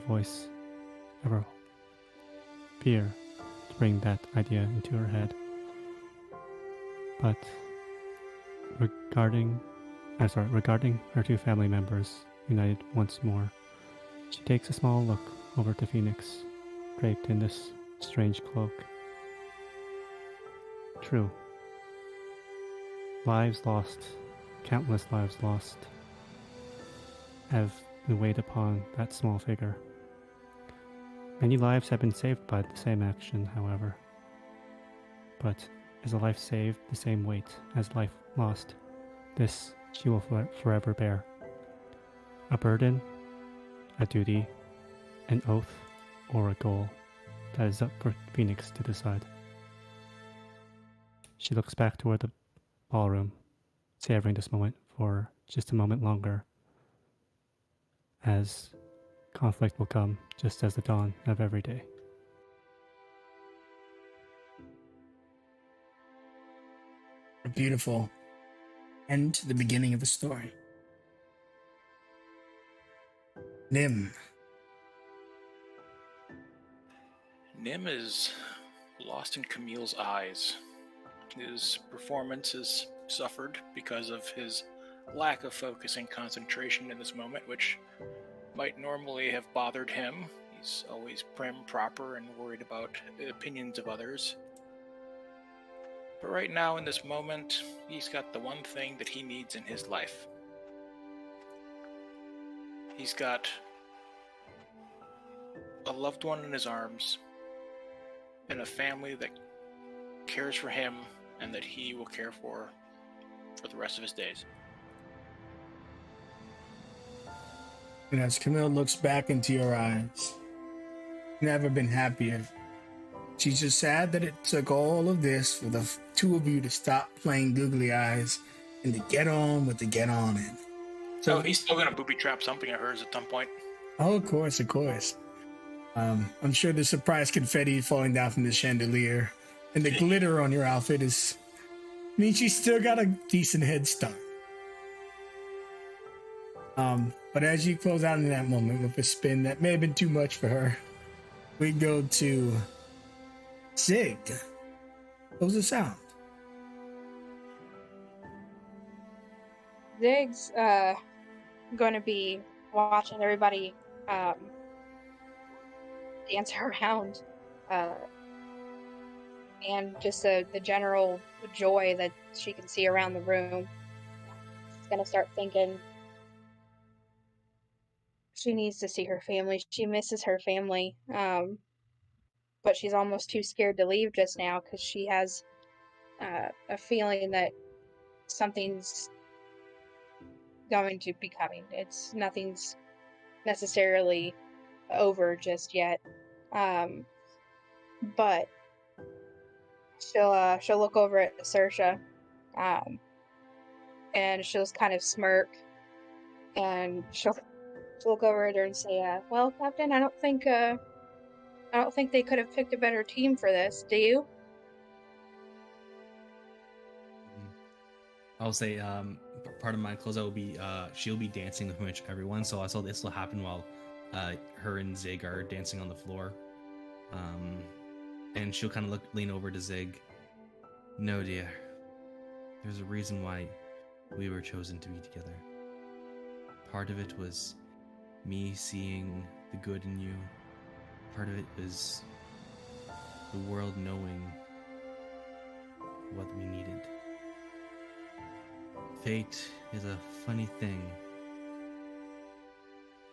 fear to bring that idea into her head. But regarding her two family members united once more, she takes a small look over to Phoenix, draped in this strange cloak. True. Lives lost, countless lives lost, have been weighed upon that small figure. Many lives have been saved by the same action, however. But is a life saved the same weight as life lost? This she will forever bear. A burden, a duty, an oath, or a goal that is up for Phoenix to decide. She looks back toward the ballroom, savoring this moment for just a moment longer, as conflict will come just as the dawn of every day. A beautiful end to the beginning of a story. Nim. Nim is lost in Camille's eyes. His performance has suffered because of his lack of focus and concentration in this moment, which might normally have bothered him. He's always prim, proper, and worried about the opinions of others. But right now, in this moment, he's got the one thing that he needs in his life. He's got a loved one in his arms, and a family that cares for him and that he will care for the rest of his days. And as Camille looks back into your eyes, never been happier. She's just sad that it took all of this for the two of you to stop playing googly eyes and to get on with the get on in. So he's still gonna booby trap something of hers at some point. Oh, of course, of course. I'm sure the surprise confetti falling down from the chandelier and the glitter on your outfit means she's still got a decent head start. But as you close out in that moment with a spin that may have been too much for her, we go to Zig. What was the sound? Zig's going to be watching everybody dance around, and just the general joy that she can see around the room. She's going to start thinking she needs to see her family. She misses her family, but she's almost too scared to leave just now because she has a feeling that something's going to be coming. Nothing's necessarily over just yet, but she'll look over at Saoirse, and she'll just kind of smirk, and she'll look over at her and say, "Well, Captain, I don't think they could have picked a better team for this. Do you?" I'll say part of my closeout will be she'll be dancing with pretty much everyone. So I saw this will happen while her and Zig are dancing on the floor, and she'll kind of lean over to Zig. No, dear. There's a reason why we were chosen to be together. Part of it was me seeing the good in you. Part of it was the world knowing what we needed. Fate is a funny thing.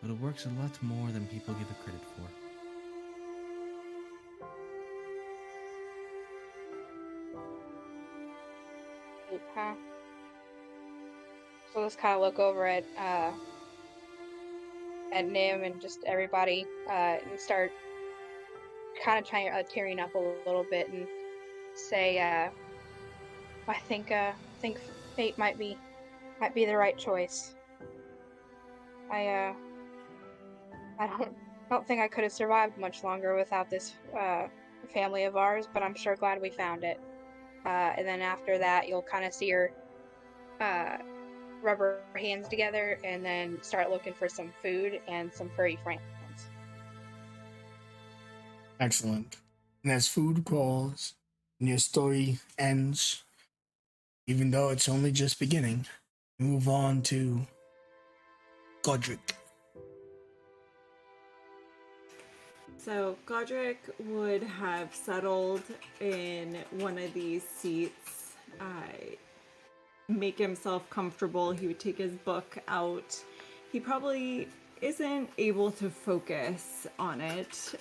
but it works a lot more than people give it credit for. Huh? So let's kind of look over at Nim and just everybody, and start kind of trying tearing up a little bit and say, I think fate might be the right choice. I don't think I could have survived much longer without this family of ours, but I'm sure glad we found it. And then after that, you'll kind of see her rub her hands together and then start looking for some food and some furry friends. Excellent. And as food calls and your story ends, even though it's only just beginning, move on to Godric. So Godric would have settled in one of these seats, make himself comfortable. He would take his book out. He probably isn't able to focus on it.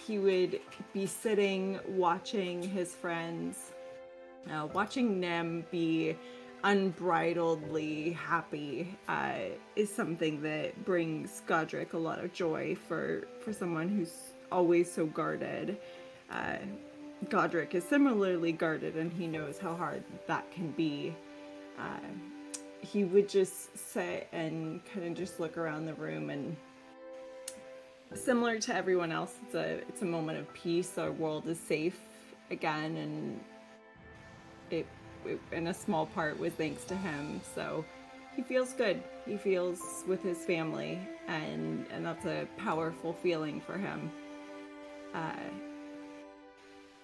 He would be sitting watching his friends, watching Nim be unbridledly happy is something that brings Godric a lot of joy for someone who's always so guarded. Godric is similarly guarded, and he knows how hard that can be. He would just sit and kind of just look around the room, and similar to everyone else, it's a moment of peace. Our world is safe again, and it in a small part was thanks to him. So he feels good. He feels with his family, and that's a powerful feeling for him.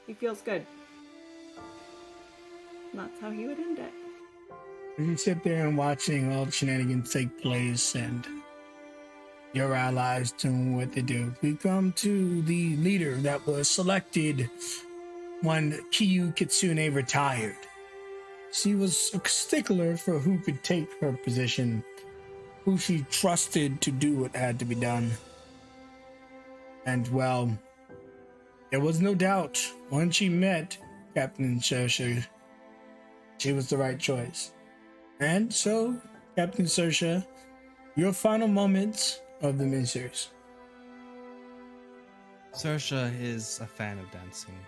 He feels good. And that's how he would end it. You sit there and watching all the shenanigans take place and your allies doing what they do. We come to the leader that was selected when Kiyu Kitsune retired. She was a stickler for who could take her position, who she trusted to do what had to be done. And well, there was no doubt when she met Captain Saoirse, she was the right choice. And so, Captain Saoirse, your final moments of the miniseries. Saoirse is a fan of dancing,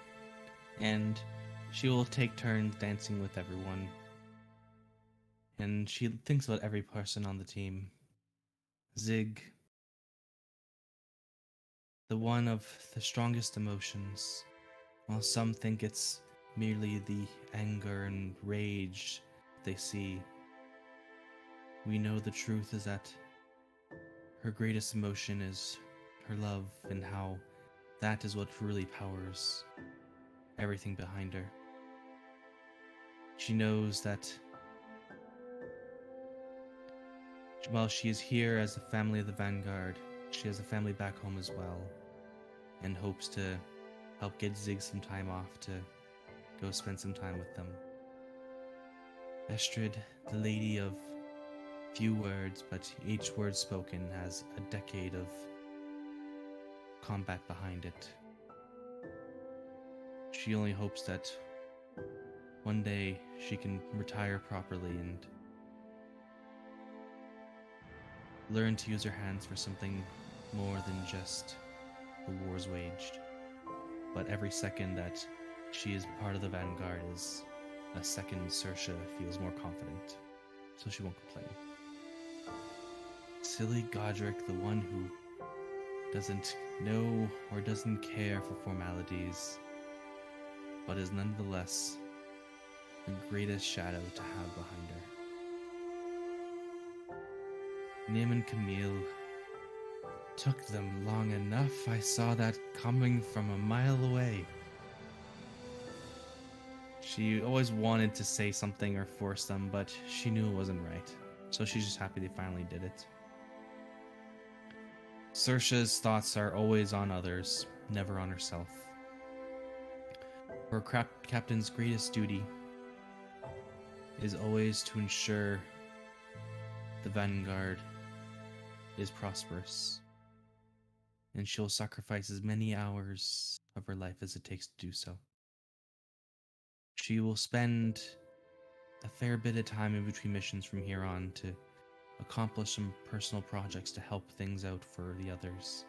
and she will take turns dancing with everyone. And she thinks about every person on the team. Zig, the one of the strongest emotions, while some think it's merely the anger and rage they see. We know the truth is that her greatest emotion is her love, and how that is what really powers everything behind her. She knows that while she is here as a family of the Vanguard, she has a family back home as well, and hopes to help get Zig some time off to go spend some time with them. Estrid, the lady of few words, but each word spoken has a decade of combat behind it. She only hopes that one day she can retire properly and learn to use her hands for something more than just the wars waged. But every second that she is part of the Vanguard is a second Saoirse feels more confident, so she won't complain. Silly Godric, the one who doesn't know or doesn't care for formalities, but is nonetheless the greatest shadow to have behind her. Nim and Camille took them long enough. I saw that coming from a mile away. She always wanted to say something or force them, but she knew it wasn't right. So she's just happy they finally did it. Saoirse's thoughts are always on others, never on herself. Her captain's greatest duty is always to ensure the Vanguard is prosperous, and she'll sacrifice as many hours of her life as it takes to do so. She will spend a fair bit of time in between missions from here on to accomplish some personal projects to help things out for the others.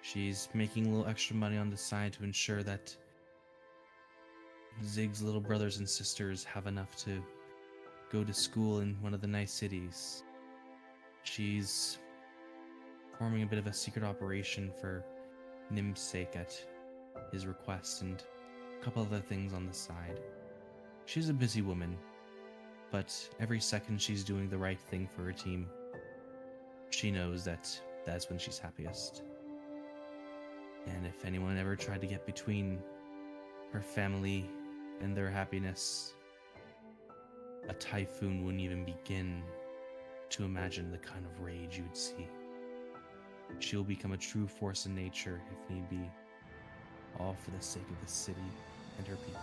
She's making a little extra money on the side to ensure that Zig's little brothers and sisters have enough to go to school in one of the nice cities. She's forming a bit of a secret operation for Nim's sake at his request, and a couple other things on the side. She's a busy woman, but every second she's doing the right thing for her team, she knows that that's when she's happiest. And if anyone ever tried to get between her family and their happiness, a typhoon wouldn't even begin to imagine the kind of rage you'd see. She'll become a true force in nature if need be, all for the sake of the city and her people.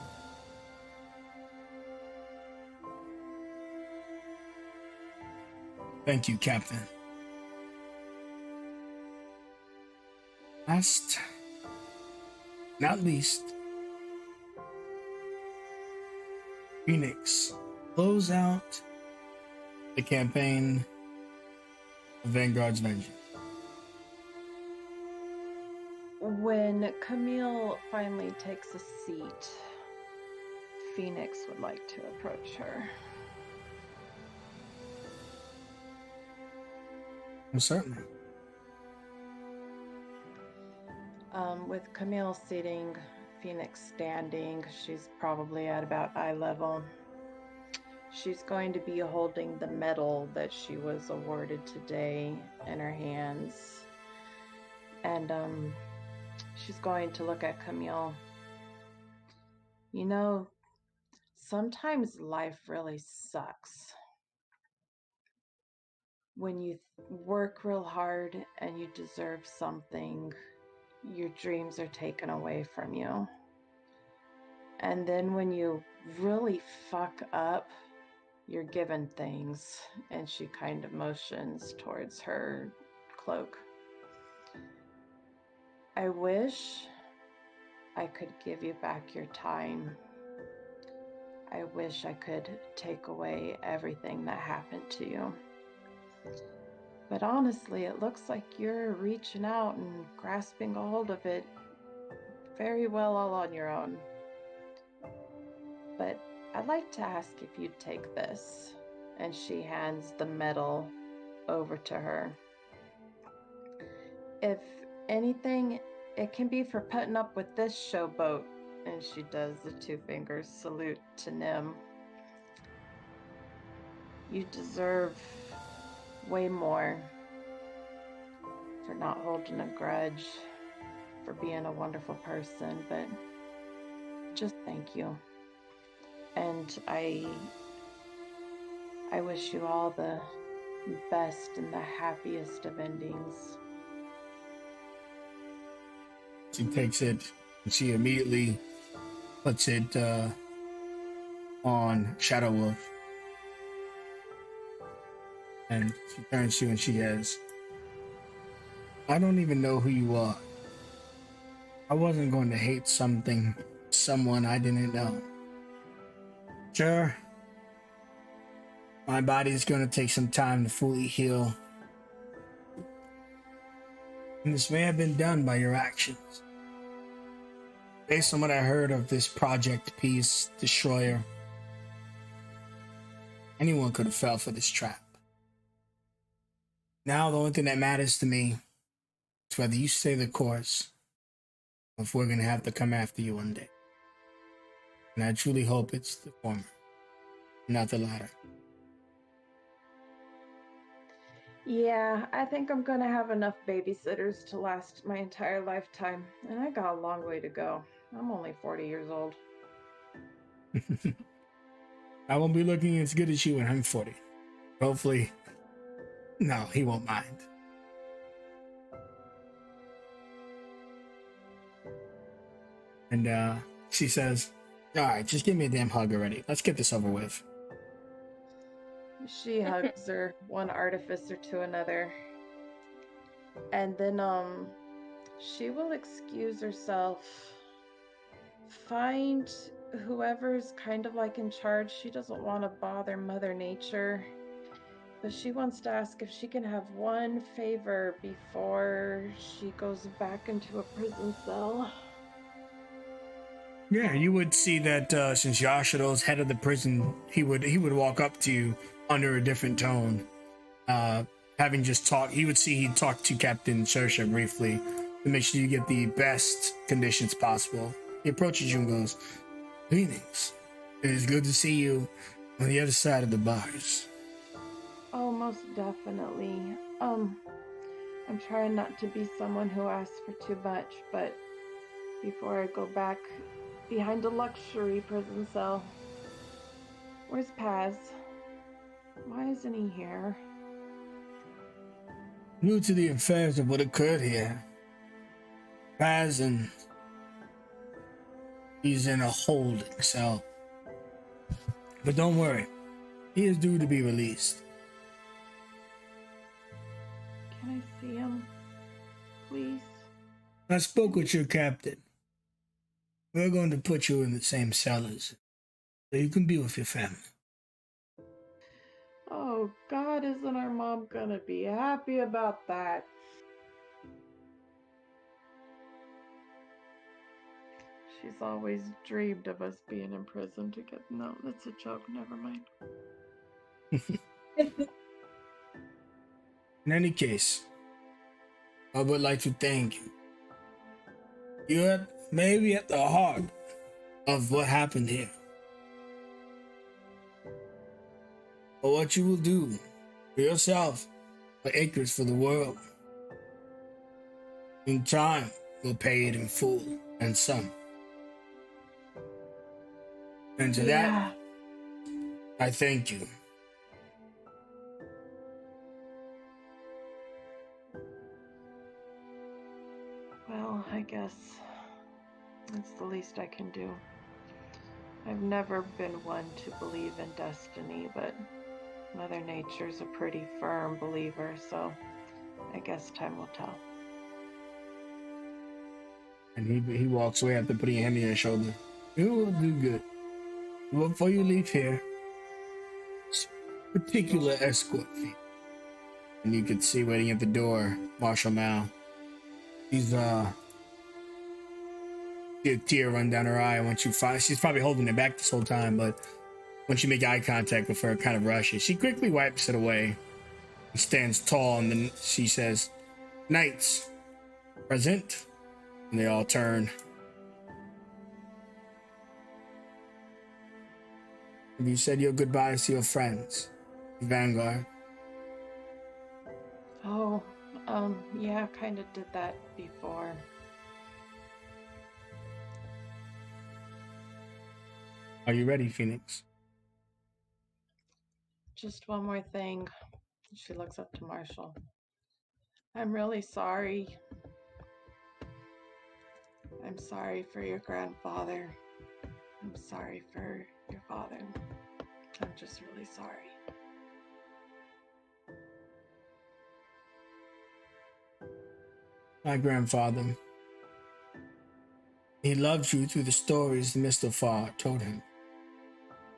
Thank you, Captain. Last, not least, Phoenix, close out the campaign of Vanguard's Vengeance. When Camille finally takes a seat, Phoenix would like to approach her. Certainly. With Camille sitting, Phoenix standing, she's probably at about eye level. She's going to be holding the medal that she was awarded today in her hands. And she's going to look at Camille. You know, sometimes life really sucks. When you work real hard and you deserve something, your dreams are taken away from you. And then when you really fuck up, you're given things. And she kind of motions towards her cloak. I wish I could give you back your time. I wish I could take away everything that happened to you. But honestly, it looks like you're reaching out and grasping a hold of it very well all on your own. But I'd like to ask if you'd take this. And she hands the medal over to her. If anything, it can be for putting up with this showboat. And she does the 2 fingers salute to Nim. You deserve way more for not holding a grudge, for being a wonderful person, but just thank you. And I wish you all the best and the happiest of endings. She takes it and she immediately puts it on Shadow Wolf. And she turns to you and she says, I don't even know who you are. I wasn't going to hate someone I didn't know. Sure, my body's going to take some time to fully heal. And this may have been done by your actions. Based on what I heard of this Project Peace Destroyer, anyone could have fell for this trap. Now the only thing that matters to me is whether you stay the course or if we're going to have to come after you one day. And I truly hope it's the former, not the latter. Yeah, I think I'm going to have enough babysitters to last my entire lifetime. And I got a long way to go. I'm only 40 years old. I won't be looking as good as you when I'm 40. Hopefully, no, he won't mind. And she says, all right, just give me a damn hug already. Let's get this over with. She hugs her, one artificer to another. And then, she will excuse herself, find whoever's kind of like in charge. She doesn't want to bother Mother Nature, but she wants to ask if she can have one favor before she goes back into a prison cell. Yeah, you would see that since Yashiro's head of the prison, he would walk up to you under a different tone. Having just talked, he'd talk to Captain Saoirse briefly to make sure you get the best conditions possible. He approaches you and goes, "Phoenix, it is good to see you on the other side of the bars." Oh, most definitely. I'm trying not to be someone who asks for too much, but before I go back behind a luxury prison cell, where's Paz? Why isn't he here? Due to the affairs of what occurred here, Paz and he's in a holding cell. But don't worry, he is due to be released. Can I see him, please? I spoke with your captain. We're going to put you in the same cell as so you can be with your family. Oh God, isn't our mom gonna be happy about that? She's always dreamed of us being in prison together. No, that's a joke. Never mind. In any case, I would like to thank you. You're maybe at the heart of what happened here. But what you will do for yourself, for Acres, for the world, in time will pay it in full and some. And to that, I thank you. Well, I guess that's the least I can do. I've never been one to believe in destiny, but Mother Nature's a pretty firm believer, so I guess time will tell. And he walks away after putting a hand on your shoulder. You will do good. Before you leave here, particular escort fee. And you could see waiting at the door, Marshal Mal. She's see a tear run down her eye once you find. She's probably holding it back this whole time, but once you make eye contact with her, it kind of rushes. She quickly wipes it away and stands tall, and then she says, "Knights, present." And they all turn. Have you said your goodbyes to your friends, Vanguard? Oh, yeah, I kind of did that before. Are you ready, Phoenix? Just one more thing. She looks up to Marshall. I'm really sorry. I'm sorry for your grandfather. I'm sorry for your father. I'm just really sorry. My grandfather. He loved you through the stories Mr. Farr told him.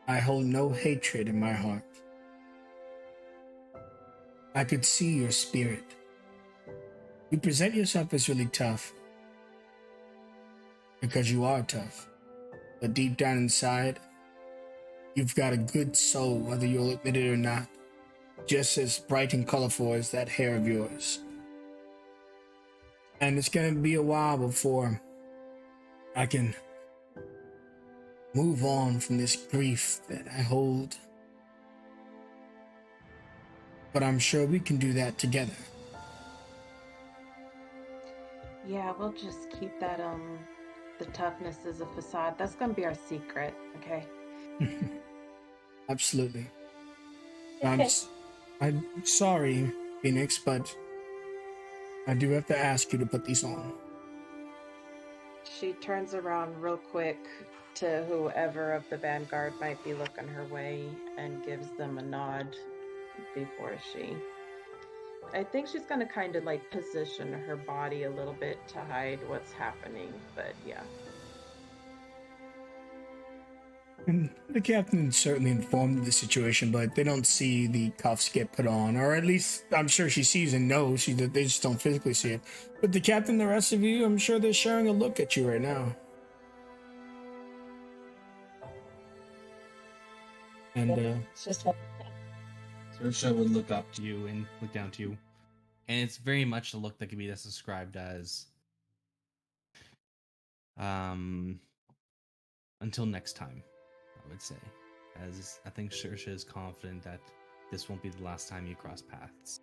I hold no hatred in my heart. I could see your spirit. You present yourself as really tough. Because you are tough. But deep down inside, you've got a good soul, whether you'll admit it or not. Just as bright and colorful as that hair of yours. And it's gonna be a while before I can move on from this grief that I hold. But I'm sure we can do that together. Yeah, we'll just keep that, the toughness as a facade. That's gonna be our secret, okay? Absolutely. I'm sorry, Phoenix, but I do have to ask you to put these on. She turns around real quick to whoever of the Vanguard might be looking her way and gives them a nod before she I think she's gonna kind of like position her body a little bit to hide what's happening, but yeah. And the captain certainly informed of the situation, but they don't see the cuffs get put on, or at least I'm sure she sees and knows. They just don't physically see it. But the captain, the rest of you, I'm sure they're sharing a look at you right now. And It's just like Saoirse would look up to you and look down to you. And it's very much a look that can be best described as until next time, I would say. As I think Saoirse is confident that this won't be the last time you cross paths.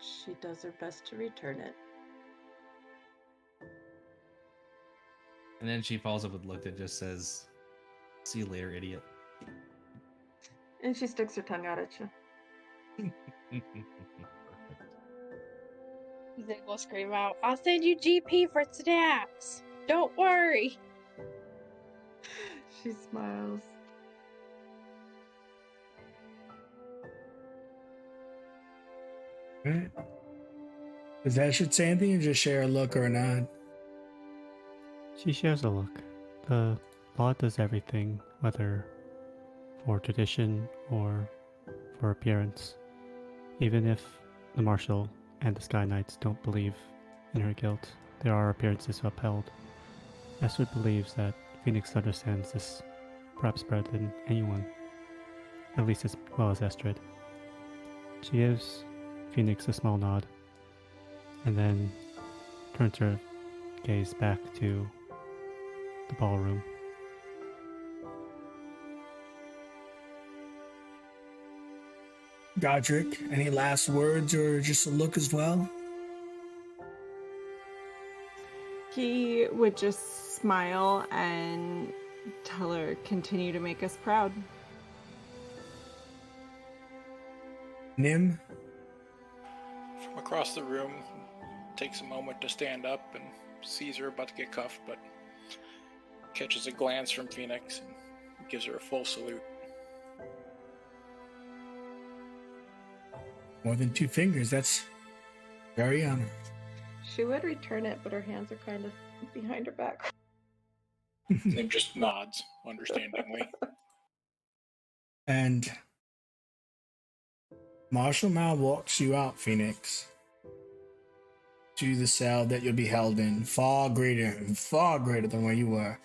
She does her best to return it. And then she follows up with a look that just says, "See you later, idiot." And she sticks her tongue out at you. Zig will scream out, "I'll send you GP for snacks. Don't worry." She smiles. right. Does that should say anything, or just share a look or a nod? She shares a look. The law does everything, whether for tradition or for appearance. Even if the Marshal and the Sky Knights don't believe in her guilt, there are appearances upheld. Esther believes that Phoenix understands this perhaps better than anyone, at least as well as Estrid. She gives Phoenix a small nod, and then turns her gaze back to the ballroom. Godric, any last words or just a look as well? He would just smile and tell her, continue to make us proud. Nim? From across the room, takes a moment to stand up and sees her about to get cuffed, but catches a glance from Phoenix and gives her a full salute. More than 2 fingers, that's very honored. She would return it, but her hands are kind of behind her back. Nim just nods understandingly. And Marshal Mal walks you out, Phoenix, to the cell that you'll be held in, far greater than where you were.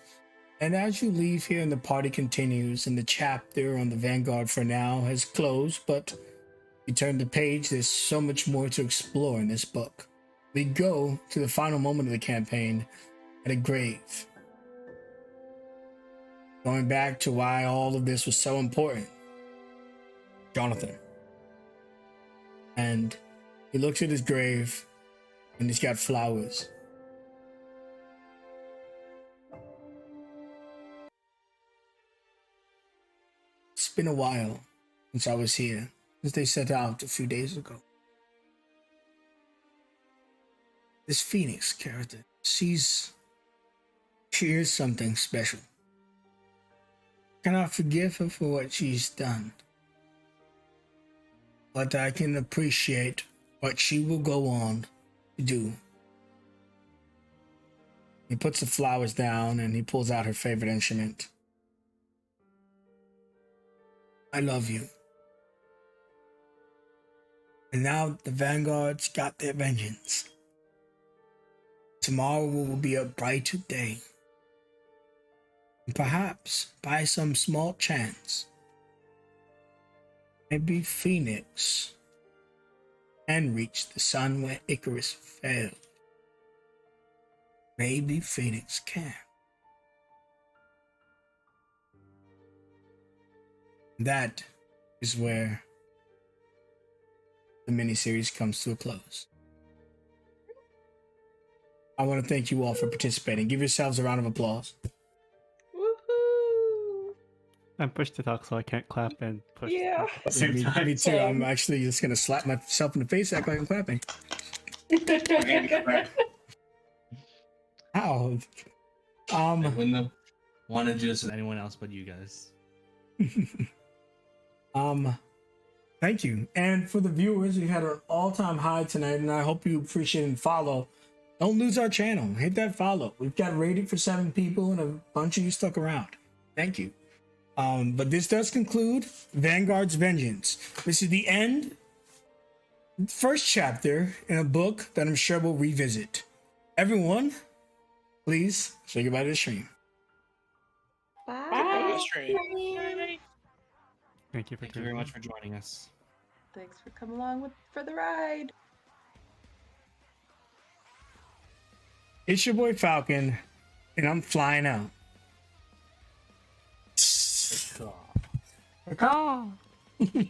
And as you leave here and the party continues, and the chapter on the Vanguard for now has closed, but you turn the page, there's so much more to explore in this book. We go to the final moment of the campaign at a grave. Going back to why all of this was so important. Jonathan. And he looks at his grave, and he's got flowers. It's been a while since I was here, since they set out a few days ago. This Phoenix character, she is something special. Cannot forgive her for what she's done, but I can appreciate what she will go on to do. He puts the flowers down and he pulls out her favorite instrument. I love you. And now the Vanguard's got their vengeance. Tomorrow will be a brighter day. And perhaps, by some small chance, maybe Phoenix can reach the sun where Icarus failed. Maybe Phoenix can. That is where the miniseries comes to a close. I want to thank you all for participating. Give yourselves a round of applause. Woohoo! I'm pushed to talk, so I can't clap and push. Yeah. at the same Me, time. me too. I'm actually just going to slap myself in the face, act like I'm clapping. Ow. I wouldn't have wanted to do this with anyone else but you guys. Thank you. And for the viewers, we had an all-time high tonight, and I hope you appreciate and follow. Don't lose our channel. Hit that follow. We've got rated for 7 people, and a bunch of you stuck around. Thank you. But this does conclude Vanguard's Vengeance. This is the end, first chapter in a book that I'm sure we'll revisit. Everyone, please say goodbye to the stream. Bye. Stream. Thank you for Thank you very much for joining us. Thanks for coming along for the ride. It's your boy Falcon, and I'm flying out. Oh.